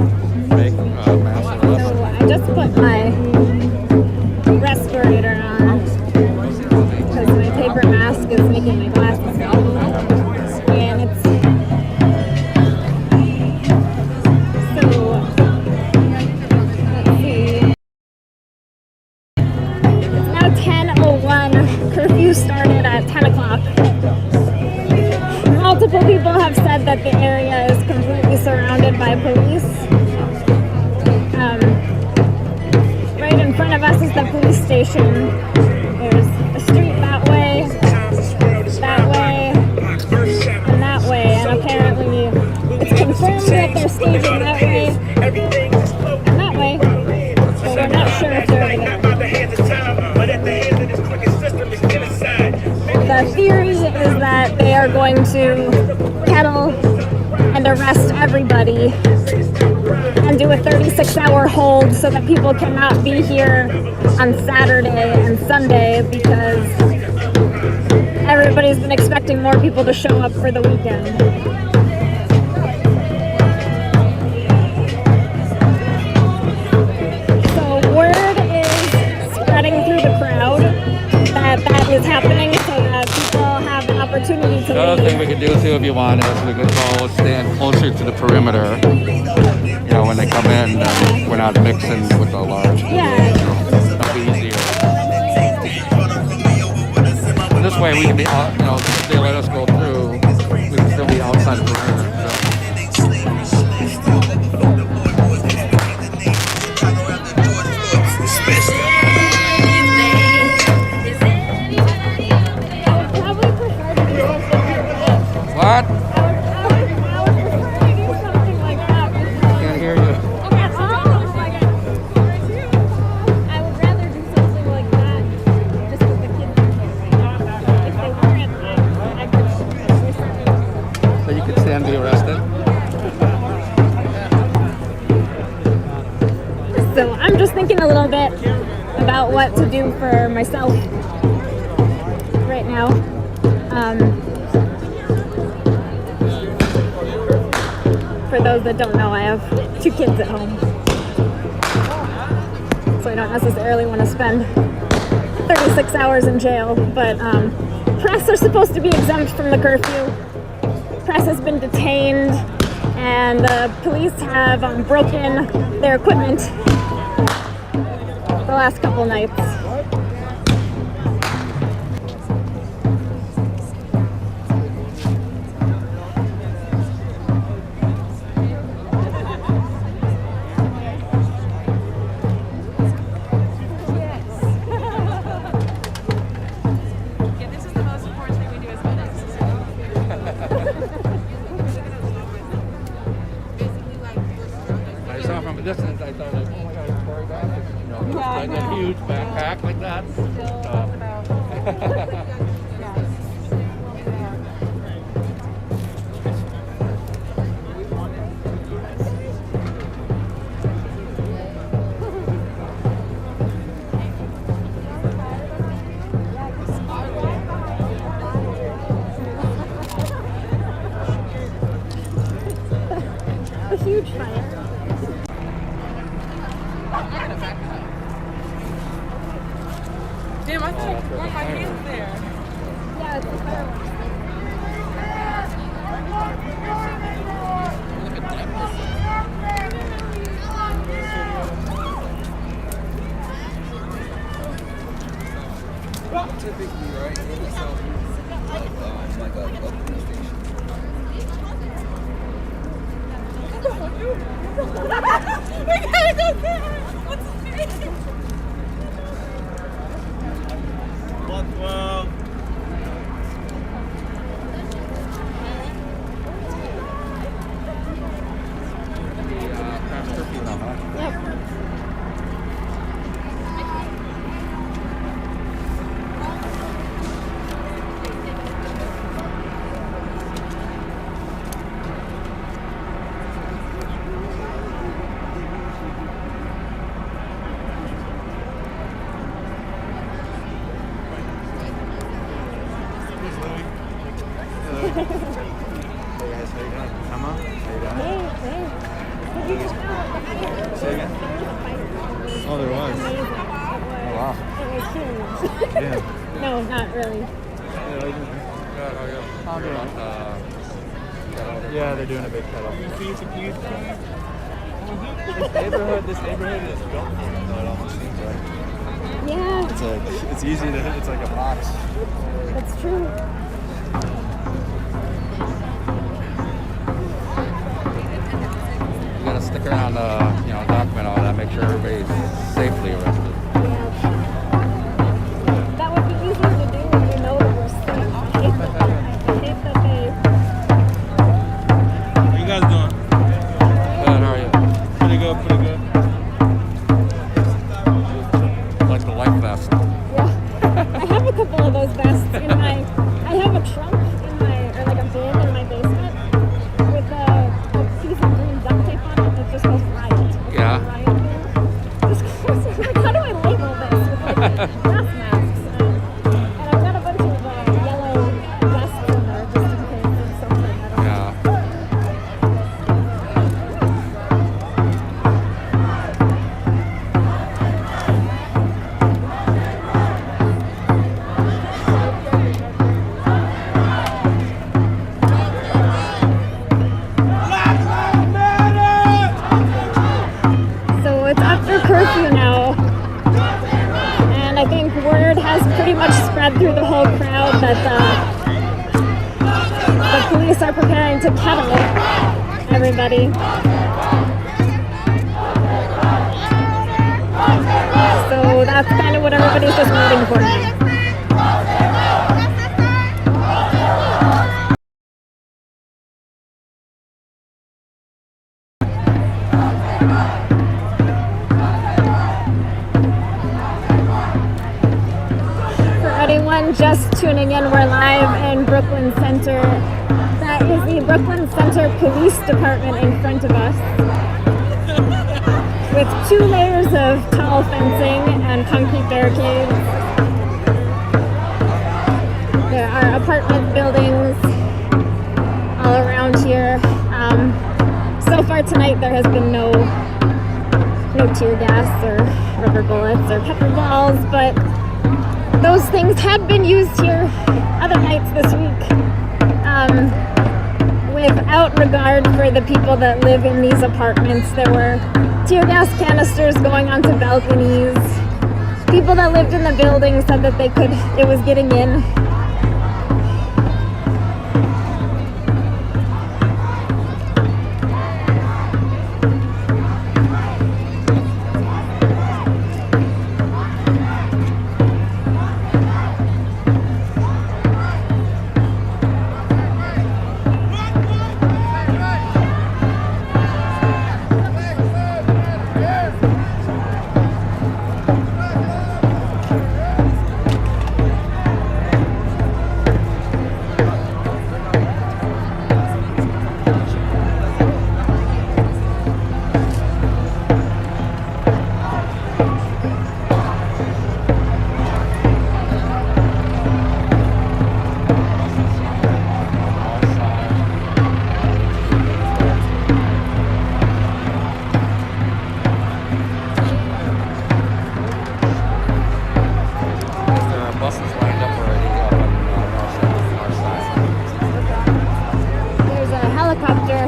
make mass arrests. So I just put my respirator on because my paper mask is making my glasses foggy. And it's so, let's see. It's now 10:01. Curfew started at 10 o'clock. Multiple people have said that the area is completely surrounded by police. Right in front of us is the police station. There's a street that way, and that way. And apparently it's confirmed that they're staging that way and that way. But we're not sure if they're over there. The theory is that they are going to kettle and arrest everybody and do a 36-hour hold so that people cannot be here on Saturday and Sunday because everybody's been expecting more people to show up for the weekend. So word is spreading through the crowd that that is happening so that people have an opportunity to Another leave. thing we could do too, if you want, is we could go stand closer to the perimeter. You know, when they come in, we're not mixing with the large. Yeah. That'll be easier. And this way, we can be, you know, if they let us go through, we can still be outside the perimeter. What? Can't hear you. So you could stand and be arrested? So I'm just thinking a little bit about what to do for myself right now. For those that don't know, I have 2 kids at home. So I don't necessarily want to spend 36 hours in jail, but press are supposed to be exempt from the curfew. Press has been detained, and the police have broken their equipment the last couple nights. I saw from a distance, I thought, like, oh my god, it's choreographic. You know, just like a huge backpack like that. A huge fire. Damn, I checked one of my hands there. Yeah, it's a fireworks. Typically, right, in the South, like a police station. We gotta go get her. What's his name? 112. Hey guys, how you doing? Emma? How you doing? Say again? Oh, there was. Oh, wow. Yeah. No, not really. Yeah, they're doing a big cutoff. This neighborhood is built for it, though, it almost seems like. Yeah. It's easy to, it's like a box. That's true. You gotta stick around, you know, document all that, make sure everybody's safely arrested. That would be easier to do when you know that we're safe. I hate that they... How you guys doing? Good, how are you? Pretty good, pretty good. Like the life vest. Yeah. I have a couple of those vests in my... I have a trunk in my... or like a bin in my basement with a piece of green duct tape on it that just goes riot. Yeah. Riot bin. Just like, how do I label this with like gas masks? And I've got a bunch of yellow vests in there just in case there's something. I don't know. crowd that the police are preparing to kettle everybody. So that's kind of what everybody's just waiting for now. Anyone just tuning in, we're live in Brooklyn Center. That is the Brooklyn Center Police Department in front of us, with 2 layers of tall fencing and concrete barricades. There are apartment buildings all around here. So far tonight there has been no tear gas or rubber bullets or pepper balls, but those things had been used here other nights this week, without regard for the people that live in these apartments. There were tear gas canisters going onto balconies. People that lived in the building said that it was getting in.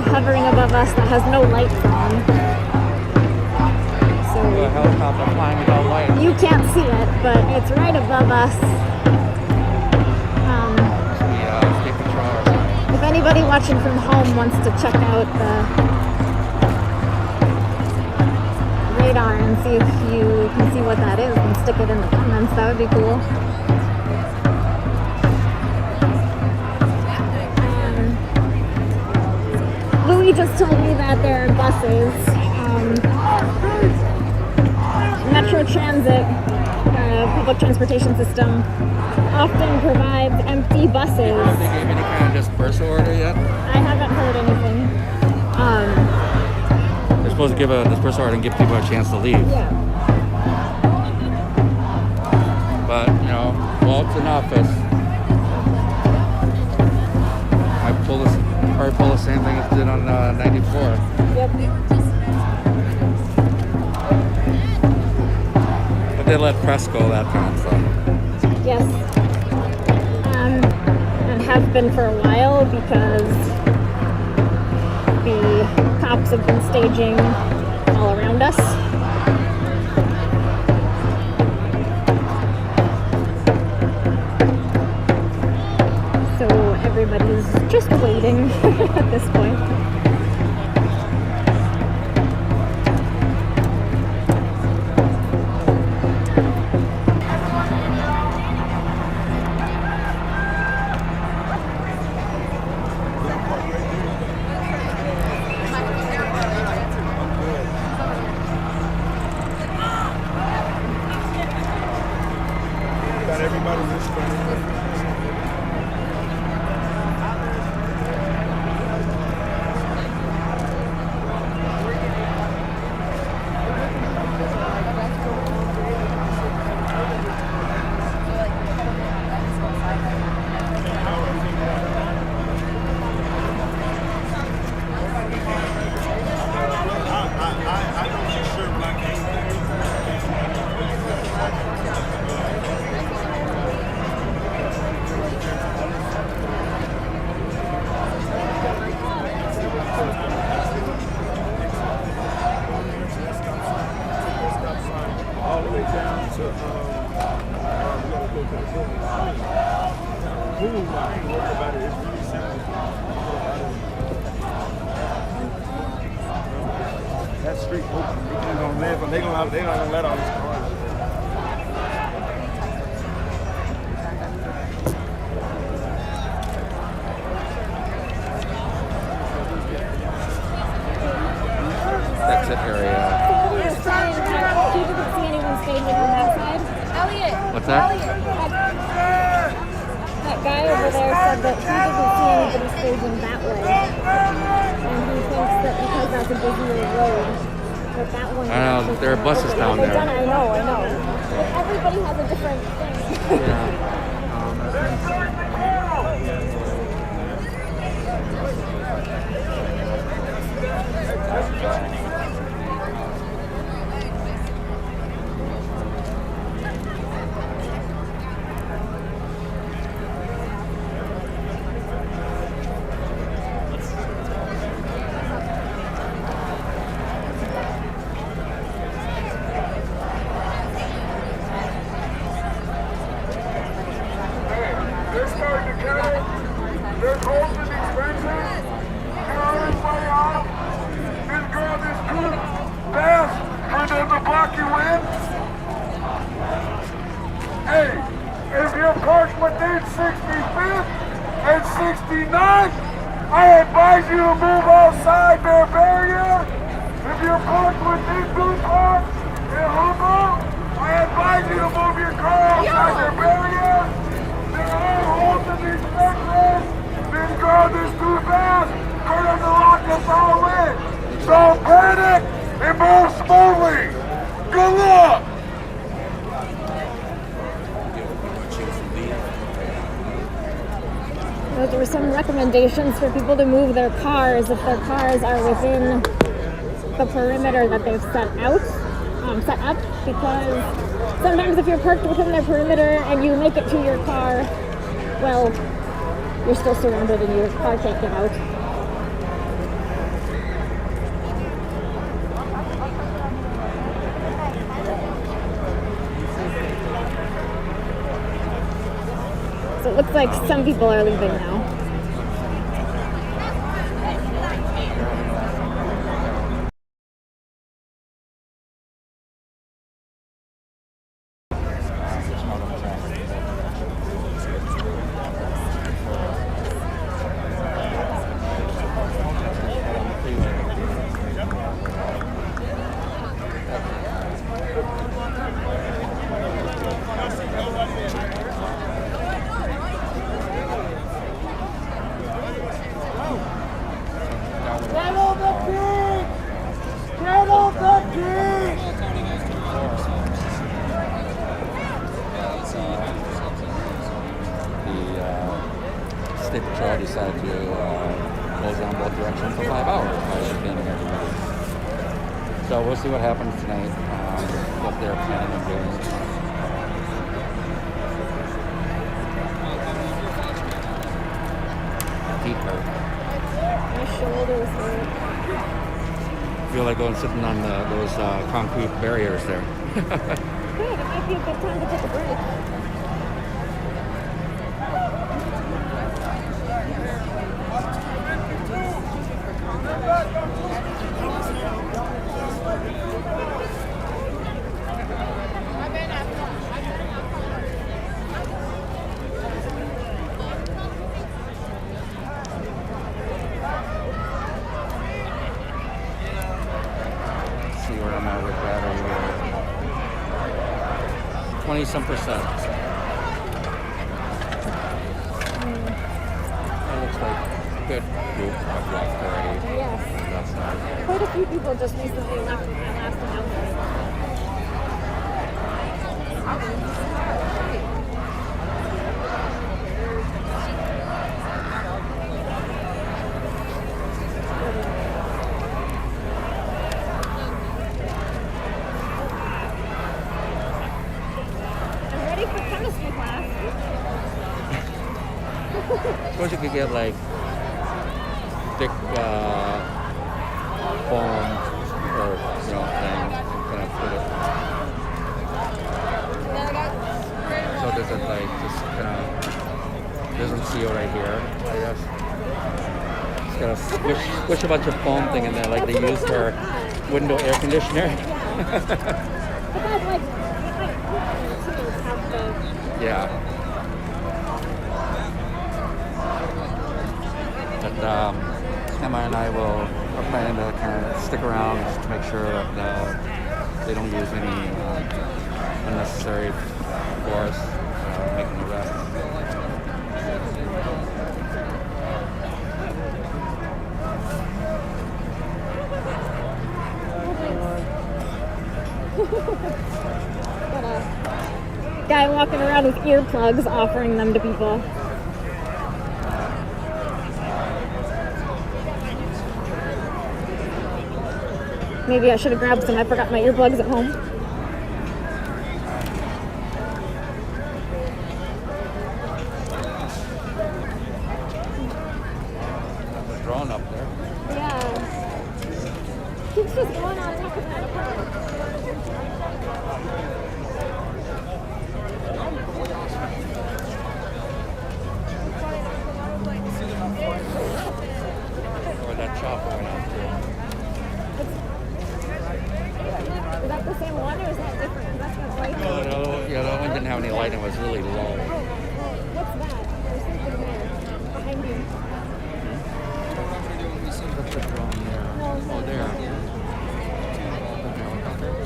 Hovering above us that has no lights on. So a helicopter flying without lights. You can't see it, but it's right above us. If anybody watching from home wants to check out the radar and see if you can see what that is and stick it in the comments, that would be cool. Louis just told me that there are buses. Metro Transit, public transportation system, often provides empty buses. Have they gave any kind of dispersal order yet? I haven't heard anything. They're supposed to give a dispersal order and give people a chance to leave. Yeah. But, while it's in office, I probably pull the same thing as did on 94. Yep. But they let press go that time, so. Yes. And have been for a while because the cops have been staging all around us. So everybody's just waiting at this point. Got everybody this way. cool. I ain't worried about it. It's really simple. That street open. They gonna live, but they not gonna let all these cars. Exit area. He didn't see anyone staging on that side. Elliot. What's that? That guy over there said that he didn't see anybody staging that way. And he thinks that because that's a busier road, that one. I know, there are buses down there. I know. But everybody has a different thing. Yeah. I advise you to move outside their barrier. If you're parked within two cars in Humboldt, I advise you to move your car outside their barrier. There are holes in these sections. This crowd is too fast for them to lock us all in. Don't panic and move smoothly. Good luck. There were some recommendations for people to move their cars if their cars are within the perimeter that they've set up, because sometimes if you're parked within their perimeter and you make it to your car, well, you're still surrounded and your car can't get out. So it looks like some people are leaving now. State Patrol decided to close down both directions for 5 hours while detaining everybody. So we'll see what happens tonight, what they're planning on doing. Feet hurt. My shoulders hurt. I feel like going sitting on those concrete barriers there. Good, it might be a good time to take a break. See where I'm at with that over here. 20-some percent. That looks like a good group of left already. Yes. That's not. Quite a few people just recently left my last announcement. I'm ready for chemistry class. Suppose you could get like thick foam or thing, kind of put it. So does it like just kind of doesn't seal right here, I guess. It's got a squish a bunch of foam thing in there like they use for window air conditioner. Yeah. But Emma and I are planning to kind of stick around just to make sure that they don't use any unnecessary force making arrests. Got a guy walking around with earplugs offering them to people. Maybe I should have grabbed some. I forgot my earplugs at home. There's a drone up there. Yeah. Keeps just going on top of that car. Where that chopper went out to. Is that the same one or is that different? That's got light. No, yeah, that one didn't have any light and was really low. What's that? There's something there behind you. What's the drone there? Oh, there.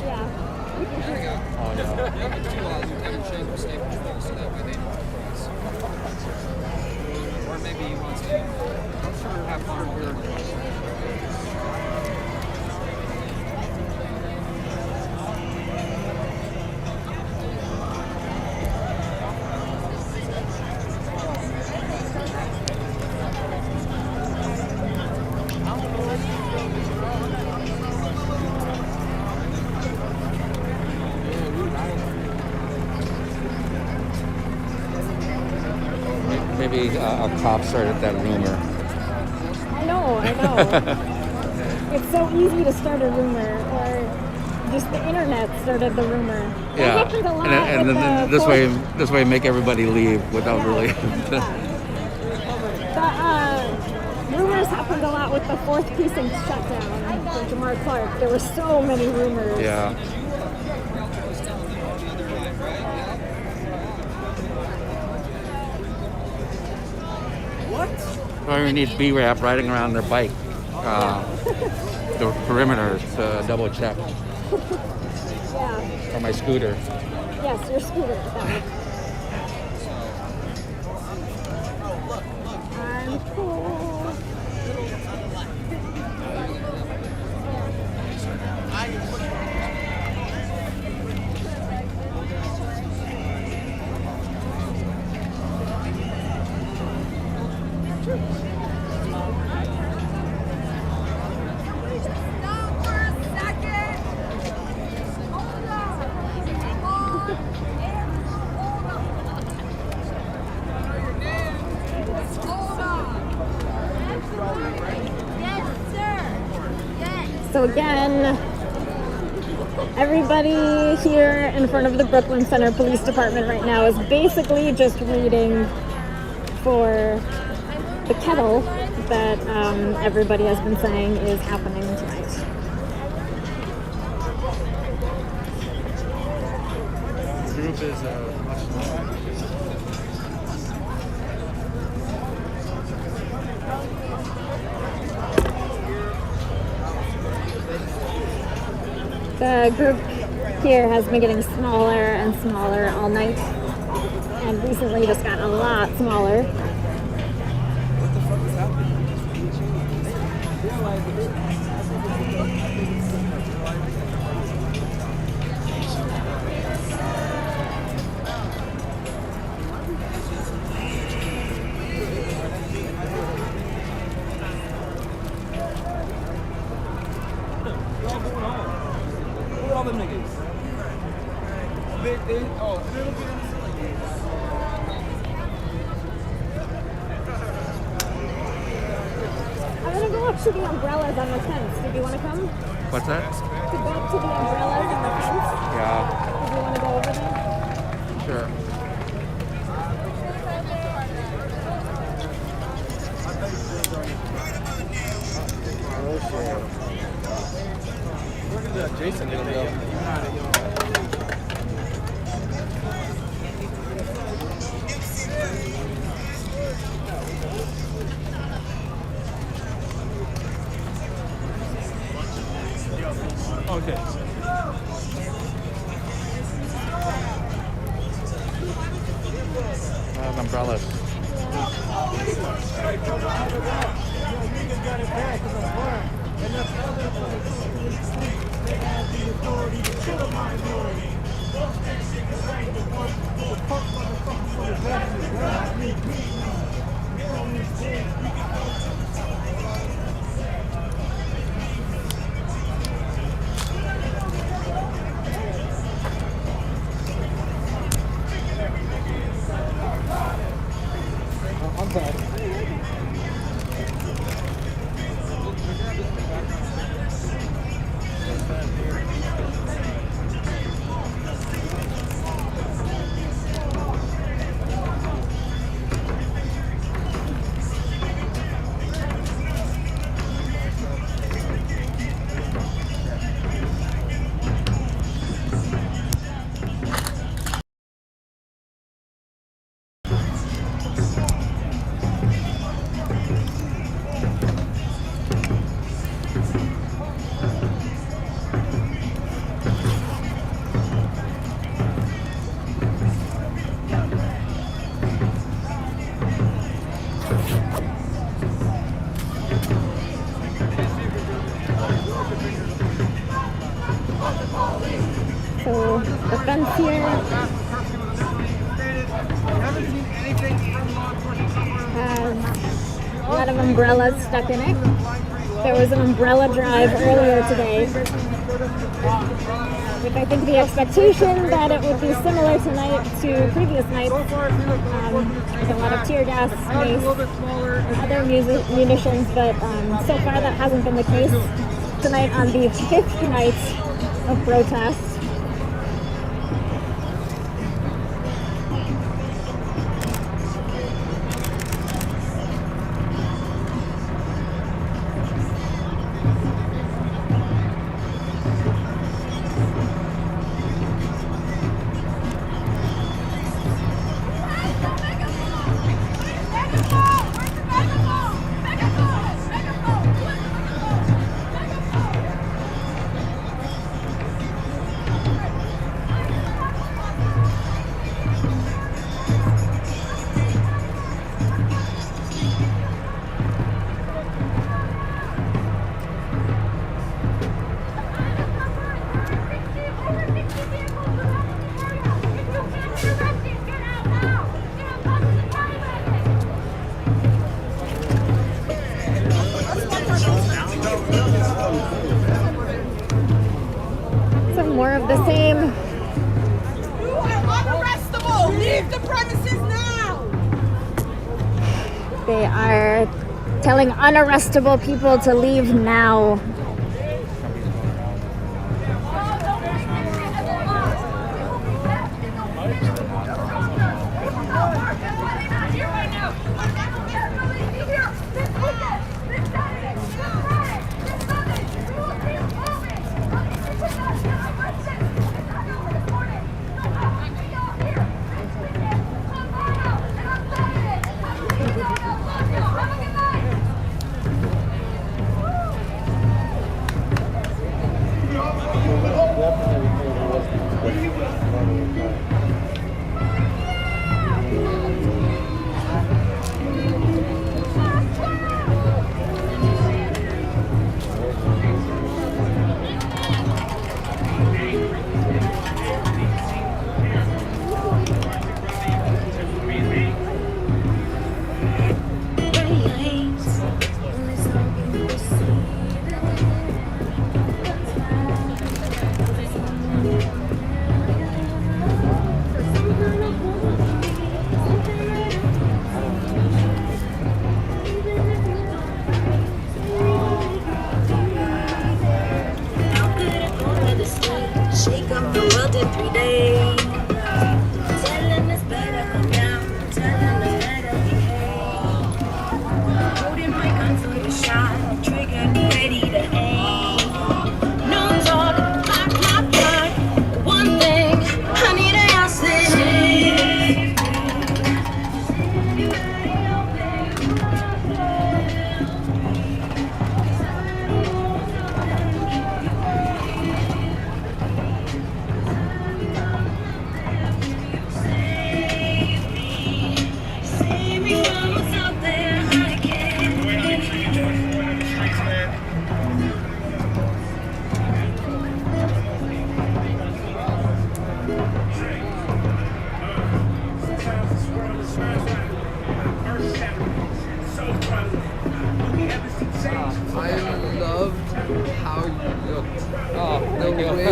Yeah. Oh, yeah. Or maybe he wants to have fun with Maybe a cop started that rumor. I know. It's so easy to start a rumor, or just the internet started the rumor. That Yeah, happens a lot and with then the this way make everybody leave without really. The rumors happened a lot with the 4th Precinct shutdown for Jamar Clark. There were so many rumors. Yeah. What? Well, we need B-Rap riding around their bike, the perimeter to double check. Yeah. Or my scooter. Yes, your scooter. I'm cool. So again, everybody here in front of the Brooklyn Center Police Department right now is basically just waiting for the kettle that everybody has been saying is happening tonight. The group is much smaller. The group here has been getting smaller and smaller all night, and recently just got a lot smaller. all them niggas. I'm gonna go up to the umbrellas on the fence. Did you want to come? What's that? To go up to the umbrellas on the fence? Yeah. Did you want to go over there? Sure. Jason didn't go. Okay. Umbrellas. I'm bad. So the fence here has a lot of umbrellas stuck in it. There was an umbrella drive earlier today, with I think the expectation that it would be similar tonight to previous nights, with a lot of tear gas, mace, other munitions, but so far that hasn't been the case. Tonight on the 5th night of protest. Some more of the same. You are unarrestable! Leave the premises now! They are telling unarrestable people to leave now.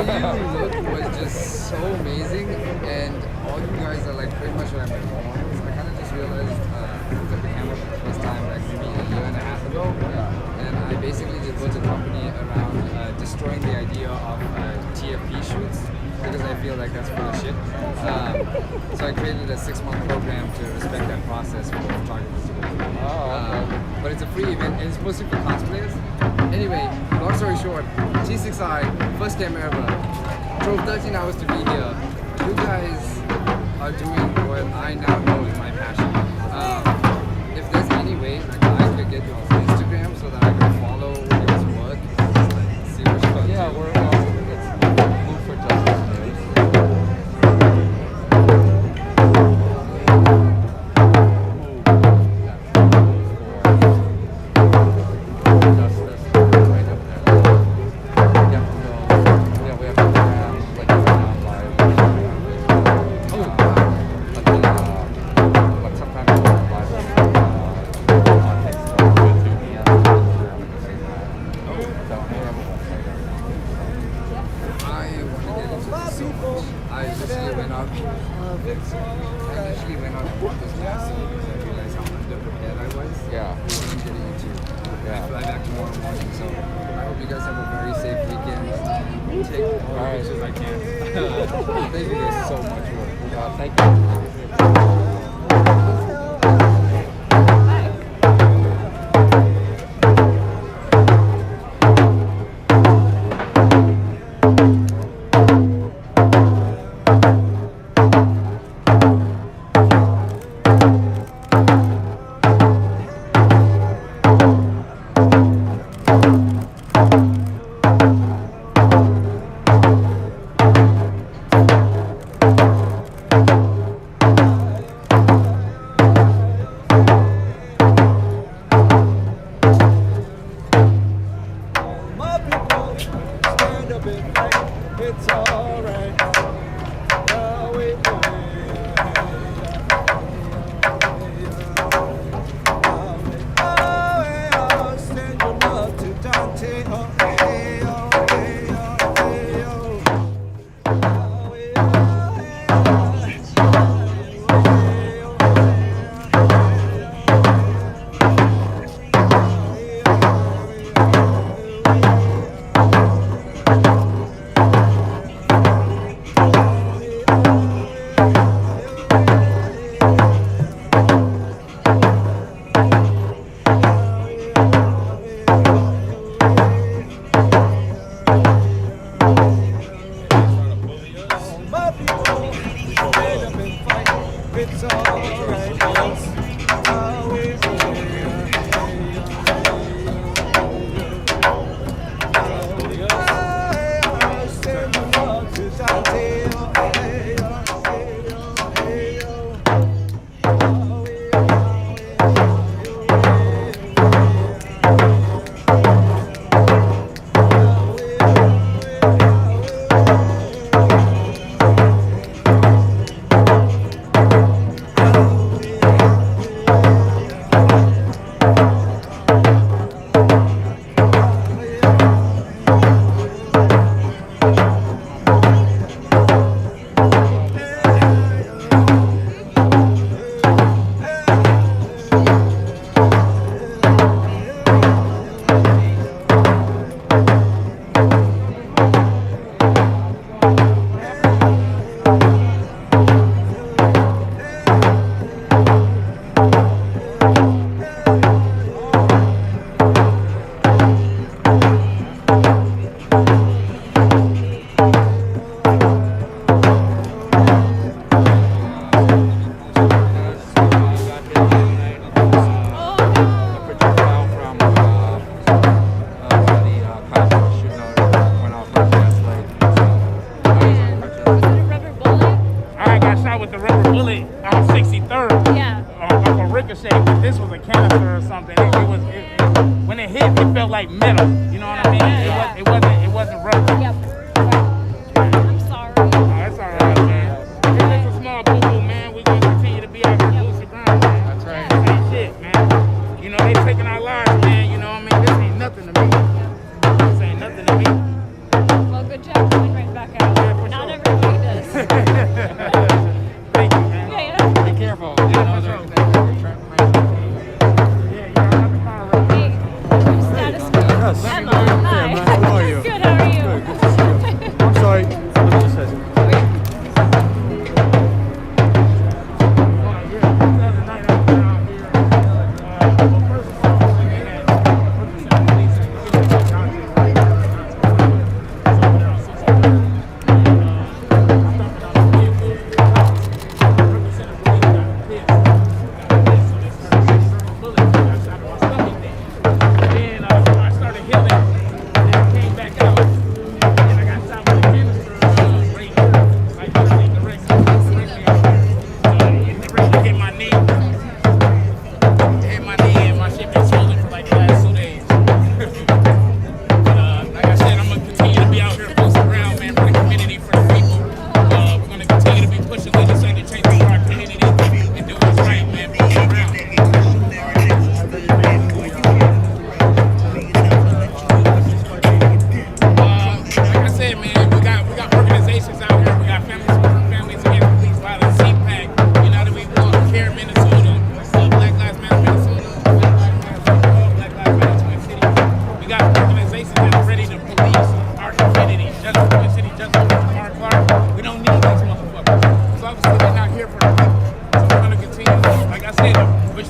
way you look was just so amazing, and all you guys are like pretty much like my role models. I kind of just realized I took the camera for the first time like maybe a year and a half ago, and I basically just built a company around destroying the idea of TFP shoots because I feel like that's full of shit. So I created a 6-month program to respect that process for photographers to go through. But it's a free event and it's mostly for cosplayers. Anyway, long story short, G6I, first camera ever, drove 13 hours to be here. You guys are doing what I now know is my passion. If there's any way like, I could get you on Instagram so that I can follow your work and just like, see what you're up to. Yeah, we're it's Move for Justice. like metal. You know what I mean? It wasn't rubber. Yep. I'm sorry. Oh, that's all right, man. It's a small boo-boo, man. We're gonna continue to be out here loose ground, man. That's right. This ain't shit, man. You know, they taking our lives, man. You know what I mean? This ain't nothing to me. This ain't nothing to me. Well, good job doing right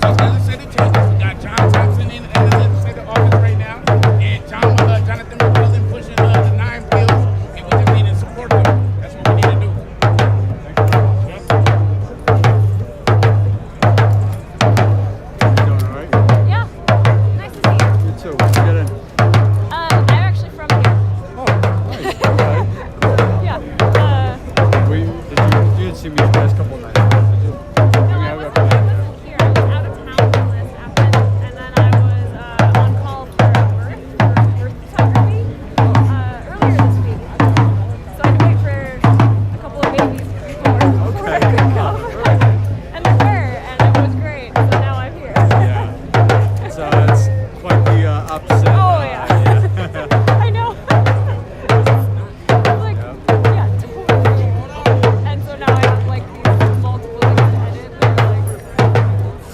Those legislative changes. We got John Thompson in the legislative office right now, and Jonathan McClellan pushing the 9 bills, and we just need to support them. That's what we need to do. Doing all right? Yeah. Nice to see you. You too. Where'd you get in? I'm actually from here. Oh, nice. Okay. Yeah. You didn't see me the past couple of nights, did you? No, I wasn't here. I was out of town when this happened, and then I was on call for birth photography earlier this week. So I had to wait for a couple of babies before I could come. And they were, and it was great. So now I'm here. Yeah. So it's quite the opposite. Oh, yeah. I know. Like, yeah, totally. And so now I have like these multiple things to edit. They're like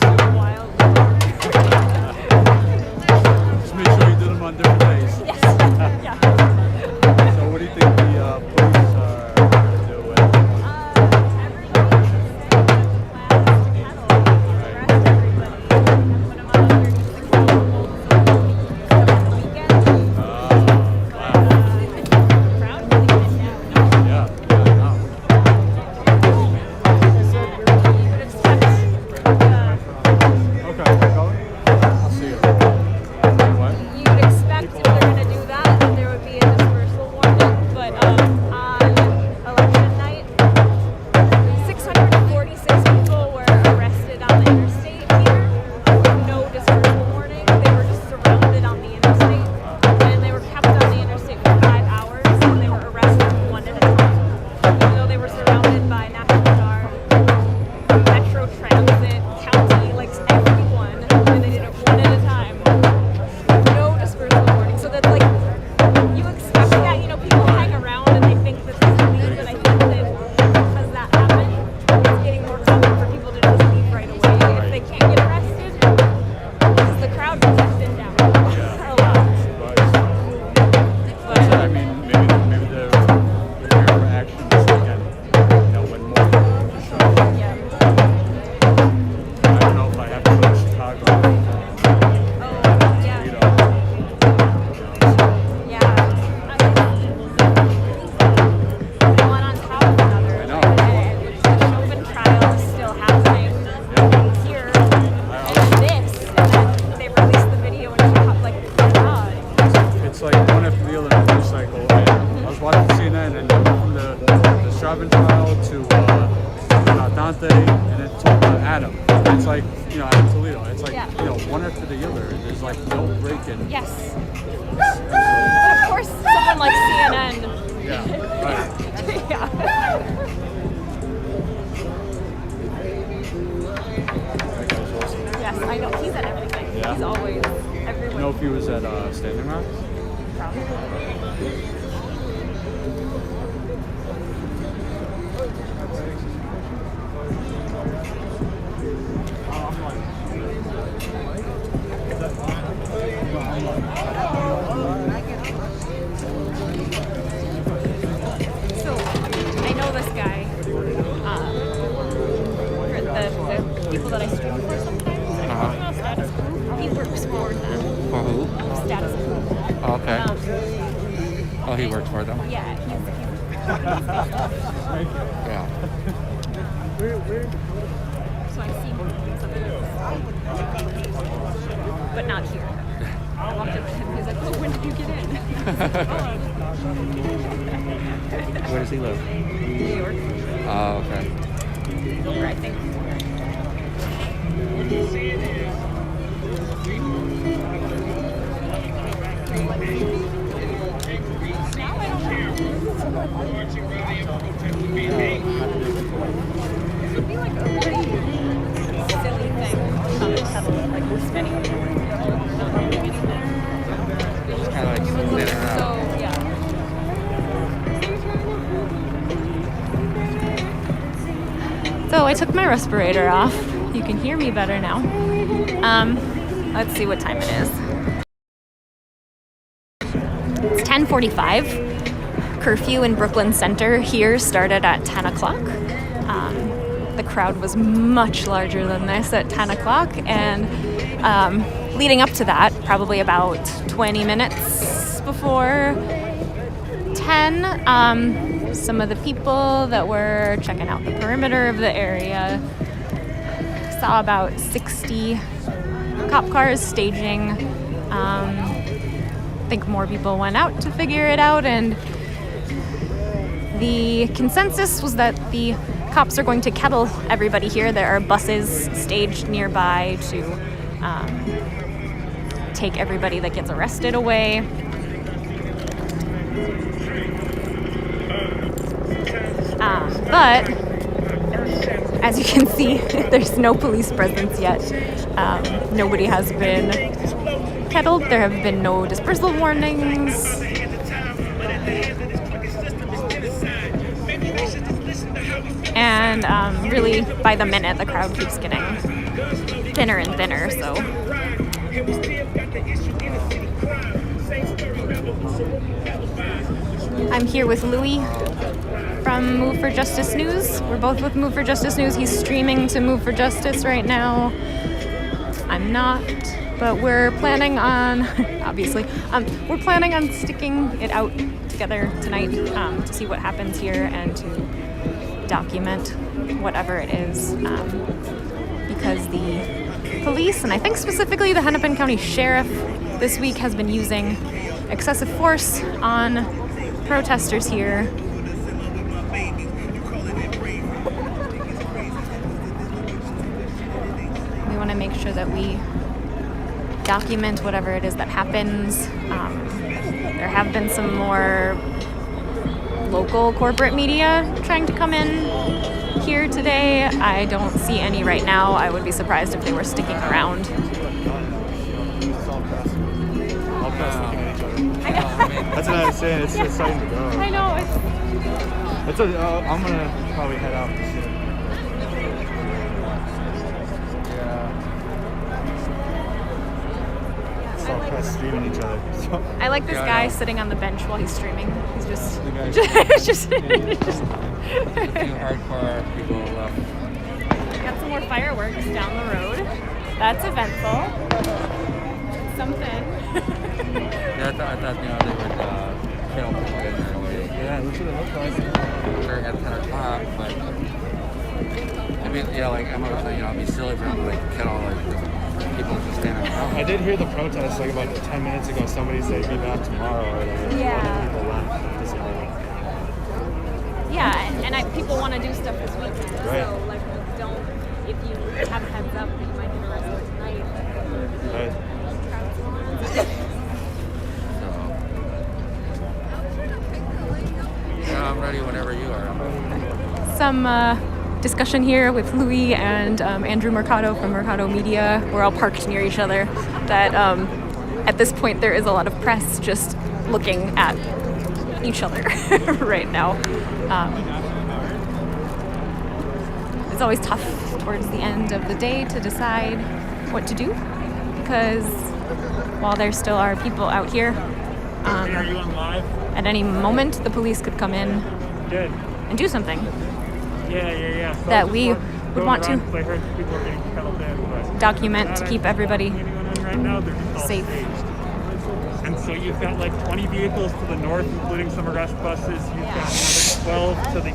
so wild. Just make sure you do them on different days. Yes. Yeah. So what do you think the police are going to do with it? You'd expect if they're going to do that, that there would be a dispersal warning, but on election night, 646 people were arrested on the interstate here. No dispersal warning. They were just surrounded on the interstate, and they were kept on the interstate for 5 hours, and they were arrested one at a time. Even though they were surrounded by National Guard, Metro Transit, county, like everyone, and they did it one at a time. No dispersal warning. So that like you expect that, you know, people hang around and they think that this is leave, and I think that because that happened, it's getting more common for people to just leave right away if they can't get arrested. Because the crowd has been down a lot. I mean, maybe they're prepared for action this weekend. You know, when more people show up. I don't know if I have to go to Chicago. One on top of another. The Chauvin trial is still happening here. And this, and then they released the video in Chicago. Like, oh God. It's like one after the other in a news cycle. And I was watching CNN and from the Chauvin trial to Daunte and then to Adam. It's like, you know, Adam Toledo. It's like, you know, one after the other. There's like no break in. Yes. But of course, someone like CNN. Yeah, right. Yeah. Yes, I know. He's at everything. Yeah. He's always You everywhere. know if he was at Standing Rock? So, I know this guy. The people that I stream for sometimes. Status Quo. He works for them. For who? Status Quo. Okay. Oh, he works for them? Yeah, Yeah. So I see him sometimes. But not here. I walked up to him, he's like, oh, when did you get in? Where does he live? New York. Oh, okay. Where I think. This would be like a really silly thing instead of like we're spending not doing anything. Just kind of like It would look standing around. so, yeah. So I took my respirator off. You can hear me better now. Let's see what time it is. It's 10:45. Curfew in Brooklyn Center here started at 10 o'clock. the crowd was much larger than this at 10 o'clock. And leading up to that, probably about 20 minutes before 10, some of the people that were checking out the perimeter of the area saw about 60 cop cars staging. I think more people went out to figure it out, and the consensus was that the cops are going to kettle everybody here. There are buses staged nearby to take everybody that gets arrested away. But as you can see, there's no police presence yet. Nobody has been kettled. There have been no dispersal warnings. And really, by the minute, the crowd keeps getting thinner and thinner, so. I'm here with Louis from Move for Justice News. We're both with Move for Justice News. He's streaming to Move for Justice right now. I'm not, but we're planning on, obviously, we're planning on sticking it out together tonight to see what happens here and to document whatever it is, because the police, and I think specifically the Hennepin County Sheriff this week, has been using excessive force on protesters here. We want to make sure that we document whatever it is that happens. There have been some more local corporate media trying to come in here today. I don't see any right now. I would be surprised if they were sticking around. That's what I was saying. It's starting to go. I know. I'm gonna probably head out soon. It's all kind of streaming each other. So. I like this guy sitting on the bench while he's streaming. He's just Too hardcore people left. Got some more fireworks down the road. That's eventful. Something. Yeah, I thought they would kill people in their way. Yeah, that's what it looked like. They're at 10 o'clock, but I mean, yeah, like I'm always like, it'd be silly for them to like kill all like people just standing around. I did hear the protest like about 10 minutes ago. Somebody said be back tomorrow or whatever. Yeah. People left. Yeah, and people want to do stuff this weekend. Right. So like, don't, if you have a heads up that you might get arrested tonight. Right. I'm ready whenever you are. Some discussion here with Louis and Andrew Mercado from Mercado Media. We're all parked near each other. That at this point there is a lot of press just looking at each other right now. It's always tough towards the end of the day to decide what to do, because while there still are people out here, are you on live? at any moment the police could come in and do something. Yeah. So that we would want to I heard people are getting kettled in, but document to keep everybody right now, they're just all safe. staged. And so you've got like 20 vehicles to the north, including some arrest buses. You've got another 12 to the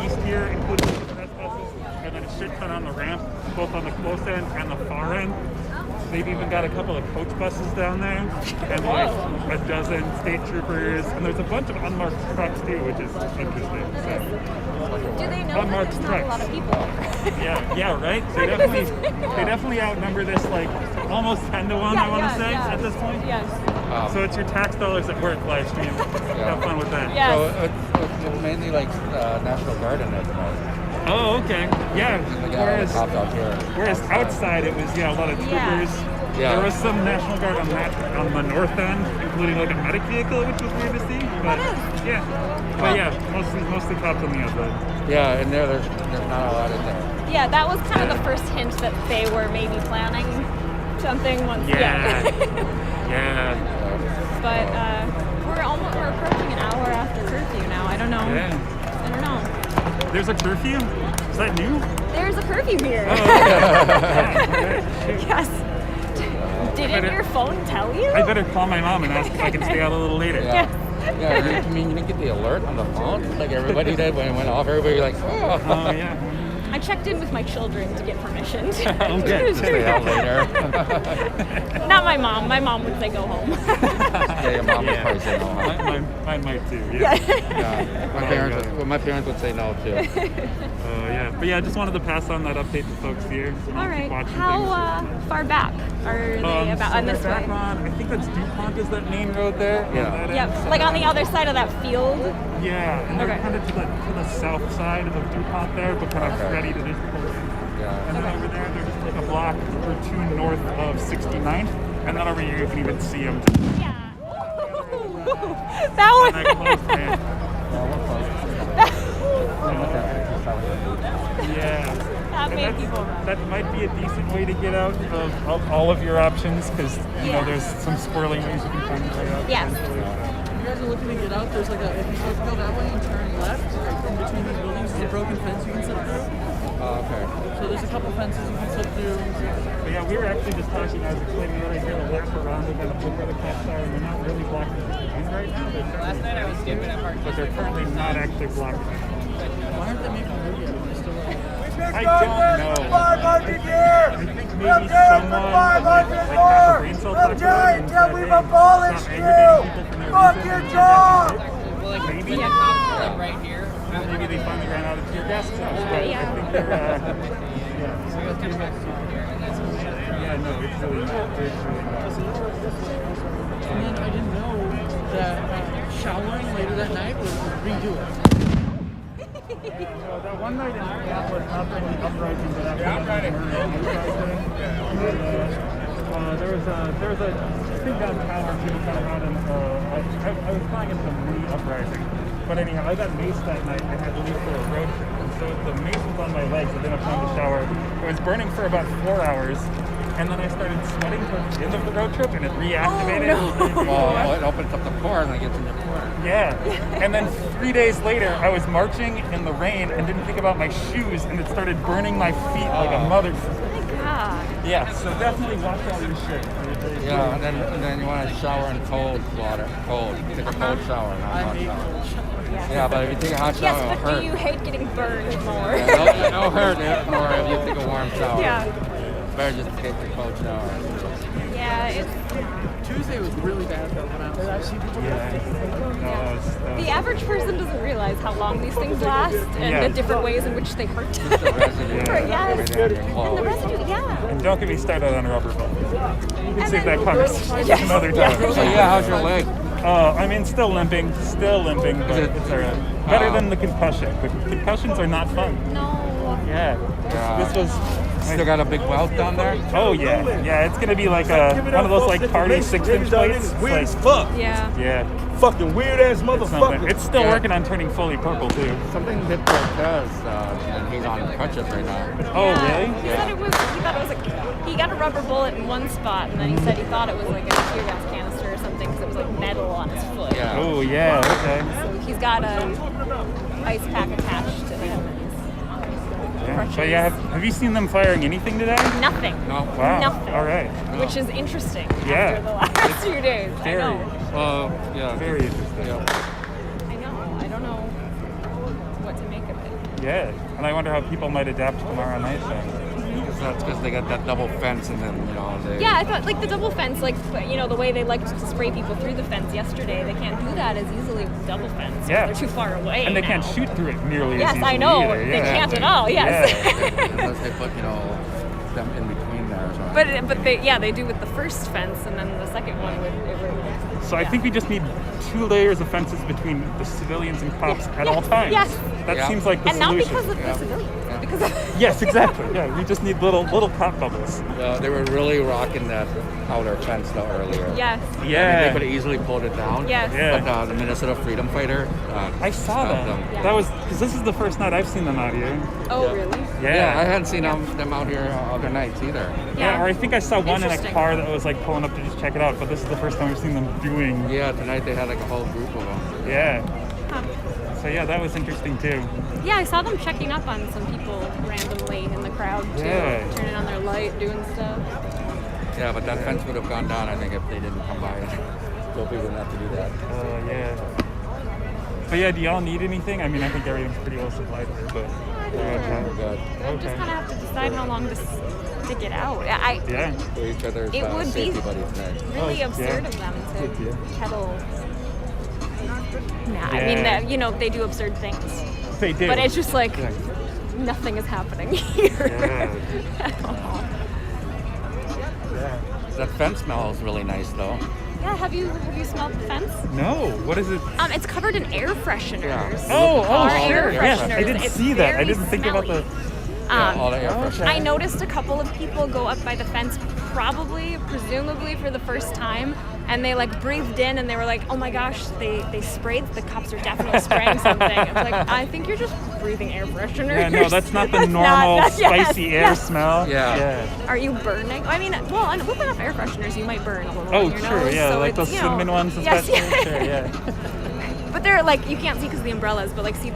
east here, including some arrest buses. And then a shit ton on the ramp, both on the close end and the far end. They've even got a couple of coach buses down there, and like a dozen state troopers, and there's a bunch of unmarked trucks too, which is interesting. So, Do they know unmarked that there's trucks. not a lot of people? Yeah, right. They definitely outnumber this like almost 10 to 1. I want to say at this point. Yes. So it's your tax dollars at work live stream. Have fun with that. Yes. So it's mainly like National Guard in it tonight. Oh, okay. Yeah. Whereas Outside. outside it was a lot of troopers. Yeah. There was some National Guard on the north end, including like a medic vehicle, which was weird to see. But mostly cops on the outside. Yeah, and there's not a lot in there. Yeah, that was kind of the first hint that they were maybe planning something once. Yeah. But we're approaching an hour after curfew now. I don't know. Yeah. I don't know. There's a curfew? Is that new? There's a curfew here. Oh, Yes. Didn't your phone tell you? I better call my mom and ask if I can stay out a little later. Yes. Yeah, I mean, you didn't get the alert on the phone like everybody did when it went off. Everybody like, oh. Oh, yeah. I checked in with my children to get permission. Okay, stay out later. Not my mom. My mom would say go home. Yeah, your mom would probably say no. Mine might too. Yeah. Yeah. My parents would say no too. Yeah. But yeah, I just wanted to pass on that update to folks here. So All right. keep watching How far back are they about on this way? I think that's DuPont is that main road there. Yeah. Yep. Like on the other side of that field. Yeah, and they're Okay. kind of to the south side of DuPont there, but kind of ready to just pull in. Yeah. And then over there, they're just like a block or two north of 69th, and then over here you can even see them. Yeah. That one. Yeah. That And made that's- people run. That might be a decent way to get out of all of your options, because you know there's some squirreling ways you can find your way out. Yes. If you guys are looking to get out, there's like if you go that way and turn left, in between these buildings, there's a broken fence you can slip through. Okay. So there's a couple fences you can slip through. But yeah, we were actually just talking, I was explaining that I did a lap around and kind of over the cops are, and they're not really blocking the in right now. Last night I was skipping at Park. But they're currently not actually blocking. Why aren't they making a video? I don't know. 500 years! I think From maybe jail someone for 500 like more! brain cell From talked jail about it until and we've said, abolished "Stop you! aggravating people for no Fuck reason." your job! Maybe. Like right here. Maybe they finally ran out of tear gas. But I think they're, yeah, no, it's really not. It's really not. And then I didn't know that showering later that night would redo it. No, that one night in Minneapolis, not the uprising, but after there was a thing downtown where people kind of out and I was calling it the mini uprising. But anyhow, I got maced that night and had to leave for a road trip. And so the mace was on my legs. I didn't have time to shower. It was burning for about 4 hours. And then I started sweating towards the end of the road trip, and it reactivated. Oh, well, it opens up the pores and it gets in your pores. Yeah. And then 3 days later, I was marching in the rain and didn't think about my shoes, and it started burning my feet like a mother. Oh my God. Yeah, so definitely watch all your shit. Yeah, and then you want to shower in cold water. Cold. Take a cold shower, not a hot shower. Yeah, but if you take a hot shower, Yes, it'll but hurt. do you hate getting burned more? It'll hurt more if you take a warm shower. Yeah. Better just take a cold shower. Yeah, it's Tuesday was really bad though when I was I've seen people the average person doesn't realize how long these things last and Yeah. the different ways in which they hurt. residue. Yes. Everything on your And the clothes. residue, yeah. And don't get me started on rubber ball. We can save that conversation Yes. another time. So yeah, how's your leg? I mean, still limping, but it's alright. Better than the concussion. The concussions are not fun. No. Yeah. This was. Still got a big welt down there? Oh yeah, yeah. It's gonna be like one of those like party 6-inch plates. Weird as Like, fuck. Yeah. yeah. Fucking weird ass motherfucker. It's still working on turning fully purple too. Something hit Cortez, and he's on crutches right now. Oh Yeah. really? He said it was. He thought it was he got a rubber bullet in one spot, and then he said he thought it was like a tear gas canister or something because it was like metal on his foot. Yeah. Oh yeah. Okay. So he's got a ice pack attached to him. Yeah. But yeah, have you seen them firing anything today? Nothing. No. Wow. Nothing. All right. Which is interesting. Yeah. After the last few days. Very. I know. Yeah. Very interesting. I know. I don't know what to make of it. Yeah. And I wonder how people might adapt tomorrow night then. That's because they got that double fence and then, they... Yeah, I thought like the double fence, like the way they liked to spray people through the fence yesterday, they can't do that as easily with double fence. Yeah. They're too far away. And they now. can't shoot through it nearly Yes, as easily I know. either. They Yeah. can't at all. Yes. Yeah. Unless they put, them in between there or something. But they do with the first fence, and then the second one would. So I think we just need 2 layers of fences between the civilians and cops at all times. Yes. That seems like the and solution. not because of the civilians, because of Yes, exactly. Yeah, we just need little cop bubbles. They were really rocking that outer fence though earlier. Yes. Yeah. I mean, they could have easily pulled it down. Yes. Yeah. But the Minnesota Freedom Fighter. I saw stopped that. them. That was because this is the first night I've seen them out here. Oh, really? Yeah. I hadn't seen them out here other nights either. Yeah, or I think I saw one in a Interesting. car that was like pulling up to just check it out. But this is the first time I've seen them doing. Yeah, tonight they had like a whole group of them. Yeah. Huh. So yeah, that was interesting too. Yeah, I saw them checking up on some people randomly in the crowd too, Yeah. turning on their light, doing stuff. Yeah, but that fence would have gone down, I think, if they didn't come by and told people not to do that. Yeah. But yeah, do y'all need anything? I mean, I think everything's pretty well supplied here, but We're good. We just kind of have to decide how long to stick it out. Yeah. For each other's It would be safety buddies tonight. really absurd of them to kettle. Nah, I mean, Yeah. they do absurd things. They do. But it's just like nothing is happening here. At all. That fence smells really nice, though. Yeah, have you smelled the fence? No. What is it? It's covered in air fresheners. Oh, Car sure. air Yes, fresheners. I didn't It's see that. I very didn't think about the. all the air fresheners. I noticed a couple of people go up by the fence, presumably for the first time, and they like breathed in and they were like, oh my gosh, they sprayed, the cops are definitely spraying something. It's like, I think you're just breathing air fresheners. Yeah, no, that's not the That's normal not- spicy air yes. smell. Yeah. Are you burning? I mean, well, and with enough air fresheners, you might burn a little Oh, in your true. nose. Yeah, so like it's, those you know, cinnamon ones, yes, especially. Sure, yeah. But they're like, you can't see because of the umbrellas, but like see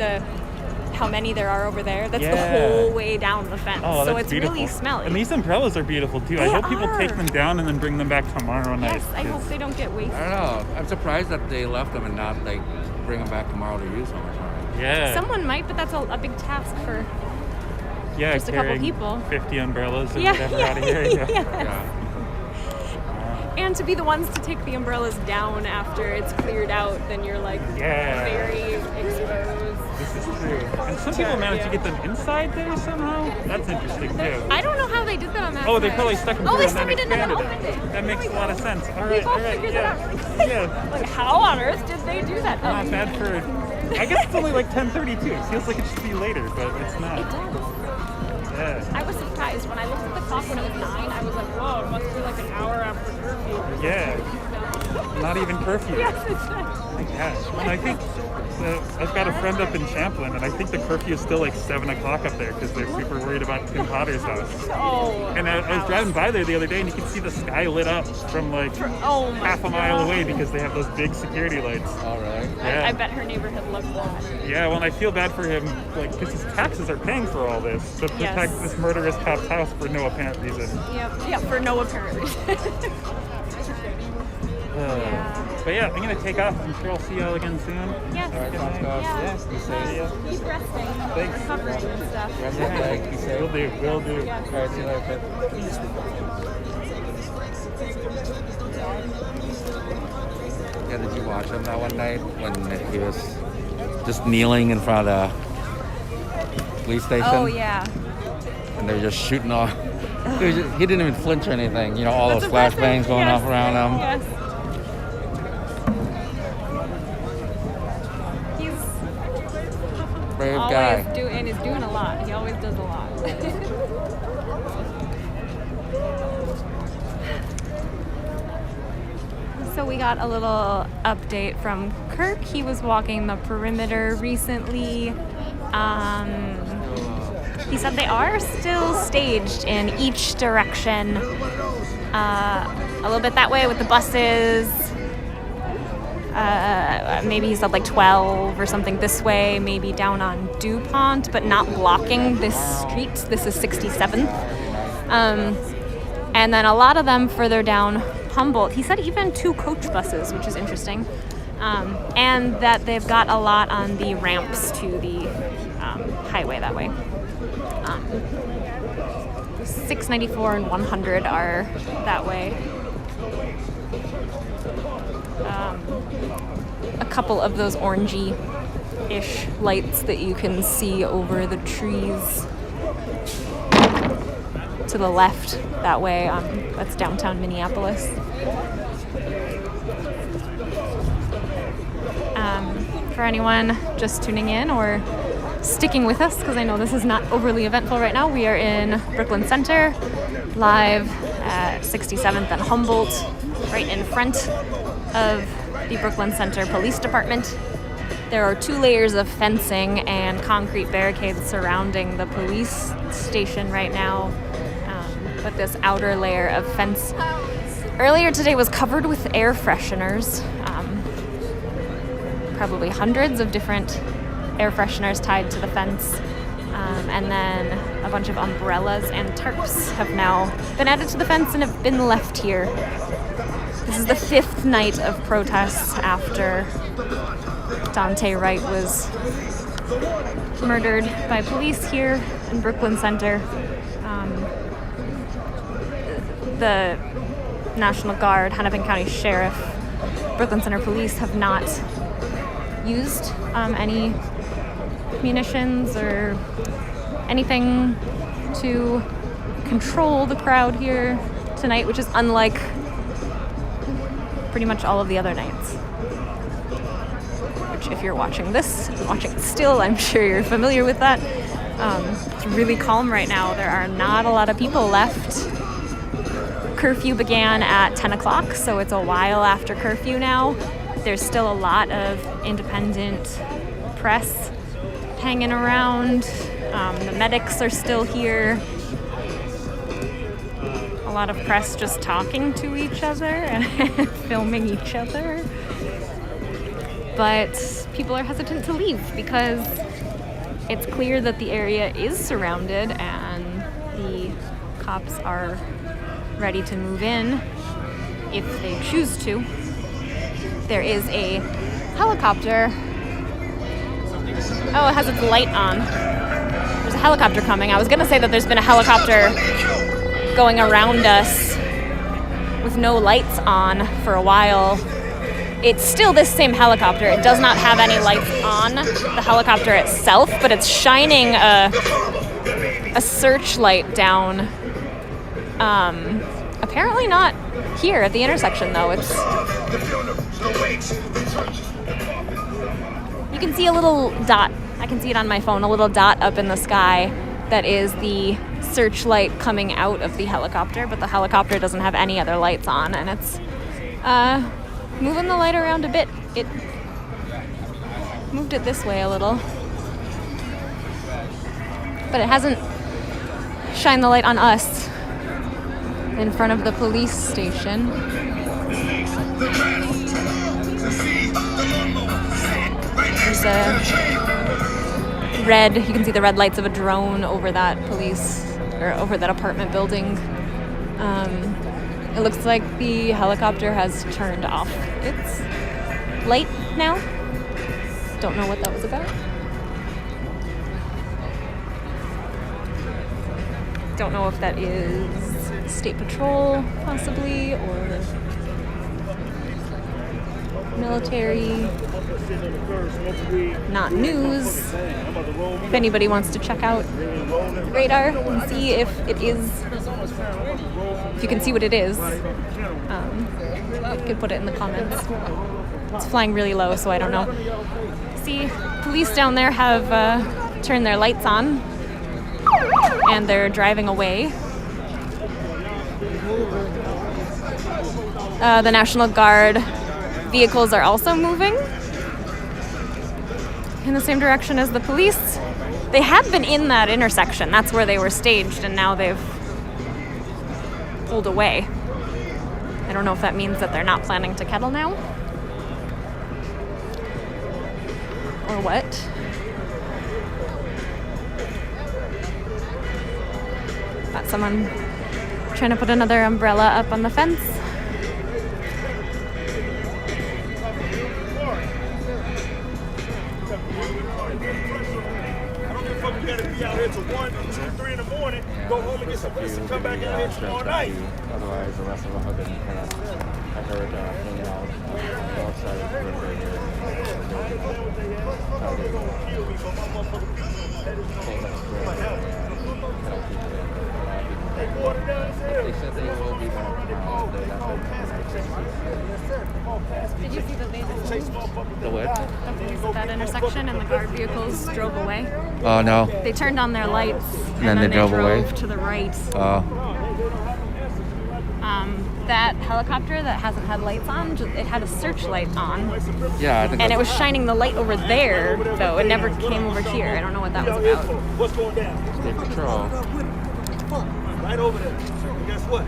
how many there are over there? That's the Yeah. whole way down the fence. Oh, so that's it's beautiful. really smelly. And these umbrellas are beautiful too. I They hope people are. take them down and then bring them back tomorrow night. Yes, I hope they don't get wasted. I don't know. I'm surprised that they left them and not, like, bring them back tomorrow to use them or something. Yeah. Someone might, but that's a big task for Yeah, just a couple carrying people. 50 umbrellas or Yeah, whatever yeah, out of here. yes. Yeah. And to be the ones to take the umbrellas down after it's cleared out, then you're like Yeah. very exposed. This is true. And some people manage to get them inside there somehow. That's interesting too. I don't know how they did that on that Oh, they side. probably stuck them Oh, through they and stuck then it in and then expanded opened it. That makes a lot of sense. All We right, both all right, figured yeah. that out. Yeah. Like, how on earth did they do that? Not bad for. I guess it's only like 10:32. It feels like it should be later, but it's not. It does. Yeah. I was surprised when I looked at the clock when it was 9. I was like, whoa, it must be like an hour after curfew. Yeah. Not even curfew. Yes, it's Oh my gosh. And I think I've got a friend up in Champlin, and I think the curfew is still like 7 o'clock up there because they're super worried about Tim Potter's house. Oh. And I was driving by there the other day, and you can see the sky lit up from like half a mile away because they have those big security lights. All right. Yeah. I bet her neighborhood loved that. Yeah, well, and I feel bad for him, like, because his taxes are paying for all this to protect this murderous cop's house for no apparent reason. Yeah, for no apparent reason. But yeah, I'm gonna take off. I'm sure I'll see y'all again soon. Yes. All right, sounds good. Yeah. Be safe. Keep resting. Thanks. Recovering and stuff. Rest your leg, be safe. Will do. Will do. Yes. All right, see you later. Yeah, did you watch him that one night when he was just kneeling in front of the police station? Oh, yeah. And they were just shooting off. He didn't even flinch or anything. You know, all That's those impressive. flashbangs going Yes. off around him. Yes. He's Brave always guy. and is doing a lot. He always does a lot. So we got a little update from Kirk. He was walking the perimeter recently. He said they are still staged in each direction. A little bit that way with the buses. Maybe he said like 12 or something this way, maybe down on DuPont, but not blocking this street. This is 67th. And then a lot of them further down Humboldt. He said even 2 coach buses, which is interesting. And that they've got a lot on the ramps to the highway that way. 694 and 100 are that way. A couple of those orangey-ish lights that you can see over the trees to the left that way. That's downtown Minneapolis. For anyone just tuning in or sticking with us, because I know this is not overly eventful right now, we are in Brooklyn Center, live at 67th and Humboldt, right in front of the Brooklyn Center Police Department. There are 2 layers of fencing and concrete barricades surrounding the police station right now, but this outer layer of fence earlier today was covered with air fresheners, probably hundreds of different air fresheners tied to the fence. And then a bunch of umbrellas and tarps have now been added to the fence and have been left here. This is the 5th night of protests after Daunte Wright was murdered by police here in Brooklyn Center. The National Guard, Hennepin County Sheriff, Brooklyn Center Police have not used any munitions or anything to control the crowd here tonight, which is unlike pretty much all of the other nights. Which, if you're watching this, watching still, I'm sure you're familiar with that. It's really calm right now. There are not a lot of people left. Curfew began at 10 o'clock, so it's a while after curfew now. There's still a lot of independent press hanging around. The medics are still here. A lot of press just talking to each other and filming each other. But people are hesitant to leave because it's clear that the area is surrounded and the cops are ready to move in if they choose to. There is a helicopter. Oh, it has its light on. There's a helicopter coming. I was gonna say that there's been a helicopter going around us with no lights on for a while. It's still this same helicopter. It does not have any lights on the helicopter itself, but it's shining a searchlight down. Apparently not here at the intersection, though. It's... You can see a little dot. I can see it on my phone, a little dot up in the sky that is the searchlight coming out of the helicopter, but the helicopter doesn't have any other lights on, and it's moving the light around a bit. It moved it this way a little, but it hasn't shined the light on us in front of the police station. There's a red, you can see the red lights of a drone over that over that apartment building. It looks like the helicopter has turned off its light now. Don't know what that was about. Don't know if that is State Patrol, possibly, or military. Not news. If anybody wants to check out the radar and see if it is, if you can see what it is, you could put it in the comments. It's flying really low, so I don't know. See, police down there have turned their lights on, and they're driving away. The National Guard vehicles are also moving in the same direction as the police. They had been in that intersection. That's where they were staged, and now they've pulled away. I don't know if that means that they're not planning to kettle now, or what. Got someone trying to put another umbrella up on the fence. You gotta be out here till 1, 2, 3 in the morning, go home and get some rest and come back out here tomorrow night. Otherwise, the rest of them have been kind of, I heard, hanging out outside of the perimeter here. They said they will be back. Did you see that they just The what? the police at that intersection and the guard vehicles drove away? Oh, no. They turned on their lights and then they drove away? to the right. Oh. That helicopter that hasn't had lights on, it had a searchlight on. Yeah, I think And it was shining the light over there, though. It never came over here. I don't know what that was about. What's going down? State Patrol. Right over there. And guess what?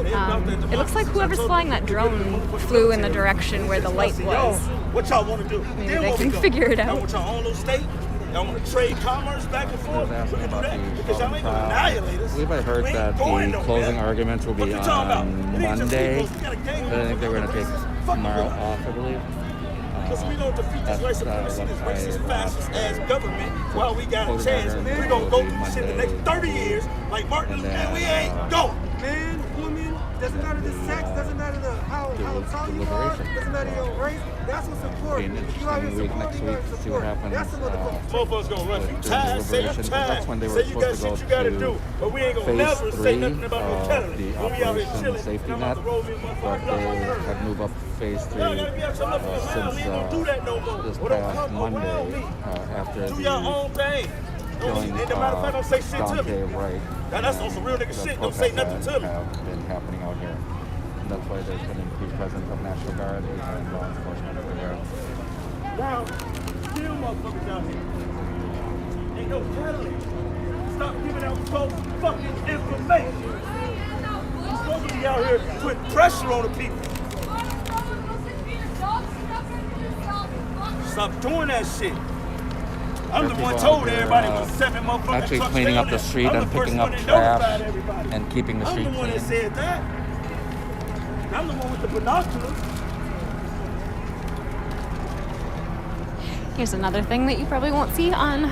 It looks like whoever's flying that drone flew in the direction where the light was. What y'all want to do? Maybe they can figure it Y'all out. want y'all own little state? Y'all want to trade commerce back and forth? We can do that because y'all ain't gonna annihilate us. I believe I heard We ain't that going the nowhere. closing arguments will be What you talking about? on It ain't just Monday. Negroes. We got a gang But I think they're going to take tomorrow off, I believe. Because we don't defeat this white supremacy, this racist, fascist ass government while we got a Closing chance. argument We're gonna go will be through this shit in the Monday. next 30 years like Martin And Luther King. then, We ain't going. Man, woman, doesn't matter the sex, doesn't matter how tall you are, doesn't matter your race. That's what's important. Be an You out here interesting week next supporting, you week out to here see what supporting. happens. That's the motherfucker. Motherfuckers gonna run. You during tired, say you deliberations. tired. That's when they were Say you got supposed to shit you go gotta to do. But we ain't gonna phase never say 3 nothing about no of telling. the When we out here Operation chilling, Safety and I'm Net, about to roll me in my but they have moved up phase 3 Y'all gotta be out your left foot around. We ain't gonna do that no more. this What don't past come around Monday me. after Do the your own thing. killing And no matter of fact, don't say shit to Daunte me. Wright. Now that's on some real nigga The shit. Don't say nothing protests to that me. have been happening out here. And that's why there's been increased presence of National Guard and law enforcement over there. Now, still motherfuckers out here. Ain't no peddling. Stop giving out false fucking information. You're supposed to be out here putting pressure on the people. Stop doing that shit. I'm the one told everybody was 7 motherfucking actually trucks cleaning down up the there. street I'm and the first picking one up that notified trash everybody. and keeping the I'm street the one that clean. said that. I'm the one with the binoculars. Here's another thing that you probably won't see on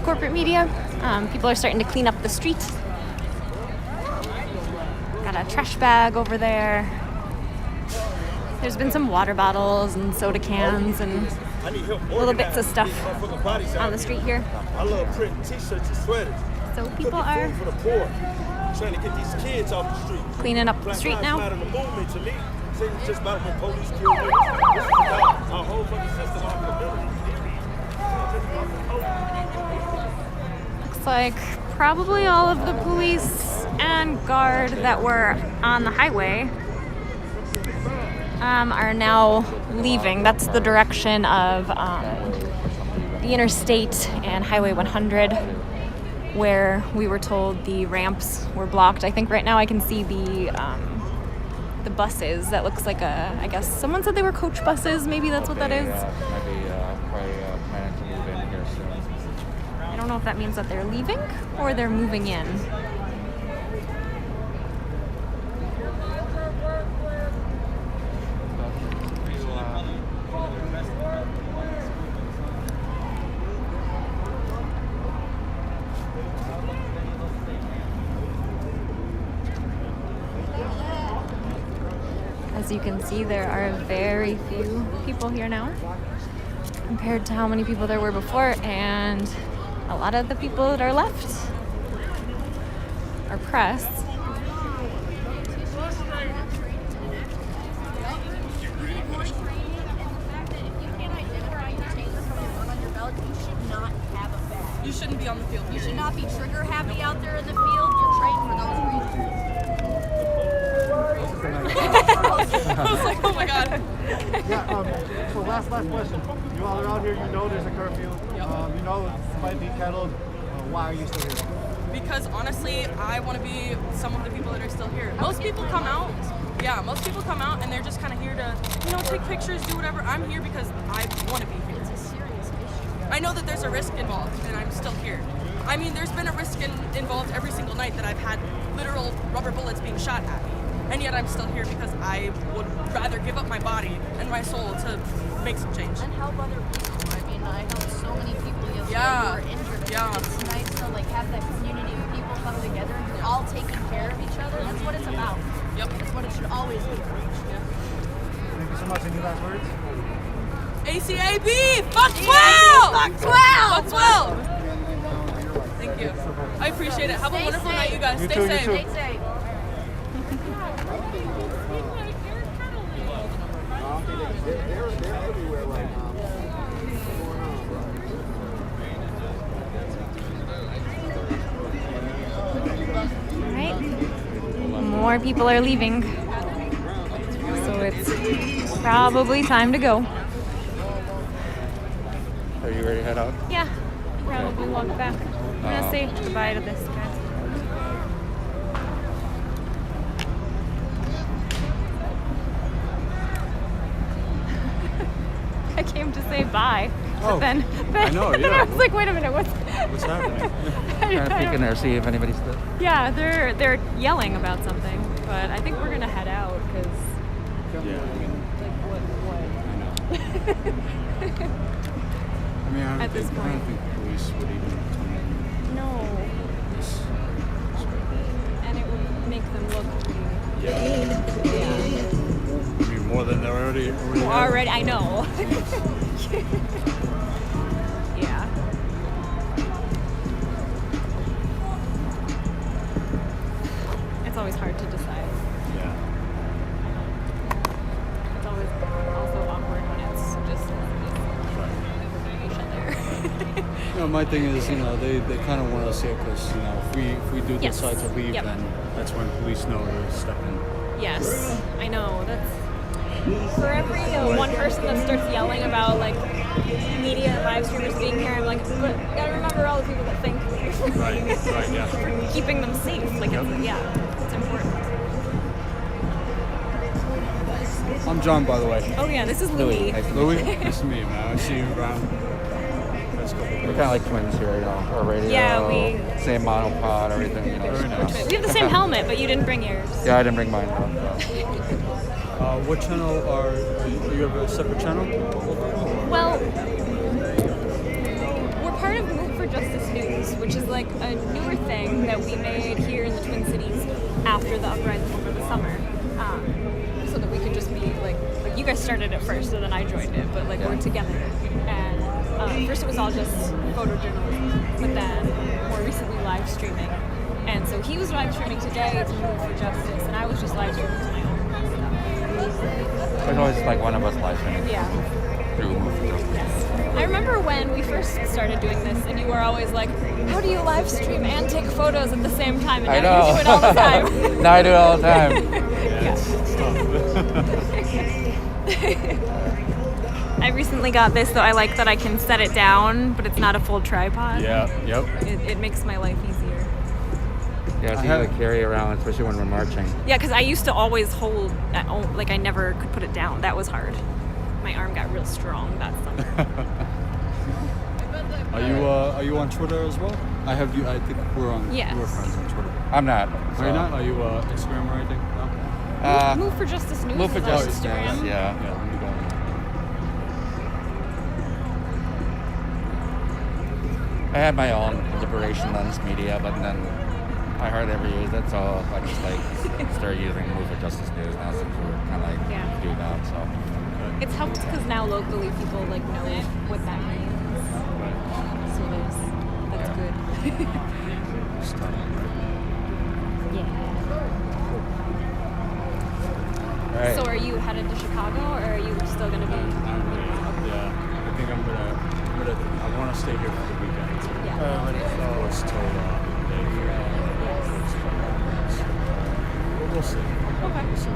corporate media. People are starting to clean up the street. Got a trash bag over there. There's been some water bottles and soda cans and I need help little bits of organizing stuff these motherfucking bodies out on the street here. I love printing t-shirts and sweaters. So people Cooking are food for the poor. Trying to get these kids off the street. cleaning up the Black street Lives now. Matter movement to me. This ain't just about when police kill niggas. This is about our whole fucking system, our community. Looks like probably all of the police and guard that were on the highway are now leaving. That's the direction of the interstate and Highway 100, where we were told the ramps were blocked. I think right now I can see the buses. That looks like I guess someone said they were coach buses. Maybe that's what that is. Maybe probably planning to move in here soon. I don't know if that means that they're leaving or they're moving in. As you can see, there are very few people here now compared to how many people there were before, and a lot of the people that are left are press. You shouldn't be on the field. You should not be trigger happy out there in the field. You're trained for those reasons. I was like, oh my god. Yeah, so last question. You all are out here, you know there's a curfew. You know it might be kettled. Why are you still here? Because honestly, I want to be some of the people that are still here. Most people come out. Yeah, most people come out and they're just kind of here to, take pictures, do whatever. I'm here because I want to be here. It's a serious issue. I know that there's a risk involved, and I'm still here. I mean, there's been a risk involved every single night that I've had literal rubber bullets being shot at me. And yet I'm still here because I would rather give up my body and my soul to make some change. And help other people. I mean, I know so many people yesterday Yeah. who are injured. Yeah. It's nice to have that community of people come together and you're all taking care of each other. That's what it's about. Yep. That's what it should always be. Thank you so much. Any last words? ACAB! Fuck 12! Fuck 12! Fuck 12! Thank you. I appreciate it. Have a wonderful night, you guys. You Stay too, you safe. too. Stay safe. More people are leaving, so it's probably time to go. Are you ready to head out? Yeah, probably walk back. I'm gonna say goodbye to this guy. going to say bye. Oh, But then I know, then yeah. I was like, wait a minute, what's happening? Trying to peek in there, see if anybody's still. Yeah, they're yelling about something, but I think we're gonna head out because Yeah, I mean, like what? I mean, I At this don't point. think police would even come in No, this. and it would make them look Yeah. I mean, more than they're already. Well, already, I know. Yeah. It's always hard to decide. Yeah. It's always also awkward when it's just each other. You know, my thing is, they kind of want us here because, if we do Yes. decide to leave, Yep. then that's when police know to step in. Yes, I know. That's for every one person that starts yelling about like media and live streamers being here. I'm like, but you gotta remember all the people that think Right, yeah. keeping them safe. Like, it's important. I'm John, by the way. Oh yeah, this is Louis. Louis, nice to meet you, man. I see you around. We're kind of like twins here, Our radio, Yeah, same monopod, everything. Very nice. We have the same helmet, but you didn't bring yours. Yeah, I didn't bring mine. Though, What channel you have a separate channel? Well, we're part of Move for Justice News, which is like a newer thing that we made here in the Twin Cities after the uprising over the summer, so that we could just be like you guys started it first, and then I joined it, but like we're together. And first it was all just photojournalism, but then more recently live streaming. And so he was live streaming today to Move for Justice, and I was just live streaming to my own stuff. There's always like one of us live streaming. Yeah. Through Move for Justice. I remember when we first started doing this, and you were always like, how do you live stream and take photos at the same time? And I now know. you do it all the time. Now I do it all the time. I recently got this, so I like that I can set it down, but it's not a full tripod. Yeah, yep. It makes my life easier. Yeah, it's easy to carry around, especially when we're marching. Yeah, because I used to always hold, like I never could put it down. That was hard. My arm got real strong that summer. Are you on Twitter as well? I have you. I think Yes. we're friends on Twitter. I'm not. Are you not? Are you Instagram or anything? No? Move for Justice News. Move for is on Justice Instagram. News, yeah. Yeah, let me go. I had my own Liberation Lens Media, but then I hardly ever used it, so I just started using Move for Justice News now since we're kind of do that. So It's helped because now locally people know what that means. So that's good. All right. So are you headed to Chicago, or are you still gonna be? Yeah, I think I want to stay here for the weekend. Yeah. It's till we'll see. Okay. We'll see.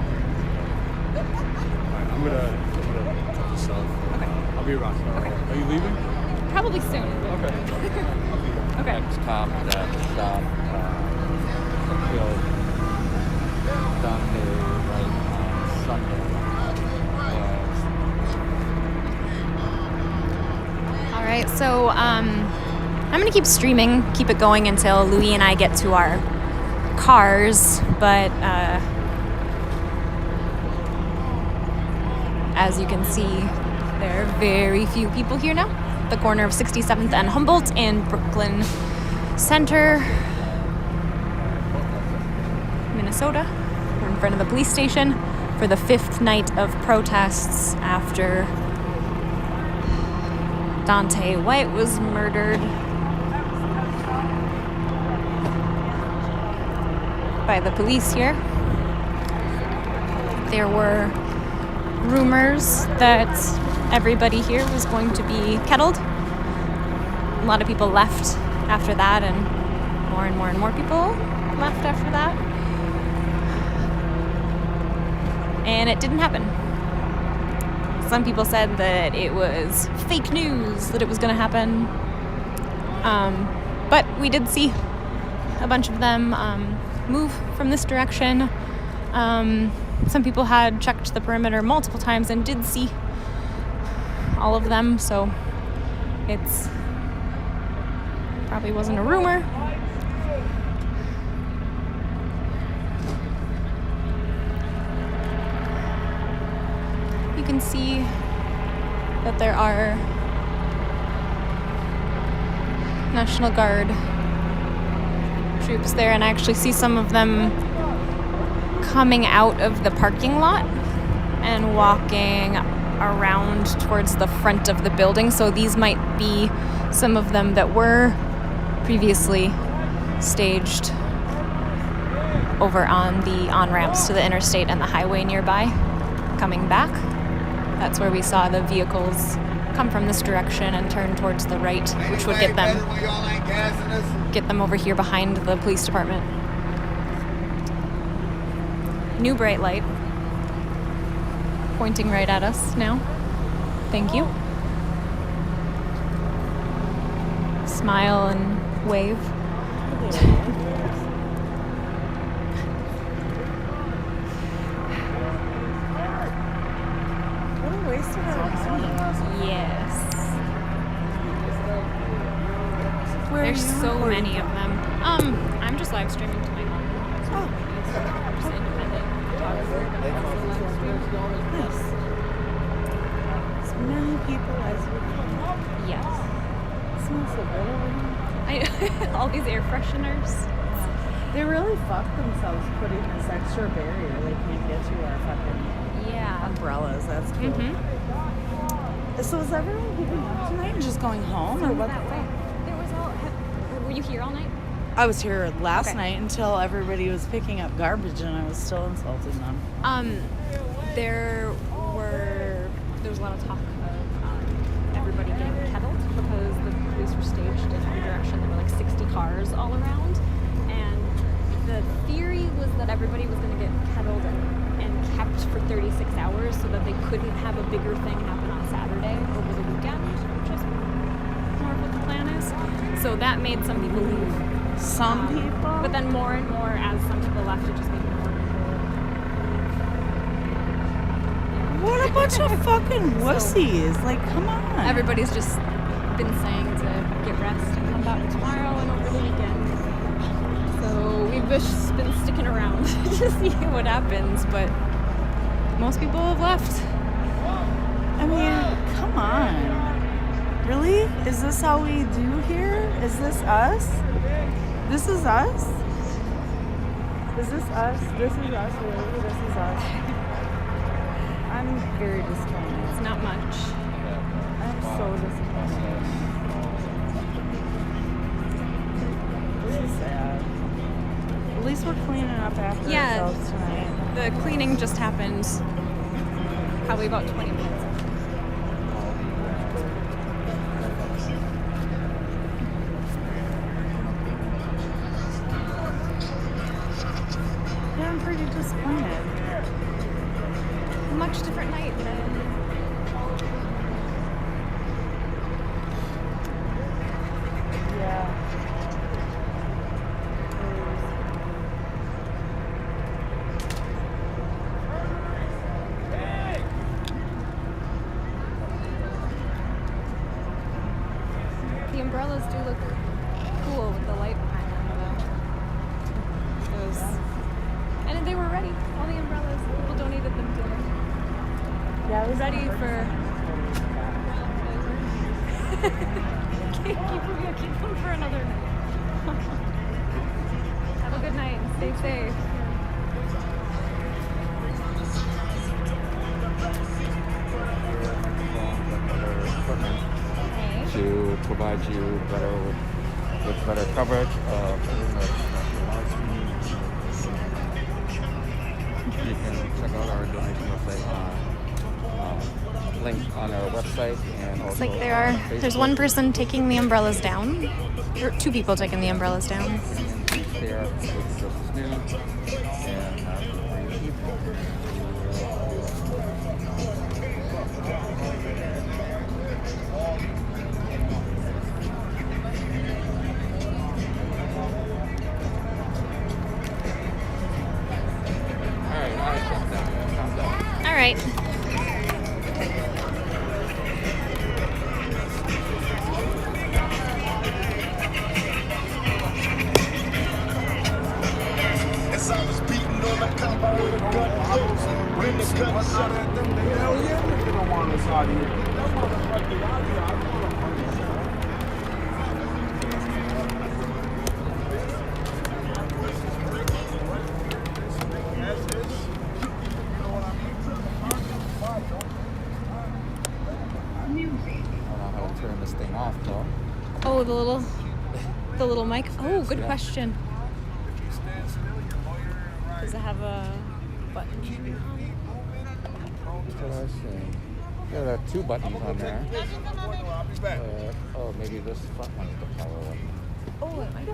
Alright, I'm gonna cut this off. Okay. I'll be around. Okay. Are you leaving? Probably soon. Okay. Okay. Next stop, Daunte Wright on Sunday. All right. So I'm gonna keep streaming, keep it going until Louis and I get to our cars, but as you can see, there are very few people here now. The corner of 67th and Humboldt in Brooklyn Center, Minnesota. We're in front of the police station for the 5th night of protests after Daunte Wright was murdered by the police here. There were rumors that everybody here was going to be kettled. A lot of people left after that, and more people left after that. And it didn't happen. Some people said that it was fake news, that it was going to happen. But we did see a bunch of them move from this direction. Some people had checked the perimeter multiple times and did see all of them, so it's probably wasn't a rumor. You can see that there are National Guard troops there, and I actually see some of them coming out of the parking lot and walking around towards the front of the building. So these might be some of them that were previously staged over on the on-ramps to the interstate and the highway nearby, coming back. That's where we saw the vehicles come from this direction and turn towards the right, which would get them over here behind the police department. New bright light pointing right at us now. Thank you. Smile and wave. What a waste of time. Yes. Where There's are you so recording many of from? them. I'm just live streaming to my home. Just independent photographer. Nice. As many people as we can. Yes. It smells so good over here. All these air fresheners. They really fucked themselves putting this extra barrier they can't get to our fucking umbrellas. That's cool. So is everyone giving up tonight and just going home, or what? That way. There was were you here all night? I was here last Okay. night until everybody was picking up garbage, and I was still insulting them. There was a lot of talk of everybody getting kettled because the police were staged in every direction. There were like 60 cars all around, and the theory was that everybody was going to get kettled and kept for 36 hours so that they couldn't have a bigger thing happen on Saturday over the weekend, which is more of what the plan is. So that made some people leave. Some people? But then more and more, as some people left, it just made more and more. What a bunch of fucking wussies. Like, come on. Everybody's just been saying to get rest and come back tomorrow and over the weekend. So we've just been sticking around to see what happens, but most people have left. I mean, come on. Really? Is this how we do here? Is this us? This is us? Is this us? This is us, really? This is us. I'm very disappointed. It's not much. I'm so disappointed. This is sad. At least we're cleaning up after ourselves tonight. The cleaning just happened probably about 20 minutes ago. Yeah, I'm pretty disappointed. A much different night than the umbrellas do look cool with the light behind them, though. And they were ready. All the umbrellas, people donated them to them. Yeah, I was ready for. keep them for another night. Have a good night and stay safe. To provide you with better coverage of you can check out our donation website link on our website, and Looks also like there's Facebook. one person taking the umbrellas down. Or two people taking the umbrellas down. There with Justice News and have a great evening. All right. see what's up at them. Hell yeah, they don't want us out here. That motherfucker out here. I don't know how to turn this thing off, though. Oh, the little mic. Oh, good question. Does it have a button? What I see. Yeah, there are 2 buttons on there. Oh, maybe this front one's the power one. Oh, it might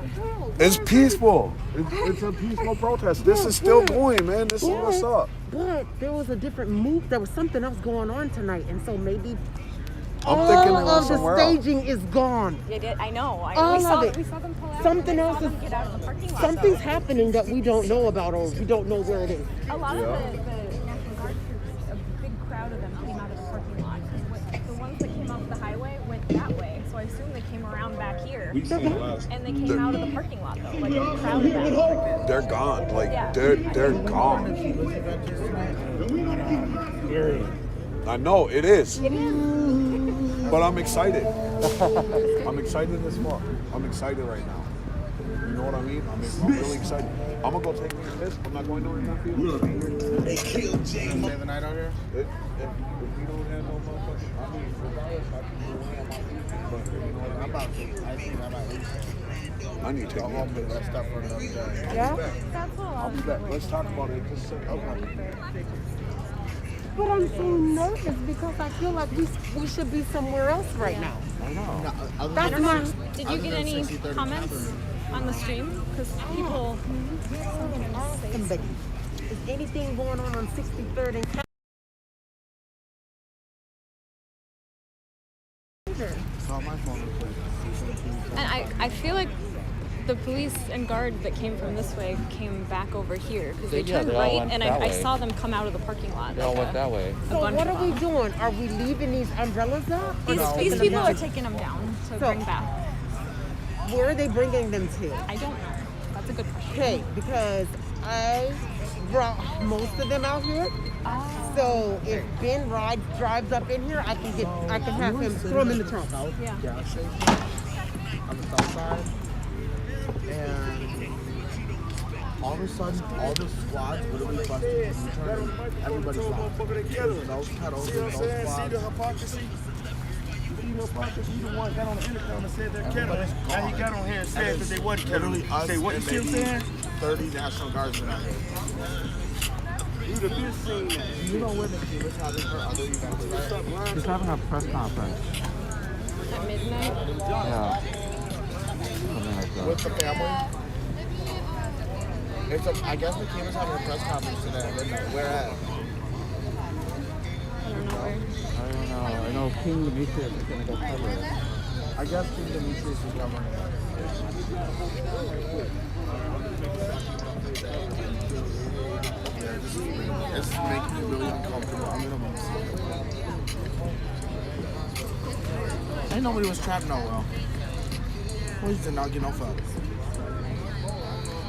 be. It's peaceful. It's a peaceful protest. This is still going, man. This is what's up. But there was a different move. There was something else going on tonight, and so maybe I'm thinking it all was of the somewhere else. staging is gone. I know. All We of saw it. them pull out. Something and else we saw is them get out of the parking lot. something's happening that we don't know about, or we don't know where it is. A lot of the National Guard troops, a big crowd of them came out of the parking lot. The ones that came off the highway went that way, so I assume they came around back here. And they came out of the parking lot though, like a crowd of them. They're gone. Like Yeah. they're gone. I know it is. But I'm excited. I'm excited as fuck. I'm excited right now. You know what I mean? I'm really excited. I'm gonna go take me a piss. I'm not going nowhere in that field. They killed Jay. Stay the night out here? If you don't have no motherfucking, I mean, regardless, I can go in on my feet. But you know what I'm about to. I think I'm at least. I need to take me a piss. That stuff for another day. Yeah? I'll be back. Let's talk about it. Just okay. But I'm so nervous because I feel like we should be somewhere else right now. I know. That's my. Did you get any comments on the stream? Because people. Somebody. Is anything going on 63rd and Cal? And I feel like the police and guard that came from this way came back over here because they turned they all right, went and that I way. saw them come out of the parking lot. They all went that way. So what are we doing? Are we leaving these umbrellas up? These people are taking them down to bring back. Where are they bringing them to? I don't know. That's a good question. Okay, because I brought most of them out here. So if Ben drives up in here, I can have him throw them in the trunk. Yeah. Gas station on the south side, and all of a sudden, all the squads literally busted U-turn. Everybody's locked. Those pedals and those squads. See the hypocrisy? You the one got on the intercom and said they're kettle. Now he got on here and said that they wasn't kettle. Say what you still saying? 30 National Guardsmen out here. You'd have been seen that. You know when the team is having her other events, right? He's having a press conference. At midnight? Yeah. Something like that. With the family. I guess the team is having a press conference today at midnight. Where at? I don't know where. I don't know. I know King Demetrius is going to go cover it. I guess King Demetrius is covering it. It's making me really uncomfortable. I'm gonna ain't nobody was trapped no well. Police did not get no fuck.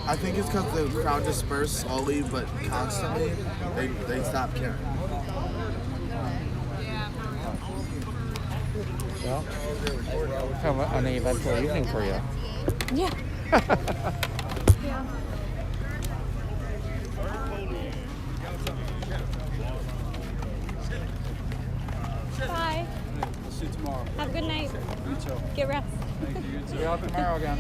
I think it's because the crowd dispersed slowly but constantly. They stopped caring. Well, kind of an eventful evening for you. Yeah. Yeah. Bye. We'll see you tomorrow. Have a good night. You too. Get rest. Thank you. You too. See you out tomorrow again.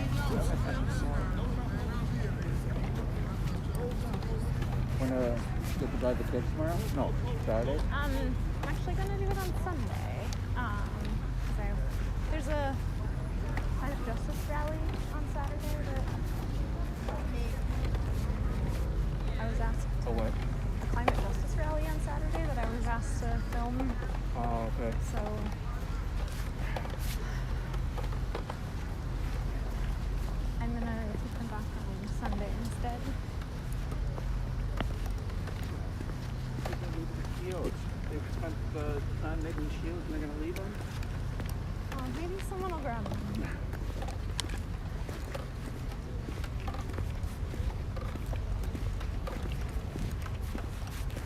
When get to drive the kids tomorrow? No, Saturday. I'm actually gonna do it on Sunday. There's a climate justice rally on Saturday that I was asked. Oh, what? A climate justice rally on Saturday that I was asked to film. Oh, okay. So I'm gonna take them back on Sunday instead. They've spent the time making shields and they're going to leave them? Oh, maybe someone will grab them.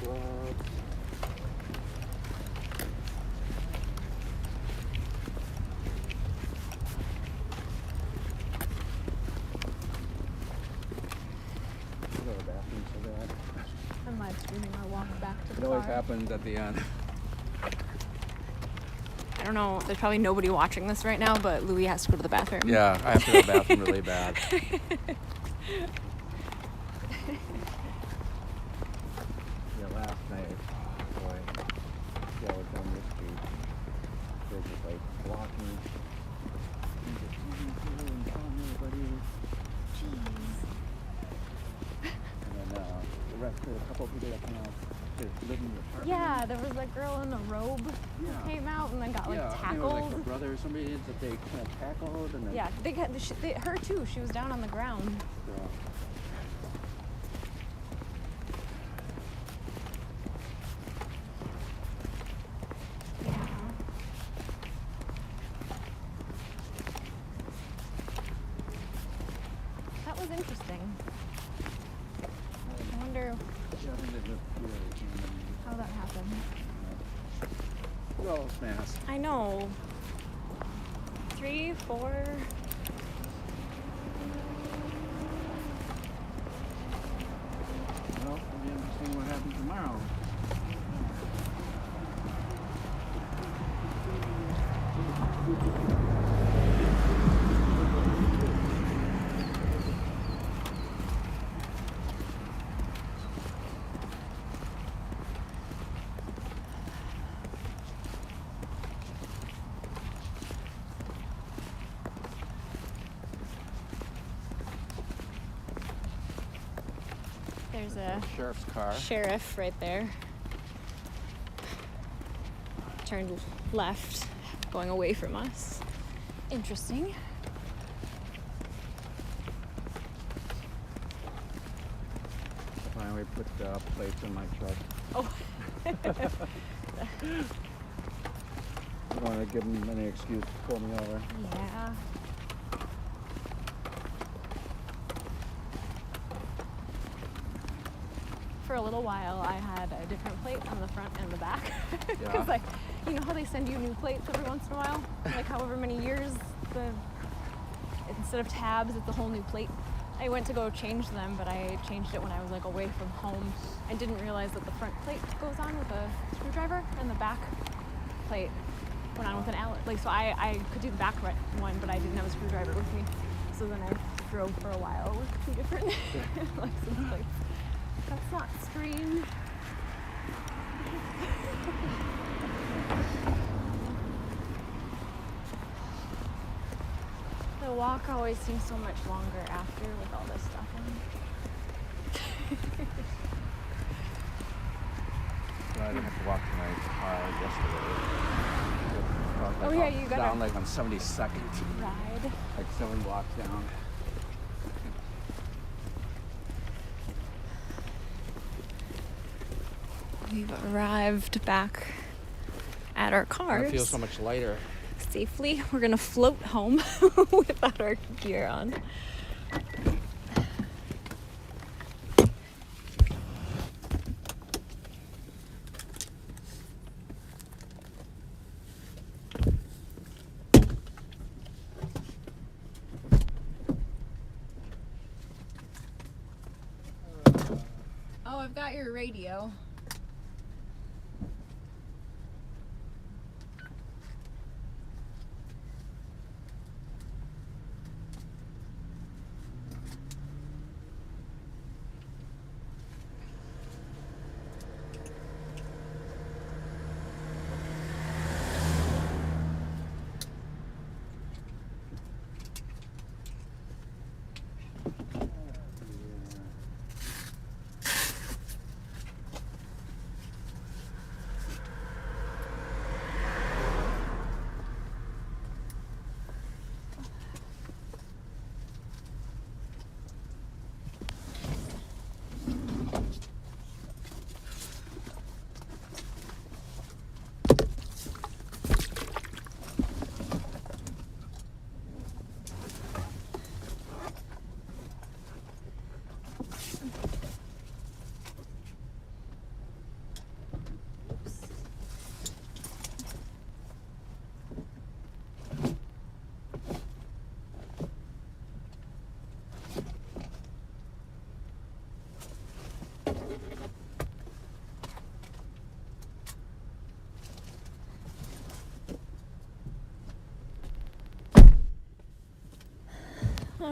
Gloves. It always happens at the end. I don't know. There's probably nobody watching this right now, but Louis has to go to the bathroom. Yeah, I have to go to the bathroom really bad. Yeah, last night, boy, yeah, I was on this street. They're just like blocking. And just telling everybody. And then the rest of a couple of people that came out to live in the apartment. Yeah, there was that girl in a robe who came out and then got like I think it tackled. was like her brother or somebody that they kind of tackled. And then, Yeah, her too. She was down on the ground. Yeah. That was interesting. I wonder how that happened. Well, it's mass. I know. 3, 4. Well, it'll be interesting what happens tomorrow. There's a Sheriff's car. sheriff right there. Turned left, going away from us. Interesting. Finally put the plates in my truck. Oh. I don't want to give them any excuse to pull me over. Yeah. For a little while, I had a different plate on the front and the back. Because, like, you know how they send you new plates every once in a while? Like, however many years, instead of tabs, it's a whole new plate. I went to go change them, but I changed it when I was, like, away from home. I didn't realize that the front plate goes on with a screwdriver, and the back plate went on with an Allen. Like, so I could do the back one, but I didn't have a screwdriver with me. So then I drove for a while with 2 different license plates. That's not strange. The walk always seems so much longer after with all this stuff in. I didn't have to walk to my car yesterday. Oh yeah, you got down like on 72nd. Ride. Like 7 blocks down. We've arrived back at our cars. I feel so much lighter. Safely. We're gonna float home without our gear on. Oh, I've got your radio.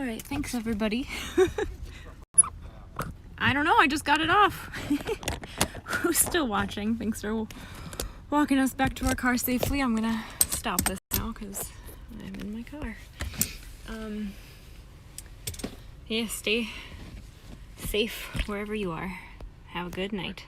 All right, thanks everybody. I don't know, I just got it off. Who's still watching? Thanks for walking us back to our car safely. I'm gonna stop this now because I'm in my car. Yeah, stay safe wherever you are. Have a good night.